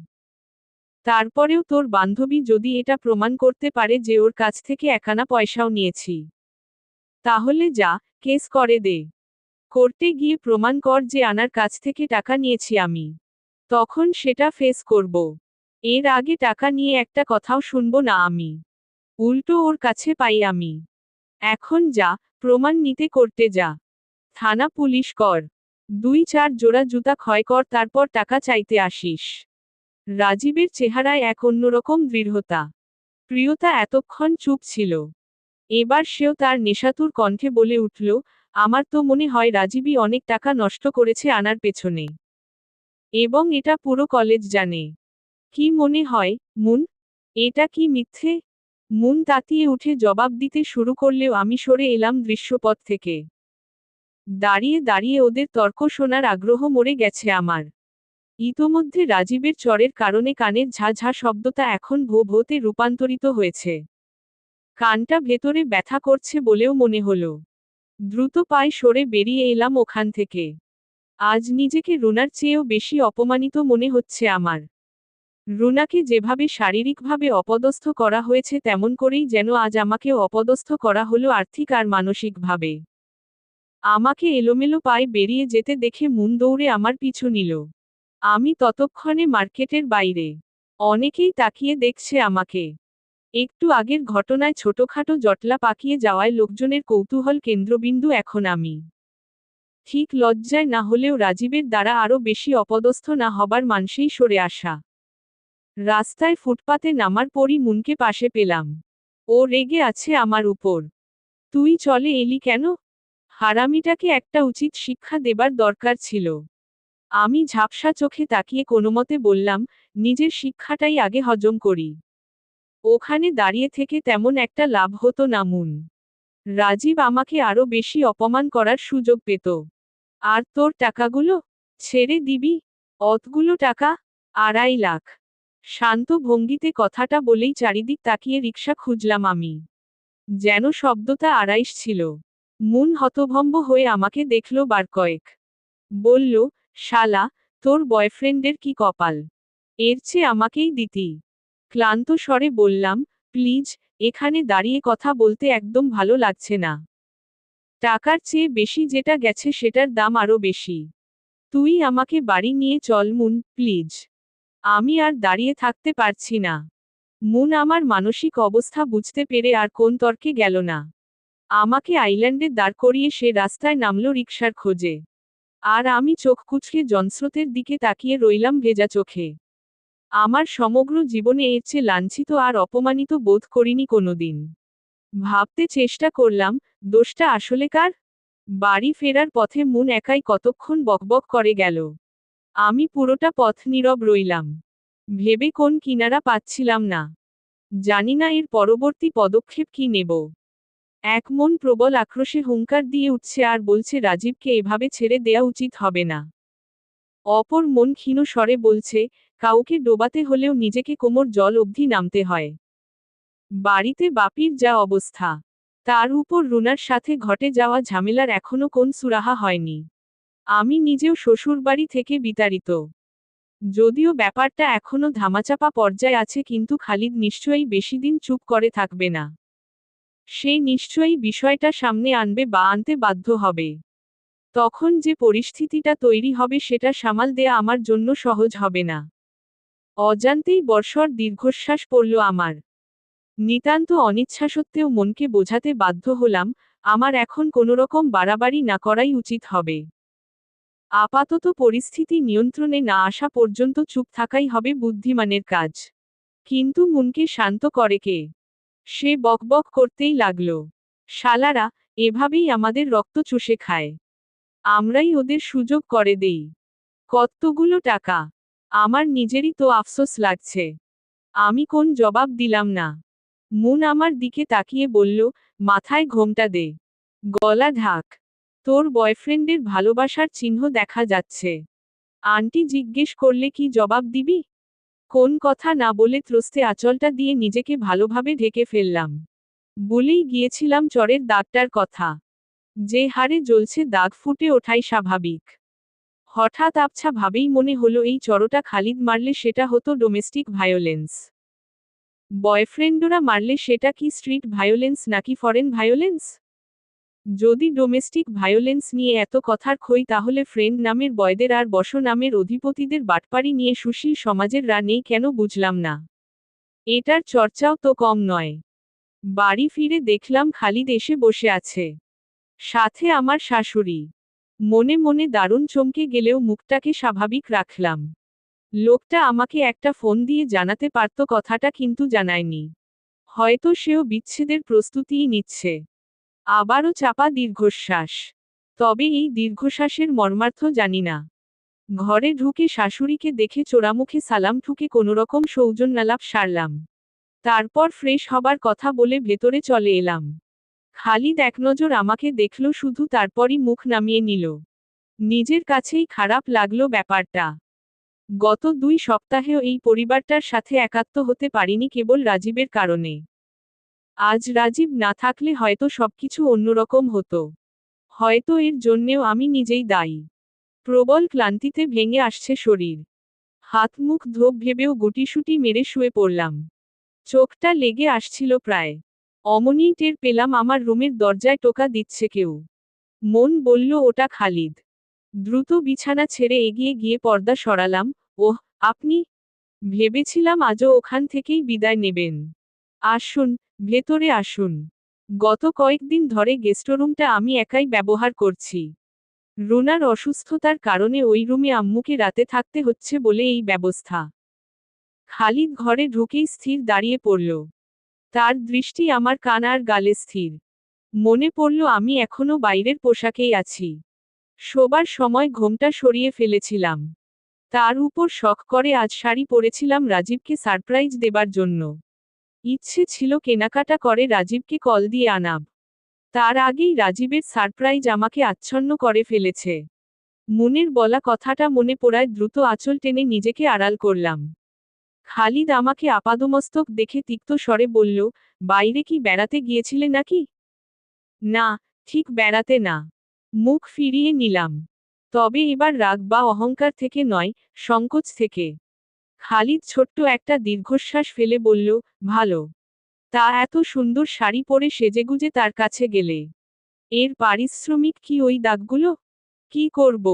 তারপরেও তোর বান্ধবী যদি এটা প্রমাণ করতে পারে যে ওর কাছ থেকে একানা পয়সাও নিয়েছি, তাহলে যা, কেস করে দে। কোর্টে গিয়ে প্রমাণ কর যে আনার কাছ থেকে টাকা নিয়েছি আমি। তখন সেটা ফেস করব। এর আগে টাকা নিয়ে একটা কথাও শুনবো না আমি। উল্টো ওর কাছে পাই আমি। এখন যা, প্রমাণ নিতে করতে যা। থানা পুলিশ কর। 2-4 জোড়া জুতা ক্ষয় কর, তারপর টাকা চাইতে আসিস। রাজীবের চেহারায় এক অন্যরকম দৃঢ়তা। প্রিয়তা এতক্ষণ চুপ ছিল। এবার সেও তার নেশাতুর কণ্ঠে বলে উঠল, আমার তো মনে হয় রাজীবই অনেক টাকা নষ্ট করেছে আনার পেছনে। এবং এটা পুরো কলেজ জানে। কি মনে হয়, মুন? এটা কি মিথ্যে? মুন তাতিয়ে উঠে জবাব দিতে শুরু করলেও আমি সরে এলাম দৃশ্যপট থেকে। দাঁড়িয়ে দাঁড়িয়ে ওদের তর্ক শোনার আগ্রহ মরে গেছে আমার। ইতোমধ্যে রাজীবের চরের কারণে কানের ঝা ঝা শব্দটা এখন ভো ভোতে রূপান্তরিত হয়েছে। কানটা ভেতরে ব্যথা করছে বলেও মনে হলো। দ্রুত পায়ে সরে বেরিয়ে এলাম ওখান থেকে। আজ নিজেকে রুনার চেয়েও বেশি অপমানিত মনে হচ্ছে আমার। রুনাকে যেভাবে শারীরিকভাবে অপদস্থ করা হয়েছে তেমন করেই যেন আজ আমাকেও অপদস্থ করা হলো আর্থিক আর মানসিকভাবে। আমাকে এলোমেলো পায়ে বেরিয়ে যেতে দেখে মুন দৌড়ে আমার পিছু নিল। আমি ততক্ষণে মার্কেটের বাইরে। অনেকেই তাকিয়ে দেখছে আমাকে। একটু আগের ঘটনায় ছোটখাটো জটলা পাকিয়ে যাওয়ায় লোকজনের কৌতূহল কেন্দ্রবিন্দু এখন আমি। ঠিক লজ্জায় না হলেও রাজীবের দ্বারা আরও বেশি অপদস্থ না হবার মানসেই সরে আসা। রাস্তায় ফুটপাতে নামার পরই মুনকে পাশে পেলাম। ও রেগে আছে আমার উপর। তুই চলে এলি কেন? হারামিটাকে একটা উচিত শিক্ষা দেবার দরকার ছিল। আমি ঝাপসা চোখে তাকিয়ে কোনোমতে বললাম, নিজের শিক্ষাটাই আগে হজম করি। ওখানে দাঁড়িয়ে থেকে তেমন একটা লাভ হতো না মুন। রাজীব আমাকে আরো বেশি অপমান করার সুযোগ পেত। আর তোর টাকাগুলো? ছেড়ে দিবি? অতগুলো টাকা? 2.5 লাখ। শান্ত ভঙ্গিতে কথাটা বলেই চারিদিক তাকিয়ে রিকশা খুঁজলাম আমি। যেন শব্দটা আড়াইশ ছিল। মুন হতভম্ব হয়ে আমাকে দেখল বার কয়েক। বলল, শালা, তোর বয়ফ্রেন্ডের কি কপাল! এর চেয়ে আমাকেই দিতি। ক্লান্ত স্বরে বললাম, প্লিজ, এখানে দাঁড়িয়ে কথা বলতে একদম ভালো লাগছে না। টাকার চেয়ে বেশি যেটা গেছে সেটার দাম আরো বেশি। তুই আমাকে বাড়ি নিয়ে চল মুন, প্লিজ। আমি আর দাঁড়িয়ে থাকতে পারছি না। মুন আমার মানসিক অবস্থা বুঝতে পেরে আর কোন তর্কে গেল না। আমাকে আইল্যান্ডে দাঁড় করিয়ে সে রাস্তায় নামল রিকশার খোঁজে। আর আমি চোখ কুঁচকে জনস্রোতের দিকে তাকিয়ে রইলাম ভেজা চোখে। আমার সমগ্র জীবনে এর চেয়ে লাঞ্ছিত আর অপমানিত বোধ করিনি কোনোদিন। ভাবতে চেষ্টা করলাম, দোষটা আসলে কার? বাড়ি ফেরার পথে মুন একাই কতক্ষণ বকবক করে গেল। আমি পুরোটা পথ নীরব রইলাম। ভেবে কোন কিনারা পাচ্ছিলাম না। জানি না এর পরবর্তী পদক্ষেপ কি নেব। এক মন প্রবল আক্রোশে হুঙ্কার দিয়ে উঠছে আর বলছে রাজীবকে এভাবে ছেড়ে দেয়া উচিত হবে না। অপর মন ক্ষীণ স্বরে বলছে, কাউকে ডোবাতে হলেও নিজেকে কোমর জল অবধি নামতে হয়। বাড়িতে বাপির যা অবস্থা, তার উপর রুনার সাথে ঘটে যাওয়া ঝামেলার এখনো কোন সুরাহা হয়নি। আমি নিজেও শ্বশুরবাড়ি থেকে বিতাড়িত। যদিও ব্যাপারটা এখনো ধামাচাপা পর্যায়ে আছে, কিন্তু খালিদ নিশ্চয়ই বেশিদিন চুপ করে থাকবে না। সে নিশ্চয়ই বিষয়টা সামনে আনবে বা আনতে বাধ্য হবে। তখন যে পরিস্থিতিটা তৈরি হবে সেটা সামাল দেয়া আমার জন্য সহজ হবে না। অজান্তেই বর্ষর দীর্ঘশ্বাস পড়ল আমার। নিতান্ত অনিচ্ছা সত্ত্বেও মনকে বোঝাতে বাধ্য হলাম, আমার এখন কোনোরকম বাড়াবাড়ি না করাই উচিত হবে। আপাতত পরিস্থিতি নিয়ন্ত্রণে না আসা পর্যন্ত চুপ থাকাই হবে বুদ্ধিমানের কাজ। কিন্তু মনকে শান্ত করে কে? সে বকবক করতেই লাগল, শালারা, এভাবেই আমাদের রক্ত চুষে খায়। আমরাই ওদের সুযোগ করে দেই। কতগুলো টাকা! আমার নিজেরই তো আফসোস লাগছে। আমি কোন জবাব দিলাম না। মুন আমার দিকে তাকিয়ে বলল, মাথায় ঘোমটা দে। গলা ঢাক। তোর বয়ফ্রেন্ডের ভালোবাসার চিহ্ন দেখা যাচ্ছে। আন্টি জিজ্ঞেস করলে কি জবাব দিবি? কোন কথা না বলে ত্রস্তে আঁচলটা দিয়ে নিজেকে ভালোভাবে ঢেকে ফেললাম। বলেই গিয়েছিলাম চরের দাগটার কথা। যে হারে জ্বলছে দাগ ফুটে ওঠাই স্বাভাবিক। হঠাৎ আবছা ভাবেই মনে হলো এই চরটা খালিদ মারলে সেটা হতো ডোমেস্টিক ভায়োলেন্স। বয়ফ্রেন্ডরা মারলে সেটা কি স্ট্রিট ভায়োলেন্স নাকি ফরেন ভায়োলেন্স? যদি ডোমেস্টিক ভায়োলেন্স নিয়ে এত কথার খই, তাহলে ফ্রেন্ড নামের বয়দের আর বশ নামের অধিপতিদের বাটপারি নিয়ে সুশীল সমাজের রা নেই কেন বুঝলাম না। এটার চর্চাও তো কম নয়। বাড়ি ফিরে দেখলাম খালিদ এসে বসে আছে। সাথে আমার শাশুড়ি। মনে মনে দারুণ চমকে গেলেও মুখটাকে স্বাভাবিক রাখলাম। লোকটা আমাকে একটা ফোন দিয়ে জানাতে পারত কথাটা, কিন্তু জানায়নি। হয়তো সেও বিচ্ছেদের প্রস্তুতিই নিচ্ছে। আবারও চাপা দীর্ঘশ্বাস। তবে এই দীর্ঘশ্বাসের মর্মার্থ জানি না। ঘরে ঢুকে শাশুড়িকে দেখে চোরামুখে সালাম ঠুকে কোনোরকম সৌজন্যালাপ সারলাম। তারপর ফ্রেশ হবার কথা বলে ভেতরে চলে এলাম। খালিদ একনজর আমাকে দেখল শুধু, তারপরই মুখ নামিয়ে নিল। নিজের কাছেই খারাপ লাগলো ব্যাপারটা। গত 2 সপ্তাহেও এই পরিবারটার সাথে একাত্ম হতে পারিনি কেবল রাজীবের কারণে। আজ রাজীব না থাকলে হয়তো সবকিছু অন্যরকম হতো। হয়তো এর জন্যেও আমি নিজেই দায়ী। প্রবল ক্লান্তিতে ভেঙে আসছে শরীর। হাত মুখ ধোপ ভেবেও গুটিসুটি মেরে শুয়ে পড়লাম। চোখটা লেগে আসছিল প্রায়। অমনিই টের পেলাম আমার রুমের দরজায় টোকা দিচ্ছে কেউ। মন বলল ওটা খালিদ। দ্রুত বিছানা ছেড়ে এগিয়ে গিয়ে পর্দা সরালাম। ওহ, আপনি? ভেবেছিলাম আজও ওখান থেকেই বিদায় নেবেন। আসুন, ভেতরে আসুন। গত কয়েকদিন ধরে গেস্টরুমটা আমি একাই ব্যবহার করছি। রুনার অসুস্থতার কারণে ওই রুমে আম্মুকে রাতে থাকতে হচ্ছে বলে এই ব্যবস্থা। খালিদ ঘরে ঢুকেই স্থির দাঁড়িয়ে পড়ল। তার দৃষ্টি আমার কান আর গালে স্থির। মনে পড়ল আমি এখনো বাইরের পোশাকেই আছি। শোবার সময় ঘোমটা সরিয়ে ফেলেছিলাম। তার উপর শখ করে আজ শাড়ি পরেছিলাম রাজীবকে সারপ্রাইজ দেবার জন্য। ইচ্ছে ছিল কেনাকাটা করে রাজীবকে কল দিয়ে আনাব। তার আগেই রাজীবের সারপ্রাইজ আমাকে আচ্ছন্ন করে ফেলেছে। মুনের বলা কথাটা মনে পড়ায় দ্রুত আঁচল টেনে নিজেকে আড়াল করলাম। খালিদ আমাকে আপাদমস্তক দেখে তিক্ত স্বরে বলল, বাইরে কি বেড়াতে গিয়েছিলে নাকি? না, ঠিক বেড়াতে না। মুখ ফিরিয়ে নিলাম। তবে এবার রাগ বা অহংকার থেকে নয়, সংকোচ থেকে। খালিদ ছোট্ট একটা দীর্ঘশ্বাস ফেলে বলল, ভালো। তা এত সুন্দর শাড়ি পরে সেজেগুজে তার কাছে গেলে এর পারিশ্রমিক কি ওই দাগগুলো? কি করব?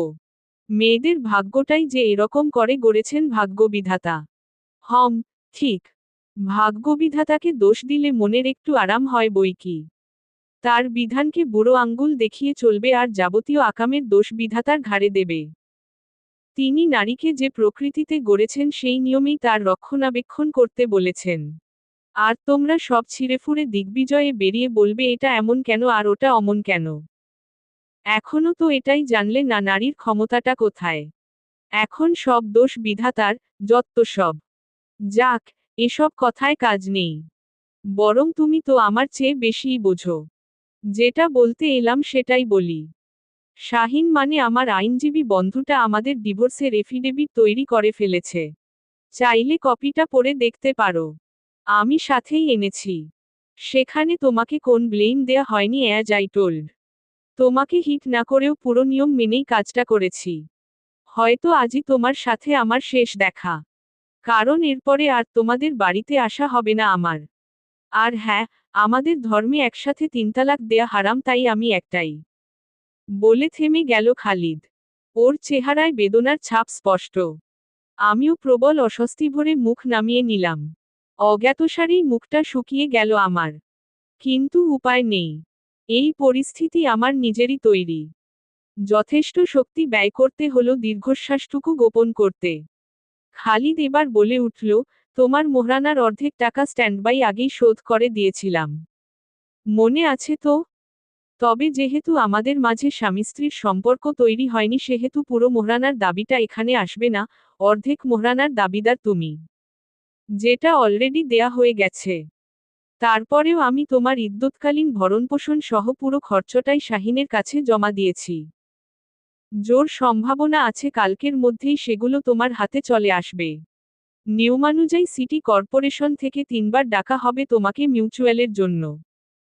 মেয়েদের ভাগ্যটাই যে এরকম করে গড়েছেন ভাগ্যবিধাতা। হম, ঠিক। ভাগ্যবিধাতাকে দোষ দিলে মনের একটু আরাম হয় বই কি। তার বিধানকে বুড়ো আঙ্গুল দেখিয়ে চলবে আর যাবতীয় আকামের দোষ বিধাতার ঘাড়ে দেবে। তিনি নারীকে যে প্রকৃতিতে গড়েছেন সেই নিয়মেই তার রক্ষণাবেক্ষণ করতে বলেছেন। আর তোমরা সব ছিঁড়েফুঁড়ে দিগ্বিজয়ে বেরিয়ে বলবে এটা এমন কেন আর ওটা অমন কেন। এখনো তো এটাই জানলে না নারীর ক্ষমতাটা কোথায়। এখন সব দোষ বিধাতার, যত্ত সব। যাক, এসব কথায় কাজ নেই। বরং তুমি তো আমার চেয়ে বেশিই বোঝো। যেটা বলতে এলাম সেটাই বলি। শাহিন মানে আমার আইনজীবী বন্ধুটা আমাদের ডিভোর্সের এফিডেভিট তৈরি করে ফেলেছে। চাইলে কপিটা পড়ে দেখতে পারো। আমি সাথেই এনেছি। সেখানে তোমাকে কোন ব্লেম দেয়া হয়নি অ্যাজ আই টোল্ড। তোমাকে হিট না করেও পুরো নিয়ম মেনেই কাজটা করেছি। হয়তো আজই তোমার সাথে আমার শেষ দেখা। কারণ এরপরে আর তোমাদের বাড়িতে আসা হবে না আমার। আর হ্যাঁ, আমাদের ধর্মে একসাথে 3 তালাক দেয়া হারাম, তাই আমি একটাই। বলে থেমে গেল খালিদ। ওর চেহারায় বেদনার ছাপ স্পষ্ট। আমিও প্রবল অস্বস্তি ভরে মুখ নামিয়ে নিলাম। অজ্ঞাতসারেই মুখটা শুকিয়ে গেল আমার। কিন্তু উপায় নেই। এই পরিস্থিতি আমার নিজেরই তৈরি। যথেষ্ট শক্তি ব্যয় করতে হলো দীর্ঘশ্বাসটুকু গোপন করতে। খালিদ এবার বলে উঠল, তোমার মোহরানার অর্ধেক টাকা স্ট্যান্ডবাই আগেই শোধ করে দিয়েছিলাম। মনে আছে তো? তবে যেহেতু আমাদের মাঝে স্বামী স্ত্রীর সম্পর্ক তৈরি হয়নি সেহেতু পুরো মোহরানার দাবিটা এখানে আসবে না, অর্ধেক মোহরানার দাবিদার তুমি। যেটা অলরেডি দেয়া হয়ে গেছে। তারপরেও আমি তোমার ইদ্যৎকালীন ভরণপোষণ সহ পুরো খরচটাই শাহিনের কাছে জমা দিয়েছি। জোর সম্ভাবনা আছে কালকের মধ্যেই সেগুলো তোমার হাতে চলে আসবে। নিয়মানুযায়ী সিটি কর্পোরেশন থেকে 3বার ডাকা হবে তোমাকে মিউচুয়ালের জন্য।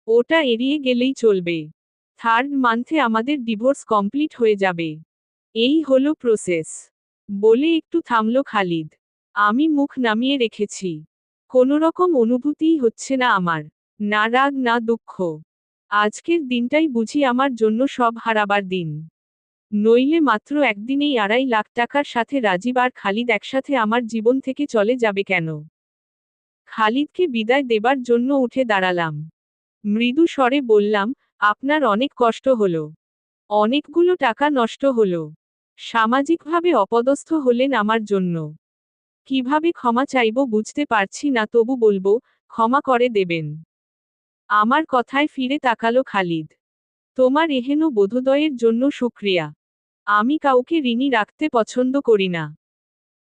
ওটা এড়িয়ে গেলেই চলবে। 3rd মান্থে আমাদের ডিভোর্স কমপ্লিট হয়ে যাবে। এই হলো প্রসেস। বলে একটু থামল খালিদ। আমি মুখ নামিয়ে রেখেছি। কোনোরকম অনুভূতিই হচ্ছে না আমার। না রাগ না দুঃখ। আজকের দিনটাই বুঝি আমার জন্য সব হারাবার দিন। নইলে মাত্র একদিনেই 2.5 লাখ টাকার সাথে রাজীব আর খালিদ একসাথে আমার জীবন থেকে চলে যাবে কেন? খালিদকে বিদায় দেবার জন্য উঠে দাঁড়ালাম। মৃদু স্বরে বললাম, আপনার অনেক কষ্ট হলো। অনেকগুলো টাকা নষ্ট হলো। সামাজিকভাবে অপদস্থ হলেন আমার জন্য। কিভাবে ক্ষমা চাইব বুঝতে পারছি না, তবু বলবো, ক্ষমা করে দেবেন। আমার কথায় ফিরে তাকালো খালিদ। তোমার এহেন বোধোদয়ের জন্য শুক্রিয়া। আমি কাউকে ঋণী রাখতে পছন্দ করি না।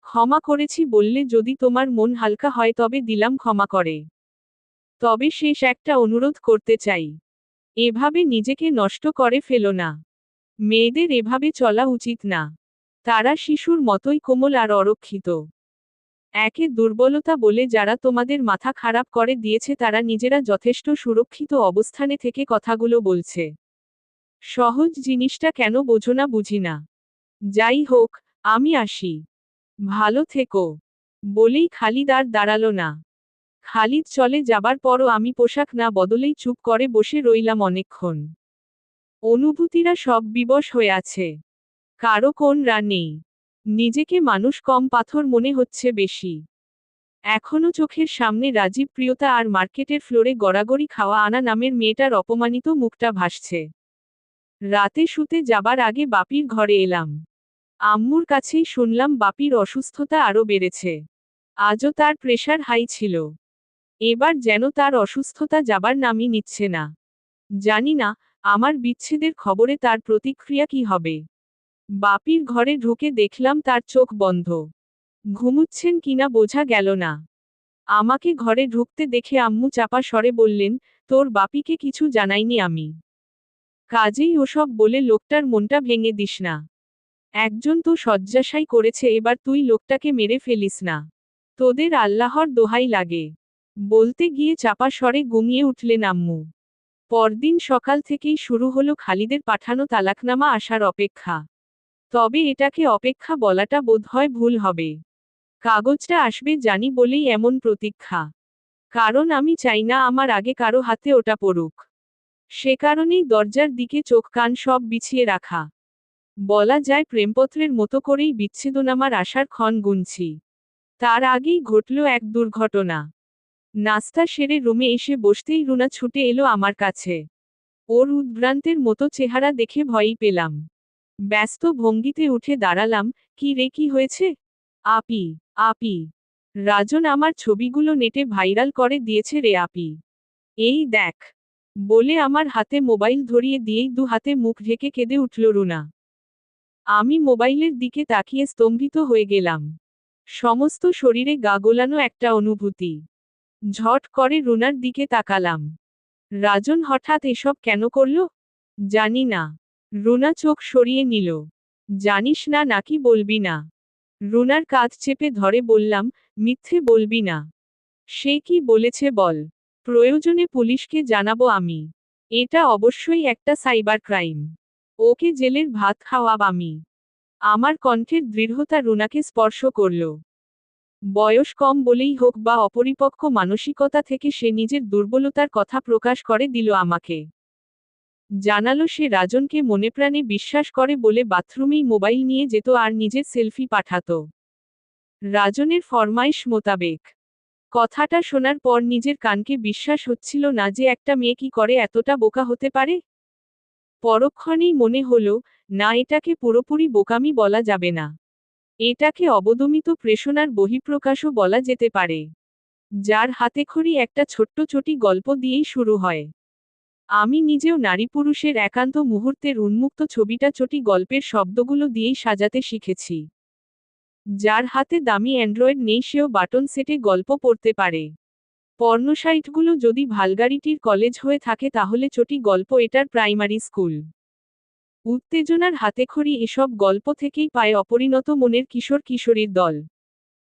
ক্ষমা করেছি বললে যদি তোমার মন হালকা হয় তবে দিলাম ক্ষমা করে। তবে শেষ একটা অনুরোধ করতে চাই। এভাবে নিজেকে নষ্ট করে ফেলো না। মেয়েদের এভাবে চলা উচিত না। তারা শিশুর মতোই কোমল আর অরক্ষিত। একে দুর্বলতা বলে যারা তোমাদের মাথা খারাপ করে দিয়েছে তারা নিজেরা যথেষ্ট সুরক্ষিত অবস্থানে থেকে কথাগুলো বলছে। সহজ জিনিসটা কেন বোঝো না বুঝি না। যাই হোক, আমি আসি। ভালো থেকো। বলেই খালিদ আর দাঁড়ালো না। খালিদ চলে যাবার পরও আমি পোশাক না বদলেই চুপ করে বসে রইলাম অনেকক্ষণ। অনুভূতিরা সব বিবশ হয়ে আছে। কারো কোন রা নেই। নিজেকে মানুষ কম পাথর মনে হচ্ছে বেশি। এখনো চোখের সামনে রাজীব প্রিয়তা আর মার্কেটের ফ্লোরে গড়াগড়ি খাওয়া আনা নামের মেয়েটার অপমানিত মুখটা ভাসছে। রাতে শুতে যাবার আগে বাপির ঘরে এলাম। আম্মুর কাছেই শুনলাম বাপির অসুস্থতা আরও বেড়েছে। আজও তার প্রেশার হাই ছিল। এবার যেন তার অসুস্থতা যাবার নামই নিচ্ছে না। জানি না, আমার বিচ্ছেদের খবরে তার প্রতিক্রিয়া কি হবে। বাপির ঘরে ঢুকে দেখলাম তার চোখ বন্ধ। ঘুমুচ্ছেন কিনা বোঝা গেল না। আমাকে ঘরে ঢুকতে দেখে আম্মু চাপা স্বরে বললেন, তোর বাপিকে কিছু জানাইনি আমি। কাজেই ওসব বলে লোকটার মনটা ভেঙে দিস না। একজন তো শয্যাশায়ী করেছে, এবার তুই লোকটাকে মেরে ফেলিস না। তোদের আল্লাহর দোহাই লাগে। বলতে গিয়ে চাপা স্বরে গুমিয়ে উঠলেন আম্মু। পরদিন সকাল থেকেই শুরু হলো খালিদের পাঠানো তালাকনামা আসার অপেক্ষা। তবে এটাকে অপেক্ষা বলাটা বোধহয় ভুল হবে। কাগজটা আসবে জানি বলেই এমন প্রতীক্ষা। কারণ আমি চাই না আমার আগে কারো হাতে ওটা পড়ুক। সে কারণেই দরজার দিকে চোখ কান সব বিছিয়ে রাখা। বলা যায় প্রেমপত্রের মতো করেই বিচ্ছেদনামার আসার ক্ষণ গুনছি। তার আগেই ঘটল এক দুর্ঘটনা। নাস্তা সেরে রুমে এসে বসতেই রুনা ছুটে এলো আমার কাছে। ওর উদ্ভ্রান্তের মতো চেহারা দেখে ভয়ই পেলাম। ব্যস্ত ভঙ্গিতে উঠে দাঁড়ালাম। কি রে, কি হয়েছে? আপি, আপি, রাজন আমার ছবিগুলো নেটে ভাইরাল করে দিয়েছে রে আপি। এই দেখ, বলে আমার হাতে মোবাইল ধরিয়ে দিয়েই দু হাতে মুখ ঢেকে কেঁদে উঠল রুনা। আমি মোবাইলের দিকে তাকিয়ে স্তম্ভিত হয়ে গেলাম। সমস্ত শরীরে গা গোলানো একটা অনুভূতি। ঝট করে রুনার দিকে তাকালাম। রাজন হঠাৎ এসব কেন করল? জানি না। রুনা চোখ সরিয়ে নিল। জানিস না নাকি বলবি না? রুনার কাঁধ চেপে ধরে বললাম, মিথ্যে বলবি না। সে কি বলেছে বল। প্রয়োজনে পুলিশকে জানাবো আমি। এটা অবশ্যই একটা সাইবার ক্রাইম। ওকে জেলের ভাত খাওয়াব আমি। আমার কণ্ঠের দৃঢ়তা রুনাকে স্পর্শ করল। বয়স কম বলেই হোক বা অপরিপক্ক মানসিকতা থেকে সে নিজের দুর্বলতার কথা প্রকাশ করে দিল আমাকে। জানালো সে রাজনকে মনেপ্রাণে বিশ্বাস করে বলে বাথরুমেই মোবাইল নিয়ে যেত আর নিজের সেলফি পাঠাতো রাজনের ফরমাইশ মোতাবেক। কথাটা শোনার পর নিজের কানকে বিশ্বাস হচ্ছিল না যে একটা মেয়ে কি করে এতটা বোকা হতে পারে। পরক্ষণেই মনে হলো, না, এটাকে পুরোপুরি বোকামি বলা যাবে না। এটাকে অবদমিত প্রেষণার বহিঃপ্রকাশও বলা যেতে পারে। যার হাতেখড়ি একটা ছোট্ট চটি গল্প দিয়েই শুরু হয়। আমি নিজেও নারী পুরুষের একান্ত মুহূর্তের উন্মুক্ত ছবিটা চটি গল্পের শব্দগুলো দিয়েই সাজাতে শিখেছি। যার হাতে দামি অ্যান্ড্রয়েড নেই সেও বাটন সেটে গল্প পড়তে পারে। পর্নোসাইটগুলো যদি ভালগারিটির কলেজ হয়ে থাকে তাহলে চটি গল্প এটার প্রাইমারি স্কুল। উত্তেজনার হাতেখড়ি এসব গল্প থেকেই পায় অপরিণত মনের কিশোর কিশোরীর দল।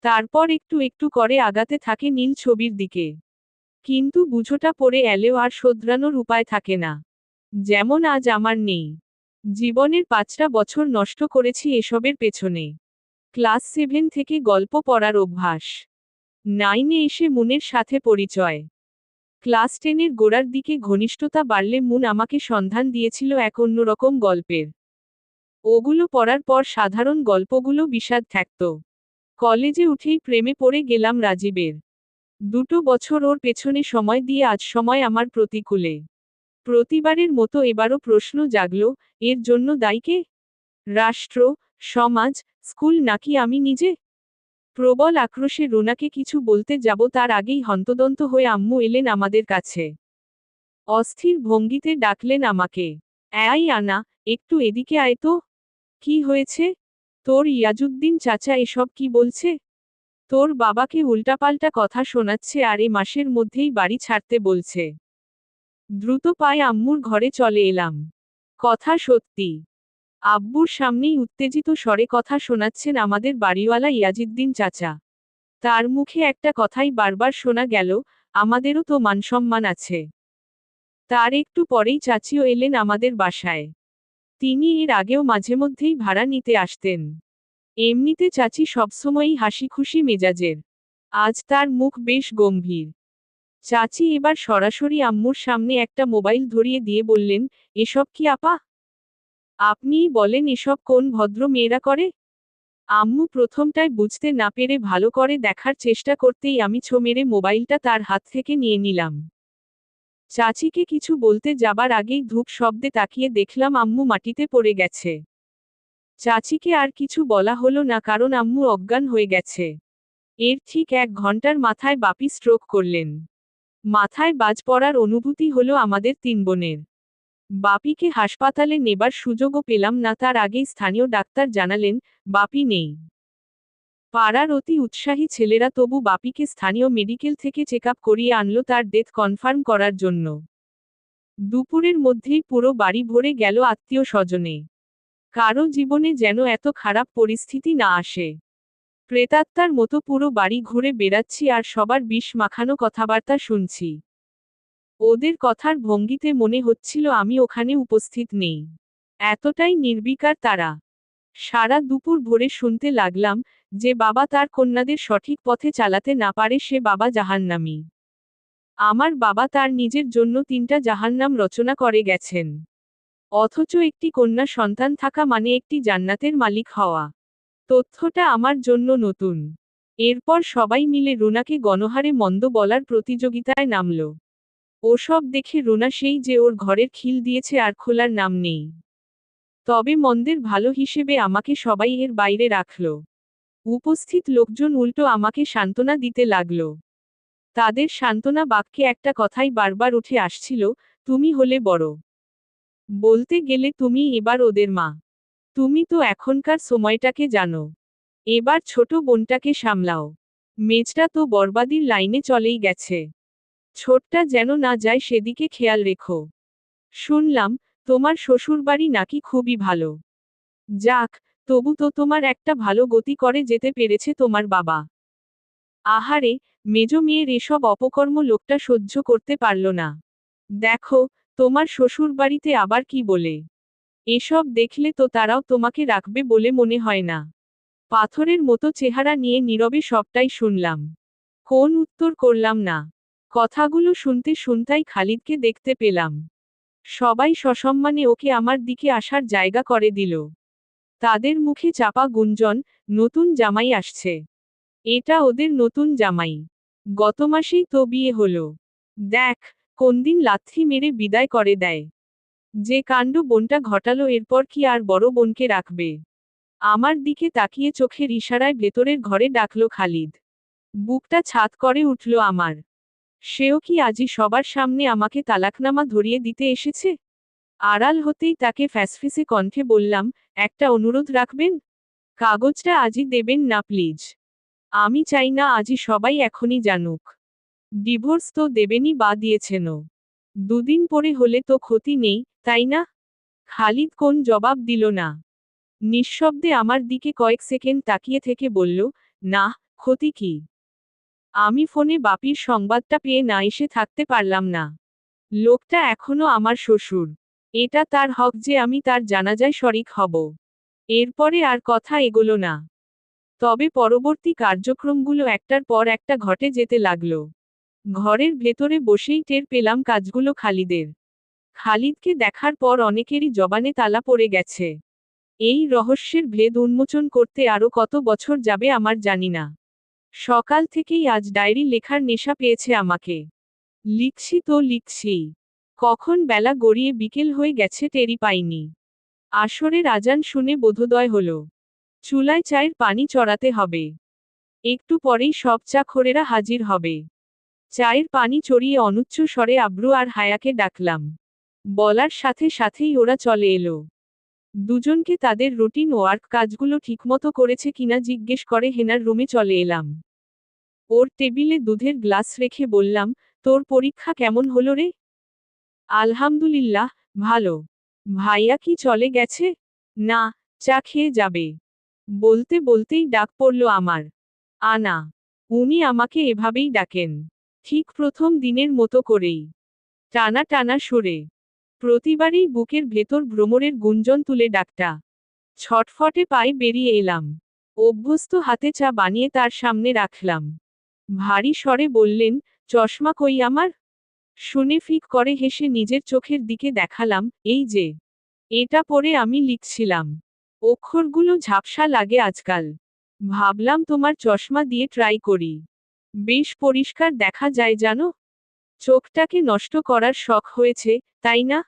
তারপর একটু একটু করে আগাতে থাকে নীল ছবির দিকে। কিন্তু বুঝোটা পড়ে এলেও আর শোধরানোর উপায় থাকে না। যেমন আজ আমার নেই। জীবনের 5টা বছর নষ্ট করেছি এসবের পেছনে। ক্লাস 7 থেকে গল্প পড়ার অভ্যাস। 9-এ এসে মুনের সাথে পরিচয়। ক্লাস 10-এর গোড়ার দিকে ঘনিষ্ঠতা বাড়লে মুন আমাকে সন্ধান দিয়েছিল এক অন্যরকম গল্পের। ওগুলো পড়ার পর সাধারণ গল্পগুলো বিষাদ ঠেকত। কলেজে উঠেই প্রেমে পড়ে গেলাম রাজীবের। 2 বছর ওর পেছনে সময় দিয়ে আজ সময় আমার প্রতিকূলে। প্রতিবারের মতো এবারও প্রশ্ন জাগল, এর জন্য দায়ী কে? রাষ্ট্র, সমাজ, স্কুল নাকি আমি নিজে? প্রবল আক্রোশে রুনাকে কিছু বলতে যাব তার আগেই হন্তদন্ত হয়ে আম্মু এলেন আমাদের কাছে। অস্থির ভঙ্গিতে ডাকলেন আমাকে। এই আনা, একটু এদিকে আয় তো। কি হয়েছে? তোর ইয়াজুদ্দিন চাচা এসব কি বলছে? তোর বাবাকে উল্টাপাল্টা কথা শোনাচ্ছে আর এ মাসের মধ্যেই বাড়ি ছাড়তে বলছে। দ্রুত পায়ে আম্মুর ঘরে চলে এলাম। কথা সত্যি। আব্বুর সামনেই উত্তেজিত স্বরে কথা শোনাচ্ছেন আমাদের বাড়িওয়ালা ইয়াজিদ্দিন চাচা। তার মুখে একটা কথাই বারবার শোনা গেল, আমাদেরও তো মানসম্মান আছে। তার একটু পরেই চাচিও এলেন আমাদের বাসায়। তিনি এর আগেও মাঝেমধ্যেই ভাড়া নিতে আসতেন। এমনিতে চাচি সবসময়ই হাসিখুশি মেজাজের। আজ তার মুখ বেশ গম্ভীর। চাচি এবার সরাসরি আম্মুর সামনে একটা মোবাইল ধরিয়ে দিয়ে বললেন, এসব কি আপা? আপনিই বলেন এসব কোন ভদ্র মেয়েরা করে? আম্মু প্রথমটায় বুঝতে না পেরে ভালো করে দেখার চেষ্টা করতেই আমি ছো মেরে মোবাইলটা তার হাত থেকে নিয়ে নিলাম। চাচিকে কিছু বলতে যাবার আগেই ধূপ শব্দে তাকিয়ে দেখলাম আম্মু মাটিতে পড়ে গেছে। চাচিকে আর কিছু বলা হলো না কারণ আম্মু অজ্ঞান হয়ে গেছে। এর ঠিক 1 ঘন্টার মাথায় বাপি স্ট্রোক করলেন। মাথায় বাজ পড়ার অনুভূতি হলো আমাদের 3 বোনের। বাপিকে হাসপাতালে নেবার সুযোগও পেলাম না তার আগেই স্থানীয় ডাক্তার জানালেন, বাপি নেই। পাড়ার অতি উৎসাহী ছেলেরা তবু বাপিকে স্থানীয় মেডিকেল থেকে চেকআপ করিয়ে আনলো তার ডেথ কনফার্ম করার জন্য। দুপুরের মধ্যেই পুরো বাড়ি ভরে গেল আত্মীয় স্বজনে। কারো জীবনে যেন এত খারাপ পরিস্থিতি না আসে। প্রেতাত্মার মতো পুরো বাড়ি ঘুরে বেড়াচ্ছি আর সবার বিষ মাখানো কথাবার্তা শুনছি। ওদের কথার ভঙ্গিতে মনে হচ্ছিল আমি ওখানে উপস্থিত নেই। এতটাই নির্বিকার তারা। সারা দুপুর ভরে শুনতে লাগলাম, যে বাবা তার কন্যাদের সঠিক পথে চালাতে না পারে সে বাবা জাহান্নামী। আমার বাবা তার নিজের জন্য 3টা জাহান্নাম রচনা করে গেছেন। অথচ একটি কন্যা সন্তান থাকা মানে একটি জান্নাতের মালিক হওয়া। তথ্যটা আমার জন্য নতুন। এরপর সবাই মিলে রুনাকে গণহারে মন্দ বলার প্রতিযোগিতায় নামল। ওসব দেখে রুনা সেই যে ওর ঘরের খিল দিয়েছে আর খোলার নাম নেই। তবে মন্দের ভালো হিসেবে আমাকে সবাই এর বাইরে রাখল। উপস্থিত লোকজন উল্টো আমাকে সান্ত্বনা দিতে লাগল। তাদের সান্ত্বনা বাক্যে একটা কথাই বারবার উঠে আসছিল, তুমি হলে বড়। বলতে গেলে তুমি এবার ওদের মা। তুমি তো এখনকার সময়টাকে জানো। এবার ছোট বোনটাকে সামলাও। মেজটা তো বরবাদির লাইনে চলেই গেছে। ছোটটা যেন না যায় সেদিকে খেয়াল রেখো। শুনলাম, তোমার শ্বশুরবাড়ি নাকি খুবই ভালো। যাক, তবু তো তোমার একটা ভালো গতি করে যেতে পেরেছে তোমার বাবা। আহারে, মেজ মেয়ের এসব অপকর্ম লোকটা সহ্য করতে পারল না। দেখো, তোমার শ্বশুরবাড়িতে আবার কি বলে। এসব দেখলে তো তারাও তোমাকে রাখবে বলে মনে হয় না। পাথরের মতো চেহারা নিয়ে নীরবে সবটাই শুনলাম। কোন উত্তর করলাম না। কথাগুলো শুনতে শুনতেই খালিদকে দেখতে পেলাম। সবাই সসম্মানে ওকে আমার দিকে আসার জায়গা করে দিল। তাদের মুখে চাপা গুঞ্জন, নতুন জামাই আসছে। এটা ওদের নতুন জামাই। গত মাসেই তো বিয়ে হলো। দেখ, কোনদিন লাথি মেরে বিদায় করে দেয়। যে কাণ্ড বোনটা ঘটালো এরপর কি আর বড় বোনকে রাখবে। আমার দিকে তাকিয়ে চোখের ইশারায় ভেতরের ঘরে ডাকলো খালিদ। বুকটা ছাদ করে উঠল আমার। সেও কি আজই সবার সামনে আমাকে তালাকনামা ধরিয়ে দিতে এসেছে? আড়াল হতেই তাকে ফ্যাসফিসে কণ্ঠে বললাম, একটা অনুরোধ রাখবেন? কাগজটা আজই দেবেন না প্লিজ। আমি চাই না আজই সবাই এখনই জানুক। ডিভোর্স তো দেবেনই বা দিয়েছেনও। দুদিন পরে হলে তো ক্ষতি নেই, তাই না? খালিদ কোন জবাব দিল না। নিঃশব্দে আমার দিকে কয়েক সেকেন্ড তাকিয়ে থেকে বলল, না, ক্ষতি কি? আমি ফোনে বাপির সংবাদটা পেয়ে না এসে থাকতে পারলাম না। লোকটা এখনো আমার শ্বশুর। এটা তার হক যে আমি তার জানাজায় শরিক হব। এরপরে আর কথা এগোলো না। তবে পরবর্তী কার্যক্রমগুলো একটার পর একটা ঘটে যেতে লাগলো। ঘরের ভেতরে বসেই টের পেলাম কাজগুলো খালিদের। খালিদকে দেখার পর অনেকেরই জবানে তালা পড়ে গেছে। এই রহস্যের ভেদ উন্মোচন করতে আরও কত বছর যাবে আমার জানি না। সকাল থেকেই আজ ডায়েরি লেখার নেশা পেয়েছে আমাকে। লিখছি তো লিখছি। কখন বেলা গড়িয়ে বিকেল হয়ে গেছে টেরই পাইনি। আসরের আজান শুনে বোধোদয় হলো। চুলায় চায়ের পানি চড়াতে হবে। একটু পরেই সব চাখরেরা হাজির হবে। চায়ের পানি চড়িয়ে অনুচ্চ স্বরে আব্রু আর হায়াকে ডাকলাম। বলার সাথে সাথেই ওরা চলে এলো। দুজনকে তাদের রুটিন ওয়ার্ক কাজগুলো ঠিকমতো করেছে কিনা জিজ্ঞেস করে হেনার রুমে চলে এলাম। ওর টেবিলে দুধের গ্লাস রেখে বললাম, তোর পরীক্ষা কেমন হলো রে? আলহামদুলিল্লাহ, ভালো। ভাইয়া কি চলে গেছে? না, চা খেয়ে যাবে। বলতে বলতেই ডাক পড়ল আমার। আনা। উনি আমাকে এভাবেই ডাকেন। ঠিক প্রথম দিনের মতো করেই। টানা টানা সুরে। প্রতিবারই বুকের ভেতর ভ্রমরের গুঞ্জন তুলে ডাকটা। ছটফটে পায়ে বেরিয়ে এলাম। অভ্যস্ত হাতে চা বানিয়ে তার সামনে রাখলাম। ভারী স্বরে বললেন, চশমা কই আমার? শুনে ফিক করে হেসে নিজের চোখের দিকে দেখালাম, এই যে। এটা পরে আমি লিখছিলাম। অক্ষরগুলো ঝাপসা লাগে আজকাল। ভাবলাম তোমার চশমা দিয়ে ট্রাই করি। বেশ পরিষ্কার দেখা যায় জানো? চোখটাকে নষ্ট করার শখ হয়েছে, তাই না?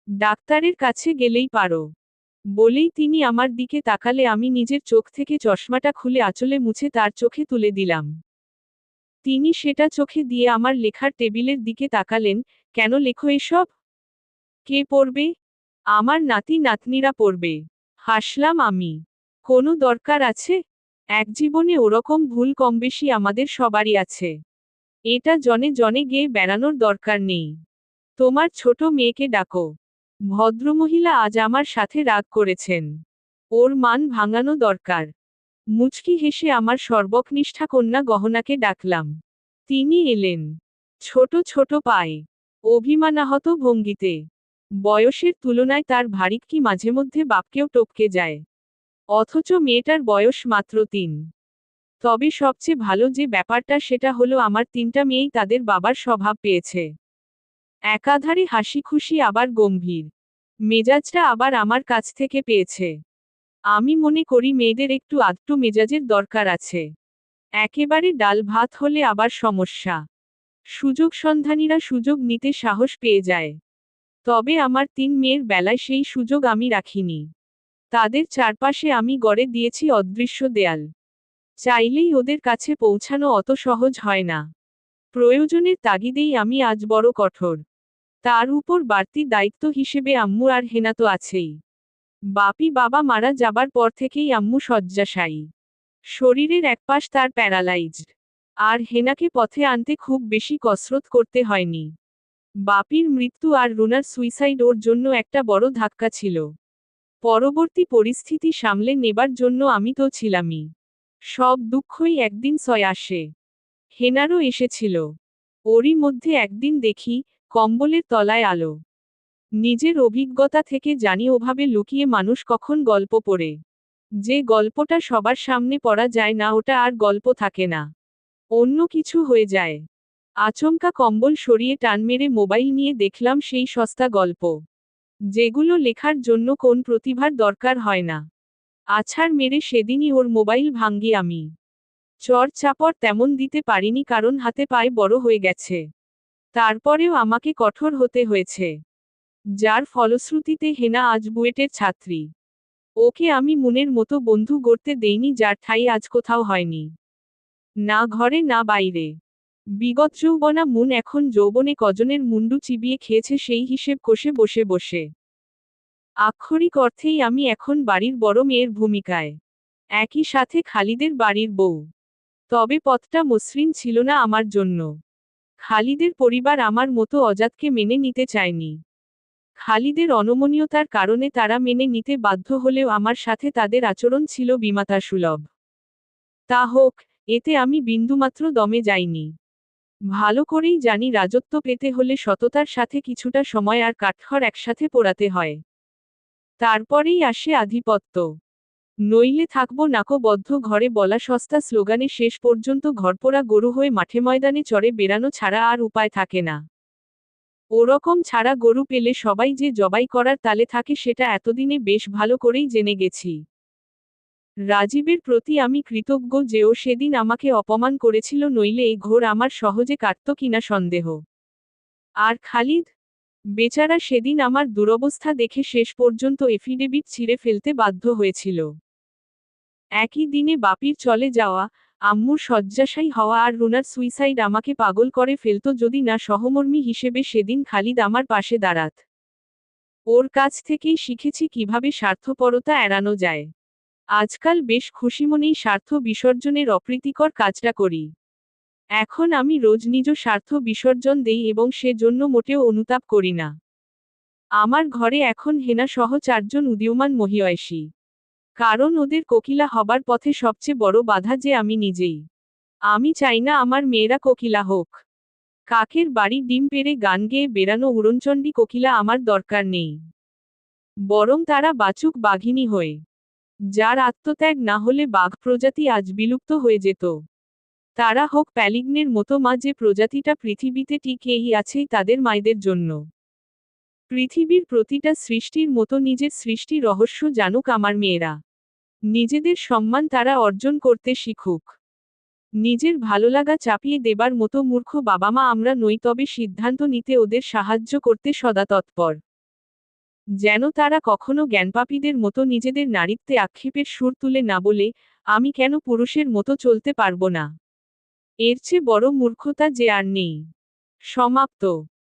ডাক্তারের কাছে গেলেই পারো। বলেই তিনি আমার দিকে তাকালে আমি নিজের চোখ থেকে চশমাটা খুলে আঁচলে মুছে তার চোখে তুলে দিলাম। তিনি সেটা চোখে দিয়ে আমার লেখার টেবিলের দিকে তাকালেন, কেন লেখো এসব? কে পড়বে? আমার নাতি নাতনিরা পড়বে। হাসলাম আমি। কোনো দরকার আছে? এক জীবনে ওরকম ভুল কমবেশি আমাদের সবারই আছে। এটা জনে জনে গেয়ে বেড়ানোর দরকার নেই। তোমার ছোট মেয়েকে ডাকো। ভদ্রমহিলা আজ আমার সাথে রাগ করেছেন। ওর মান ভাঙানো দরকার। মুচকি হেসে আমার সর্বকনিষ্ঠা কন্যা গহনাকে ডাকলাম। তিনি এলেন। ছোট ছোট পায়ে। অভিমানাহত ভঙ্গিতে। বয়সের তুলনায় তার ভারিক কি মাঝে মধ্যে বাপকেও টপকে যায়। অথচ মেয়েটার বয়স মাত্র ৩। তবে সবচেয়ে ভালো যে ব্যাপারটা সেটা হলো আমার ৩টা মেয়েই তাদের বাবার স্বভাব পেয়েছে। একাধারে হাসি খুশি আবার গম্ভীর। মেজাজটা আবার আমার কাছ থেকে পেয়েছে। আমি মনে করি মেয়েদের একটু আধটু মেজাজের দরকার আছে। একেবারে ডাল ভাত হলে আবার সমস্যা। সুযোগ সন্ধানীরা সুযোগ নিতে সাহস পেয়ে যায়। তবে আমার ৩ মেয়ের বেলায় সেই সুযোগ আমি রাখিনি। তাদের চারপাশে আমি গড়ে দিয়েছি অদৃশ্য দেয়াল। চাইলেই ওদের কাছে পৌঁছানো অত সহজ হয় না। প্রয়োজনের তাগিদেই আমি আজ বড় কঠোর। তার উপর বাড়তি দায়িত্ব হিসেবে আম্মু আর হেনা তো আছেই। বাপি বাবা মারা যাবার পর থেকেই আম্মু শয্যাশায়ী। শরীরের একপাশ তার প্যারালাইজড। আর হেনাকে পথে আনতে খুব বেশি কসরত করতে হয়নি। বাপির মৃত্যু আর রুনার সুইসাইড ওর জন্য একটা বড় ধাক্কা ছিল। পরবর্তী পরিস্থিতি সামলে নেবার জন্য আমি তো ছিলামই। সব দুঃখই একদিন সয় আসে। হেনারও এসেছিল। ওরই মধ্যে একদিন দেখি, কম্বলের তলায় আলো। নিজের অভিজ্ঞতা থেকে জানি ওভাবে লুকিয়ে মানুষ কখন গল্প পড়ে। যে গল্পটা সবার সামনে পড়া যায় না ওটা আর গল্প থাকে না, অন্য কিছু হয়ে যায়। আচমকা কম্বল সরিয়ে টান মেরে মোবাইল নিয়ে দেখলাম সেই সস্তা গল্প, যেগুলো লেখার জন্য কোন প্রতিভার দরকার হয় না। আছাড় মেরে সেদিনই ওর মোবাইল ভাঙ্গি আমি। চড় চাপড় তেমন দিতে পারিনি কারণ হাতে পায়ে বড় হয়ে গেছে। তারপরেও আমাকে কঠোর হতে হয়েছে। যার ফলশ্রুতিতে হেনা আজ বুয়েটের ছাত্রী। ওকে আমি মনের মতো বন্ধু গড়তে দেইনি যার ঠাঁই আজ কোথাও হয়নি। না ঘরে না বাইরে। বিগত যৌবনা মন এখন যৌবনে কজনের মুন্ডু চিবিয়ে খেয়েছে সেই হিসেব কষে বসে বসে। আক্ষরিক অর্থেই আমি এখন বাড়ির বড় মেয়ের ভূমিকায়। একই সাথে খালিদের বাড়ির বউ। তবে পথটা মসৃণ ছিল না আমার জন্য। খালিদের পরিবার আমার মতো অজাতকে মেনে নিতে চায়নি। খালিদের অনমনীয়তার কারণে তারা মেনে নিতে বাধ্য হলেও আমার সাথে তাদের আচরণ ছিল বিমাতাসুলভ। তা হোক, এতে আমি বিন্দুমাত্র দমে যাইনি। ভালো করেই জানি রাজত্ব পেতে হলে সততার সাথে কিছুটা সময় আর কাঠখড় একসাথে পোড়াতে হয়। তারপরেই আসে আধিপত্য। নইলে থাকবো নাকো বদ্ধ ঘরে বলা সস্তা স্লোগানে শেষ পর্যন্ত ঘরপোড়া গরু হয়ে মাঠে ময়দানে চড়ে বেড়ানো ছাড়া আর উপায় থাকে না। ওরকম ছাড়া গরু পেলে সবাই যে জবাই করার তালে থাকে সেটা এতদিনে বেশ ভালো করেই জেনে গেছি। রাজীবের প্রতি আমি কৃতজ্ঞ যে ও সেদিন আমাকে অপমান করেছিল, নইলে এই ঘোর আমার সহজে কাটত কিনা সন্দেহ। আর খালিদ বেচারা সেদিন আমার দুরবস্থা দেখে শেষ পর্যন্ত এফিডেভিট ছিঁড়ে ফেলতে বাধ্য হয়েছিল। একই দিনে বাপির চলে যাওয়া, আম্মুর শয্যাশায়ী হওয়া আর রুনার সুইসাইড আমাকে পাগল করে ফেলত যদি না সহমর্মী হিসেবে সেদিন খালিদ আমার পাশে দাঁড়াত। ওর কাছ থেকেই শিখেছি কিভাবে স্বার্থপরতা এড়ানো যায়। আজকাল বেশ খুশিমনেই স্বার্থ বিসর্জনের অপ্রীতিকর কাজটা করি। এখন আমি রোজ নিজ স্বার্থ বিসর্জন দেই এবং সে জন্য মোটেও অনুতাপ করি না। আমার ঘরে এখন হেনা সহ 4 জন উদীয়মান মহিয়সী। কারণ ওদের কোকিলা হবার পথে সবচেয়ে বড় বাধা যে আমি নিজেই। আমি চাই না আমার মেয়েরা কোকিলা হোক। কাকের বাড়ি ডিম পেড়ে গান গেয়ে বেড়ানো উড়নচণ্ডী কোকিলা আমার দরকার নেই। বরং তারা বাঁচুক বাঘিনী হয়ে। যার আত্মত্যাগ না হলে বাঘ প্রজাতি আজ বিলুপ্ত হয়ে যেত। তারা হোক প্যালিগ্নের মতো মা, যে প্রজাতিটা পৃথিবীতে টিকেই আছেই তাদের মায়েদের জন্য। পৃথিবীর প্রতিটা সৃষ্টির মতো নিজের সৃষ্টি রহস্য জানুক আমার মেয়েরা। নিজেদের সম্মান তারা অর্জন করতে শিখুক। নিজের ভালোলাগা চাপিয়ে দেবার মতো মূর্খ বাবা মা আমরা নই, তবে সিদ্ধান্ত নিতে ওদের সাহায্য করতে সদা তৎপর। যেন তারা কখনো জ্ঞানপাপীদের মতো নিজেদের নারীত্বে আক্ষেপের সুর তুলে না বলে, আমি কেন পুরুষের মতো চলতে পারবো না। এর চেয়ে বড় মূর্খতা যে আর নেই। সমাপ্ত।